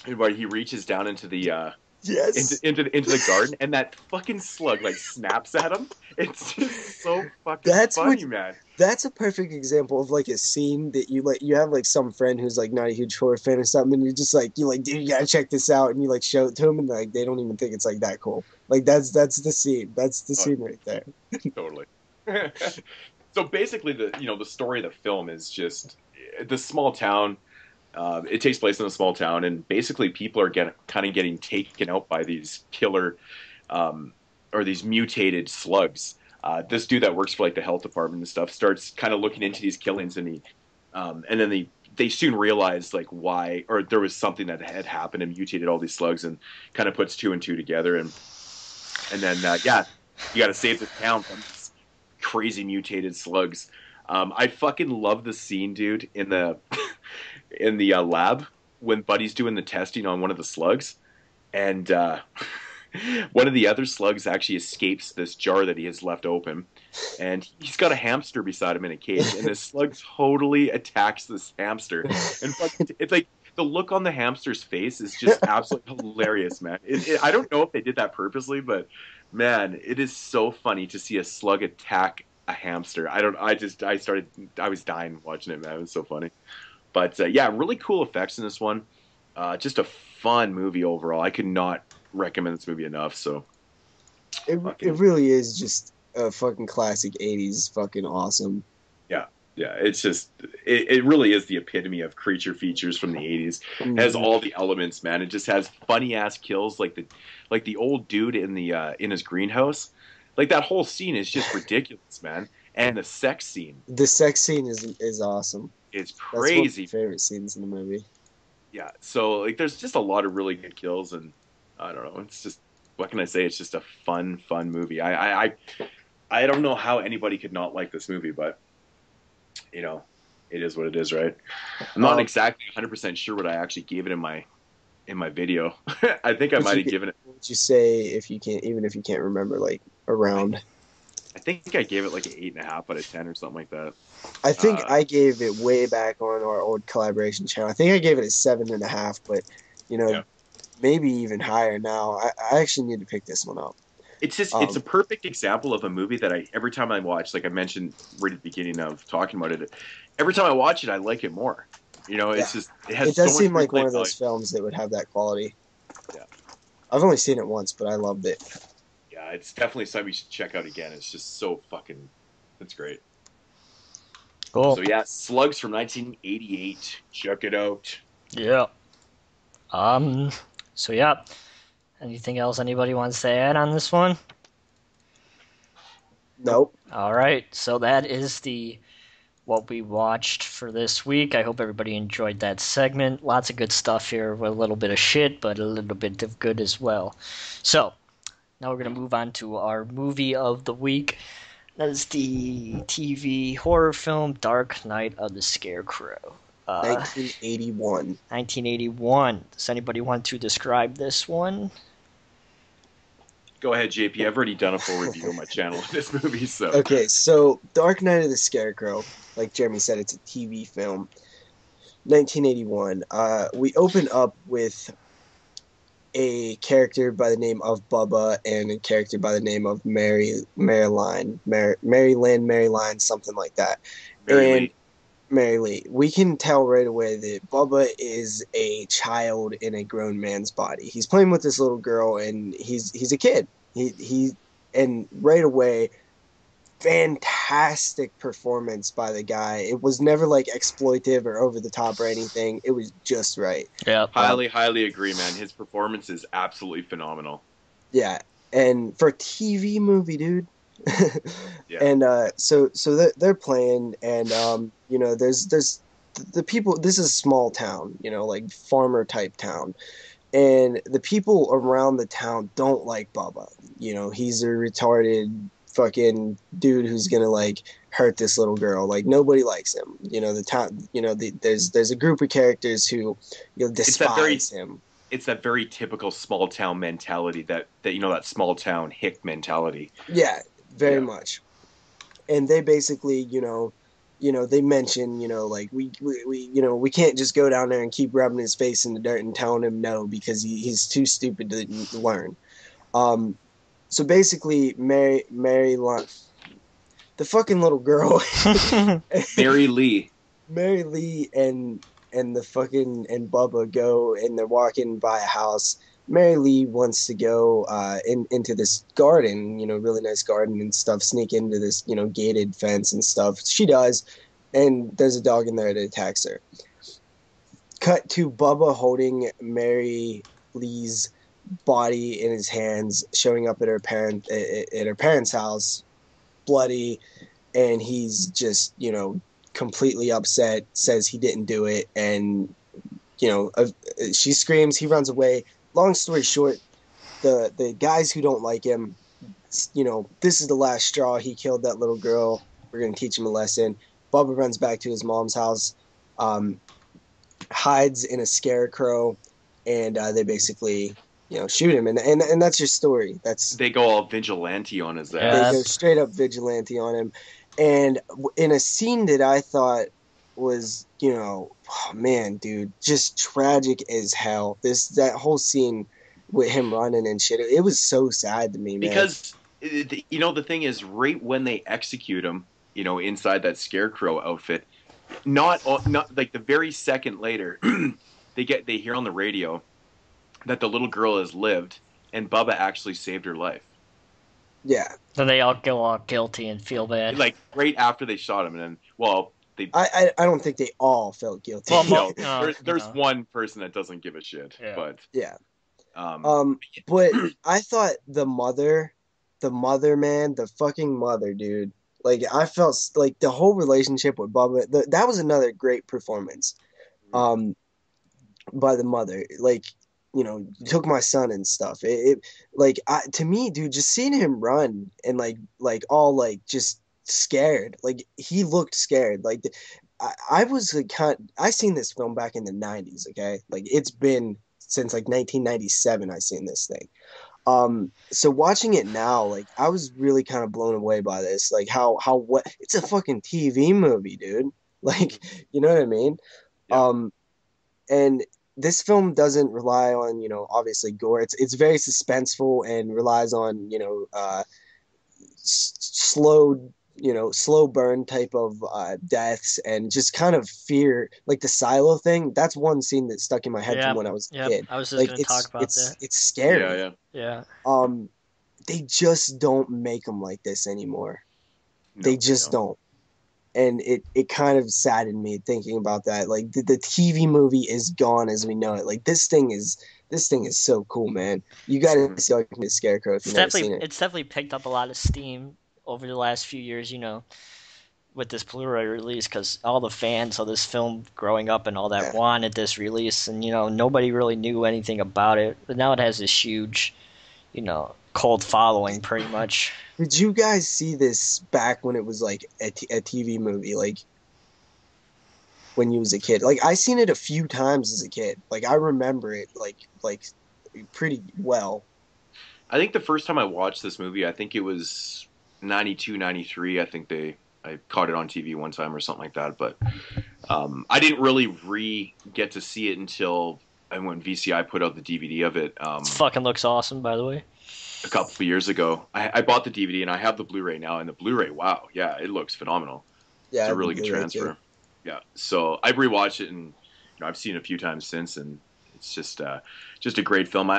he reaches down into the yes into the garden, and that fucking slug like snaps at him. It's just so fucking funny, man. That's a perfect example of like a scene that you have like some friend who's like not a huge horror fan or something, and you're like, dude, you gotta check this out, and you like show it to them, and like they don't even think it's like that cool. Like that's the scene. That's the scene right there. Totally. So basically, the story of the film is just the small town. It takes place in a small town, and basically people are kind of getting taken out by these killer or these mutated slugs. This dude that works for like the health department and stuff starts kind of looking into these killings, and then they soon realize like why, or there was something that had happened and mutated all these slugs, and kind of puts 2 and 2 together, and then you got to save the town from these crazy mutated slugs. I fucking love the scene, dude, in the in the lab when Buddy's doing the testing on one of the slugs, and one of the other slugs actually escapes this jar that he has left open, and he's got a hamster beside him in a cage, and this slug totally attacks this hamster, and it's like the look on the hamster's face is just absolutely hilarious, man. I don't know if they did that purposely, but man, it is so funny to see a slug attack a hamster. I was dying watching it, man. It was so funny. But yeah, really cool effects in this one. Just a fun movie overall. I could not recommend this movie enough. So it really is just a fucking classic 80s fucking awesome. Yeah, it's just it really is the epitome of creature features from the 80s. It has all the elements, man. It just has funny ass kills like the old dude in the in his greenhouse. Like that whole scene is just ridiculous, man. And the sex scene. The sex scene is awesome. It's crazy. That's one of my favorite scenes in the movie. Yeah, so like there's just a lot of really good kills, and I don't know. It's just, what can I say? It's just a fun movie. I don't know how anybody could not like this movie, but you know, it is what it is, right? I'm not exactly 100% sure what I actually gave it in my video. I think I might have given it. What would you say even if you can't remember, like around? I think I gave it like an 8.5 out of 10 or something like that. I think I gave it way back on our old collaboration channel. I think I gave it a 7.5, but maybe even higher now. I actually need to pick this one up. It's just it's a perfect example of a movie that every time I watch, like I mentioned right at the beginning of talking about it, every time I watch it, I like it more. You know, it's just it does seem like one of those films that would have that quality. Yeah, I've only seen it once, but I loved it. Yeah, it's definitely something we should check out again. It's just so fucking, it's great. Cool. So yeah, Slugs from 1988. Check it out. Yeah. So yeah. Anything else anybody wants to add on this one? Nope. All right. So that is what we watched for this week. I hope everybody enjoyed that segment. Lots of good stuff here with a little bit of shit, but a little bit of good as well. So now we're going to move on to our movie of the week. That is the TV horror film Dark Night of the Scarecrow. 1981. 1981. Does anybody want to describe this one? Go ahead, JP. I've already done a full review on my channel of this movie. So okay, so Dark Night of the Scarecrow, like Jeremy said, it's a TV film. 1981. We open up with a character by the name of Bubba and a character by the name of Maryline, something like that. Mary Lee. We can tell right away that Bubba is a child in a grown man's body. He's playing with this little girl, and he's a kid. And right away, fantastic performance by the guy. It was never like exploitive or over the top or anything. It was just right. Yeah, highly agree, man. His performance is absolutely phenomenal. Yeah, and for a TV movie, dude. Yeah. And so they're playing, and there's the people. This is a small town, like farmer type town, and the people around the town don't like Bubba. He's a retarded fucking dude who's gonna like hurt this little girl. Like nobody likes him. The town. There's a group of characters who despise him. It's that very typical small town mentality that that small town hick mentality. Yeah, very much. And they basically, they mention, like we can't just go down there and keep rubbing his face in the dirt and telling him no because he's too stupid to learn. So basically, Mary, the fucking little girl, Mary Lee, and the fucking and Bubba go, and they're walking by a house. Mary Lee wants to go into this garden, really nice garden and stuff, sneak into this, gated fence and stuff. She does, and there's a dog in there that attacks her. Cut to Bubba holding Mary Lee's body in his hands, showing up at her parents' house, bloody, and he's just, completely upset, says he didn't do it, and, she screams, he runs away. Long story short, the guys who don't like him, this is the last straw. He killed that little girl. We're going to teach him a lesson. Bubba runs back to his mom's house, hides in a Scarecrow, and they basically, shoot him. And that's your story. They go all vigilante on his ass. They go straight up vigilante on him. And in a scene that I thought was, oh man, dude, just tragic as hell. That whole scene with him running and shit, it was so sad to me, man. Because the thing is, right when they execute him, inside that Scarecrow outfit, not like the very second later, they hear on the radio that the little girl has lived, and Bubba actually saved her life. Yeah. Then they all go all guilty and feel bad. Like right after they shot him, and then I don't think they all felt guilty. Well, there's one person that doesn't give a shit, but yeah. But I thought the mother, man, the fucking mother, dude. Like I felt like the whole relationship with Bubba. That was another great performance, by the mother. Like took my son and stuff. To me, dude, just seeing him run and like all like just scared, like he looked scared. Like I was like, I seen this film back in the 90s. Okay, like it's been since like 1997 I seen this thing. So watching it now, like I was really kind of blown away by this. Like how what it's a fucking TV movie, dude. Like you know what I mean? Yeah. And this film doesn't rely on obviously gore. It's very suspenseful and relies on slow burn type of deaths and just kind of fear, like the silo thing. That's one scene that stuck in my head from when I was a kid. I was just going to talk about that. It's scary. Yeah. They just don't make them like this anymore. No, they just don't. And it kind of saddened me thinking about that. Like the TV movie is gone as we know it. Like this thing is so cool, man. You got to see the Scarecrow if you've never seen it. It's definitely picked up a lot of steam over the last few years, with this Blu-ray release, because all the fans of this film growing up and all that wanted this release, and nobody really knew anything about it. But now it has this huge, cult following, pretty much. Did you guys see this back when it was like a TV movie, like when you was a kid? Like I seen it a few times as a kid. Like I remember it like pretty well. I think the first time I watched this movie, I think it was 92, 93. I think I caught it on TV one time or something like that. But I didn't really get to see it until when VCI put out the DVD of it. It fucking looks awesome, by the way. A couple of years ago. I bought the DVD and I have the Blu-ray now. And the Blu-ray, wow, yeah, it looks phenomenal. Yeah, it's a really good transfer. Yeah, so I rewatched it and I've seen it a few times since, and it's just a great film.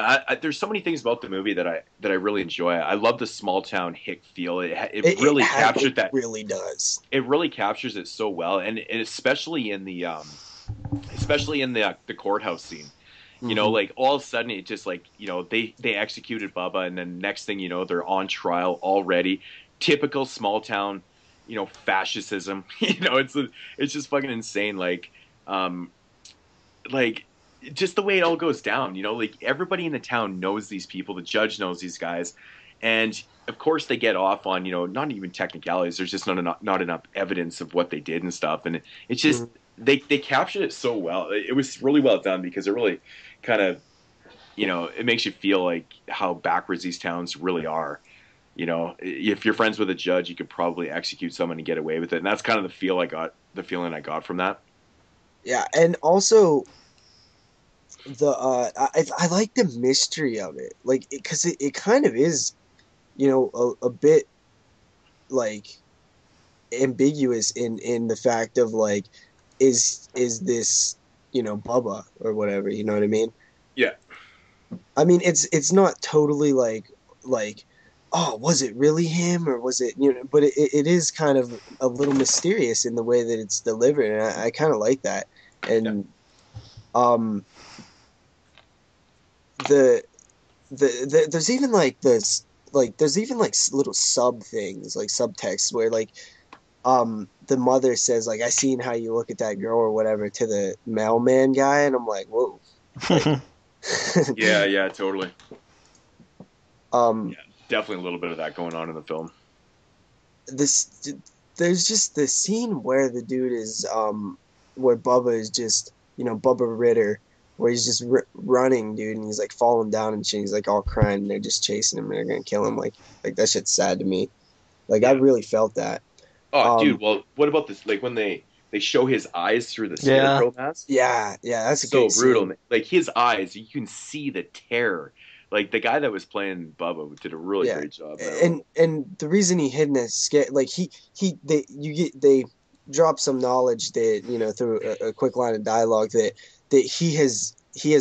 There's so many things about the movie that I really enjoy. I love the small town hick feel. It really captured that. Really does. It really captures it so well, and especially in the courthouse scene. You know, like all of a sudden it just like, you know, they executed Bubba, and then next thing you know, they're on trial already. Typical small town, you know, fascism. You know, it's just fucking insane. Like just the way it all goes down. You know, like everybody in the town knows these people. The judge knows these guys, and of course they get off on, you know, not even technicalities. There's just not enough evidence of what they did and stuff, and it's just they captured it so well. It was really well done because it really kind of, you know, it makes you feel like how backwards these towns really are. You know, if you're friends with a judge, you could probably execute someone and get away with it, and that's kind of the feeling I got from that. Yeah, and also I like the mystery of it, like because it kind of is, you know, a bit like ambiguous in the fact of like, is this, you know, Bubba or whatever, you know what I mean? Yeah. I mean, it's not totally like, oh, was it really him or was it, you know, but it is kind of a little mysterious in the way that it's delivered, and I kind of like that. And there's even like this, like there's even like little sub things, like subtext where like the mother says like, I seen how you look at that girl or whatever to the mailman guy, and I'm like, whoa. Like, yeah, totally. Yeah, definitely a little bit of that going on in the film. There's just the scene where the dude is where Bubba is just, you know, Bubba Ritter, where he's just running, dude, and he's like falling down and shit. He's like all crying, and they're just chasing him and they're gonna kill him. Like that shit's sad to me. Like I really felt that. Oh, dude. Well, what about this? Like when they show his eyes through the Scarecrow mask. Yeah, that's so brutal. Scene. Like his eyes, you can see the terror. Like the guy that was playing Bubba did a really great job. And the reason he hid in that scare, like they drop some knowledge that, you know, through a quick line of dialogue that he has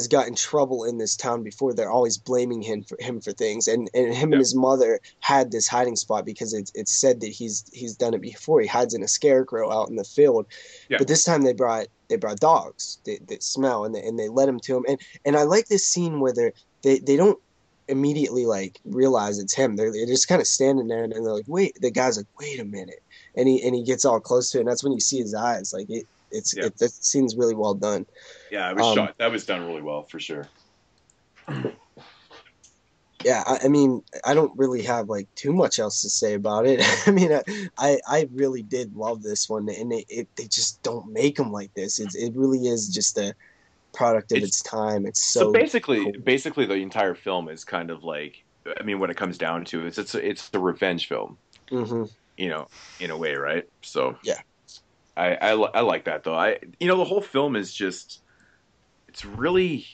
got in trouble in this town before. They're always blaming him for things, and him and his mother had this hiding spot because it's said that he's done it before. He hides in a scarecrow out in the field, but this time they brought dogs that smell, and they led him to him. And I like this scene where they don't immediately like realize it's him. They're just kind of standing there, and they're like, wait. The guy's like, wait a minute, and he gets all close to it, and that's when you see his eyes. Like that scene's really well done. Yeah, it was shot. That was done really well for sure. Yeah, I mean, I don't really have like too much else to say about it. I mean, I really did love this one, and they just don't make them like this. It really is just a product of its time. It's so basically cool. the entire film is kind of like, I mean, what it comes down to is it's the revenge film. Mm-hmm. You know, in a way, right? So yeah, I like that though. The whole film is just, it's really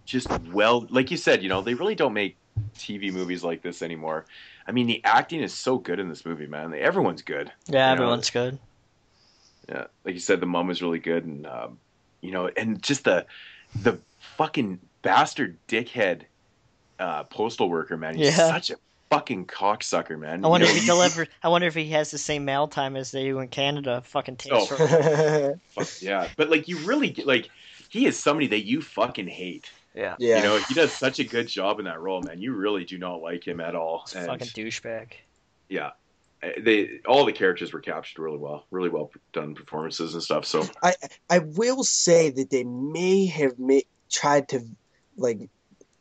just well, like you said, you know, they really don't make TV movies like this anymore. I mean, the acting is so good in this movie, man. Everyone's good. Yeah, everyone's good. Yeah, like you said, the mom was really good, and you know, and just the fucking bastard dickhead postal worker, man. He's such a fucking cocksucker, man. I wonder if he delivers. I wonder if he has the same mail time as they do in Canada. Fucking takes. Yeah, but like you really like, he is somebody that you fucking hate. Yeah. You know, he does such a good job in that role, man. You really do not like him at all. He's a fucking douchebag. Yeah. All the characters were captured really well done performances and stuff. So I will say that they may have tried to like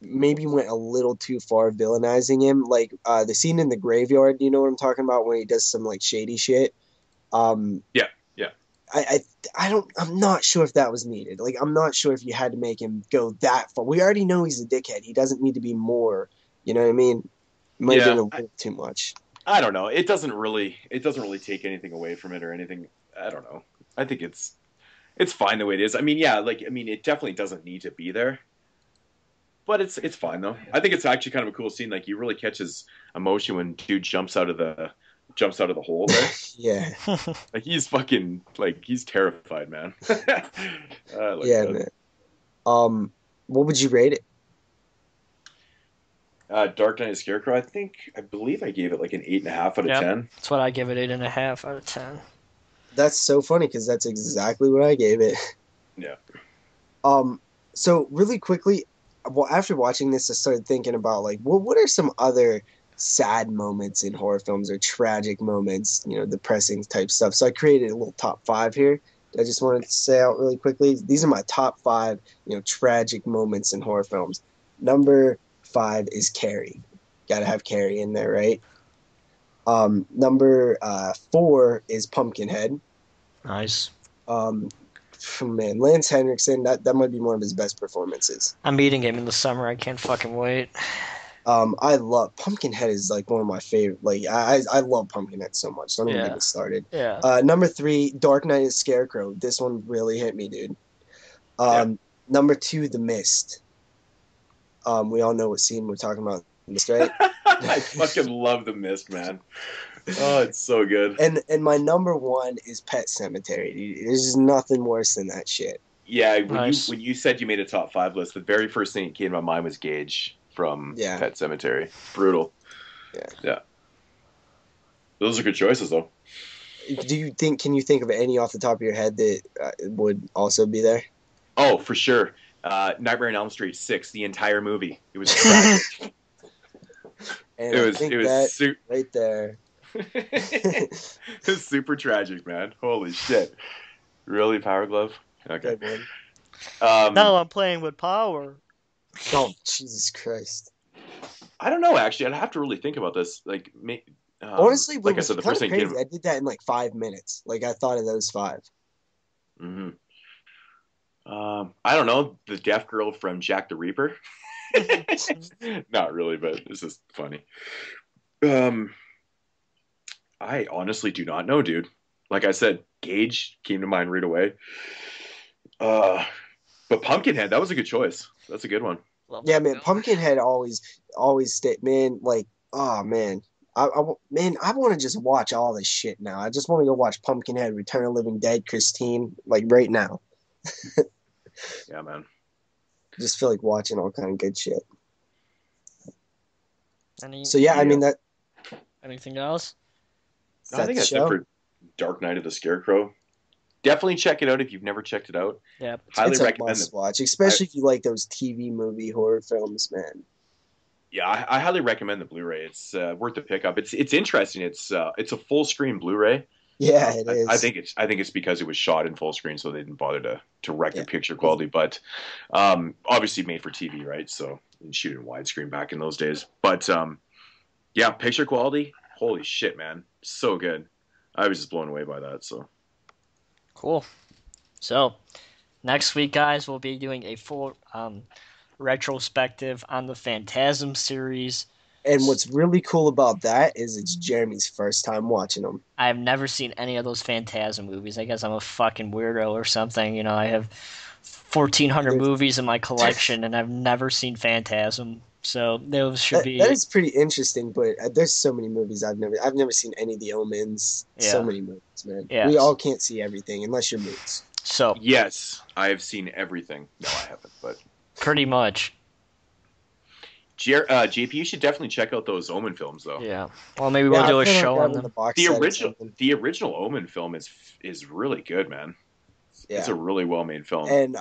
maybe went a little too far villainizing him, like the scene in the graveyard. You know what I'm talking about, when he does some like shady shit. Yeah. I'm not sure if that was needed. Like, I'm not sure if you had to make him go that far. We already know he's a dickhead. He doesn't need to be more. You know what I mean? Might have been a little too much. I don't know. It doesn't really take anything away from it or anything. I don't know. I think it's fine the way it is. I mean, it definitely doesn't need to be there. But it's fine though. I think it's actually kind of a cool scene. Like, you really catch his emotion when dude jumps out of the hole there. Yeah. Like, he's fucking, like, he's terrified, man. Man. What would you rate it? Dark Knight of Scarecrow, I believe I gave it like an 8.5 out of 10. That's what I give it, 8.5 out of 10. That's so funny because that's exactly what I gave it. Yeah. So really quickly, well, after watching this, I started thinking about like, well, what are some other sad moments in horror films or tragic moments, depressing type stuff. So I created a little top five here. I just wanted to say out really quickly. These are my top five, tragic moments in horror films. Number 5 is Carrie. Got to have Carrie in there, right? Number 4 is Pumpkinhead. Nice. Man, Lance Henriksen, that might be one of his best performances. I'm meeting him in the summer. I can't fucking wait. I love Pumpkinhead is like one of my favorite. Like I love Pumpkinhead so much. Don't even get me started. Yeah. Number 3, Dark Knight is Scarecrow. This one really hit me, dude. Number 2, The Mist. We all know what scene we're talking about. Mist, right? I fucking love The Mist, man. Oh, it's so good. And my number 1 is Pet Sematary. Dude. There's nothing worse than that shit. Yeah, when you said you made a top 5 list, the very first thing that came to my mind was Gage from Pet Sematary. Brutal. Yeah. Those are good choices, though. Can you think of any off the top of your head that would also be there? Oh, for sure. Nightmare on Elm Street 6, the entire movie. It was tragic. And it was right there. It was super tragic, man. Holy shit. Really, Power Glove? Okay. Now I'm playing with power. Oh, Jesus Christ. I don't know, actually. I'd have to really think about this. Like, honestly, like I said, the first thing crazy. I did that in like 5 minutes. Like, I thought of those 5. Mm-hmm. I don't know. The deaf girl from Jack the Reaper? Not really, but this is funny. I honestly do not know, dude. Like I said, Gage came to mind right away. But Pumpkinhead, that was a good choice. That's a good one. Yeah, man. Pumpkinhead always stayed, man. Like, oh man, I want to just watch all this shit now. I just want to go watch Pumpkinhead, Return of the Living Dead, Christine, like right now. Yeah, man. Just feel like watching all kind of good shit. I mean that. Anything else? No, I think that's it for Dark Knight of the Scarecrow. Definitely check it out if you've never checked it out. Yeah, highly recommend it. Watch, especially if you like those TV movie horror films, man. Yeah, I highly recommend the Blu-ray. It's worth the pickup. It's interesting. It's a full screen Blu-ray. Yeah, it is. I think it's because it was shot in full screen, so they didn't bother to wreck the picture quality. But obviously made for TV, right? So you shoot in widescreen back in those days. But yeah, picture quality. Holy shit, man, so good. I was just blown away by that. So cool. So next week, guys, we'll be doing a full retrospective on the Phantasm series. And what's really cool about that is it's Jeremy's first time watching them. I've never seen any of those Phantasm movies. I guess I'm a fucking weirdo or something. I have 1,400 movies in my collection, and I've never seen Phantasm. So those should be. That is pretty interesting, but there's so many movies I've never seen any of the Omens. Yeah. So many movies, man. Yeah. We all can't see everything unless you're Moodz. So yes, I have seen everything. No, I haven't, but pretty much. JP, you should definitely check out those Omen films, though. Yeah. Well, maybe we'll do a show on them. The original Omen film is really good, man. Yeah. It's a really well made film. And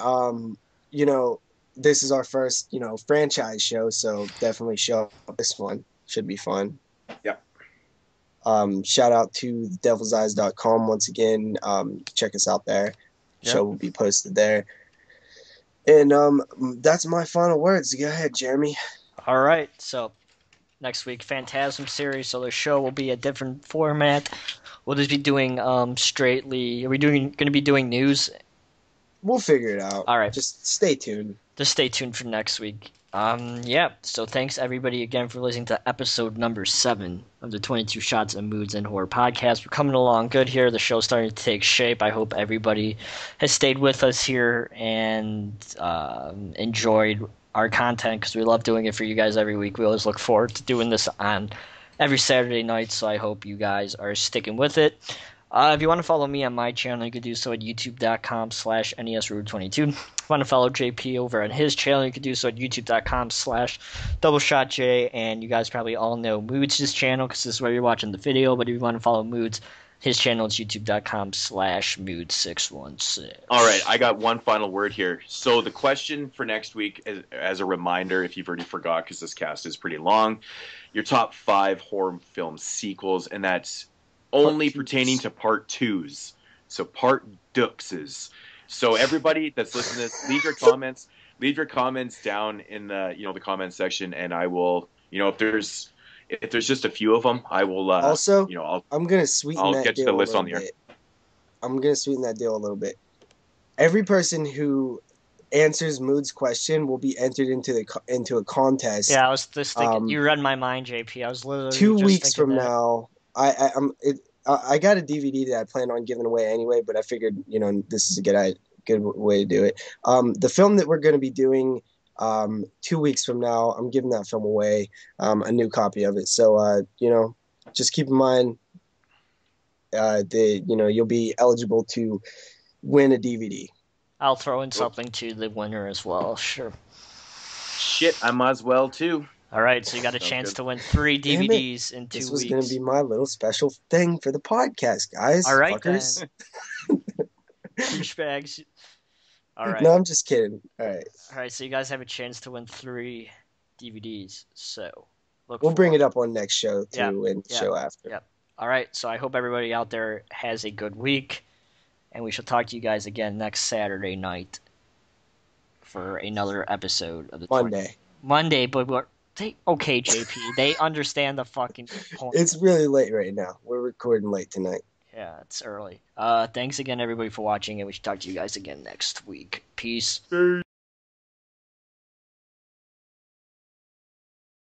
this is our first franchise show, so definitely show up. This one should be fun. Yeah. Shout out to devilseyes.com once again. Check us out there. Yep. Show will be posted there. And that's my final words. Go ahead, Jeremy. All right, so next week, Phantasm series. So the show will be a different format. We'll just be doing straightly. Are we going to be doing news? We'll figure it out. All right, just stay tuned. Just stay tuned for next week. Yeah. So thanks everybody again for listening to episode number 7 of the 22 Shots of Moodz and Horror podcast. We're coming along good here. The show's starting to take shape. I hope everybody has stayed with us here and enjoyed our content because we love doing it for you guys every week. We always look forward to doing this on every Saturday night, so I hope you guys are sticking with it. If you want to follow me on my channel, you can do so at youtube.com/NESRude22. If you want to follow JP over on his channel, you can do so at youtube.com/DoubleShotJ. And you guys probably all know Moodz' channel because this is where you're watching the video. But if you want to follow Moodz His channel is youtube.com/moodz616. All right, I got one final word here. So the question for next week, as a reminder, if you've already forgot, because this cast is pretty long, your top 5 horror film sequels, and that's only pertaining to part 2s. So part duxes. So everybody that's listening to this, leave your comments. Leave your comments down in the the comment section, and I will if there's just a few of them, I will also I'm gonna sweeten I'll that get deal to the list a on the little air. bit. I'm gonna sweeten that deal a little bit. Every person who answers Mood's question will be entered into a contest. Yeah, I was just thinking. You read my mind, JP. I was literally 2 just weeks from that. now. I got a DVD that I plan on giving away anyway, but I figured this is a good way to do it. The film that we're going to be doing 2 weeks from now, I'm giving that film away, a new copy of it. So just keep in mind you'll be eligible to win a DVD. I'll throw in something to the winner as well. Sure. Shit, I might as well too. All right, so you got a chance to win 3 DVDs in 2 weeks. This was going to be my little special thing for the podcast, guys. All right, fuckers. then. Douchebags. All right. No, I'm just kidding. All right, so you guys have a chance to win 3 DVDs. So we'll bring it up on next show, too, and yep, show after. Yep. All right, so I hope everybody out there has a good week, and we shall talk to you guys again next Saturday night for another episode of the Monday, but okay, JP. They understand the fucking point. It's really late right now. We're recording late tonight. Yeah, it's early. Thanks again, everybody, for watching, and we should talk to you guys again next week. Peace.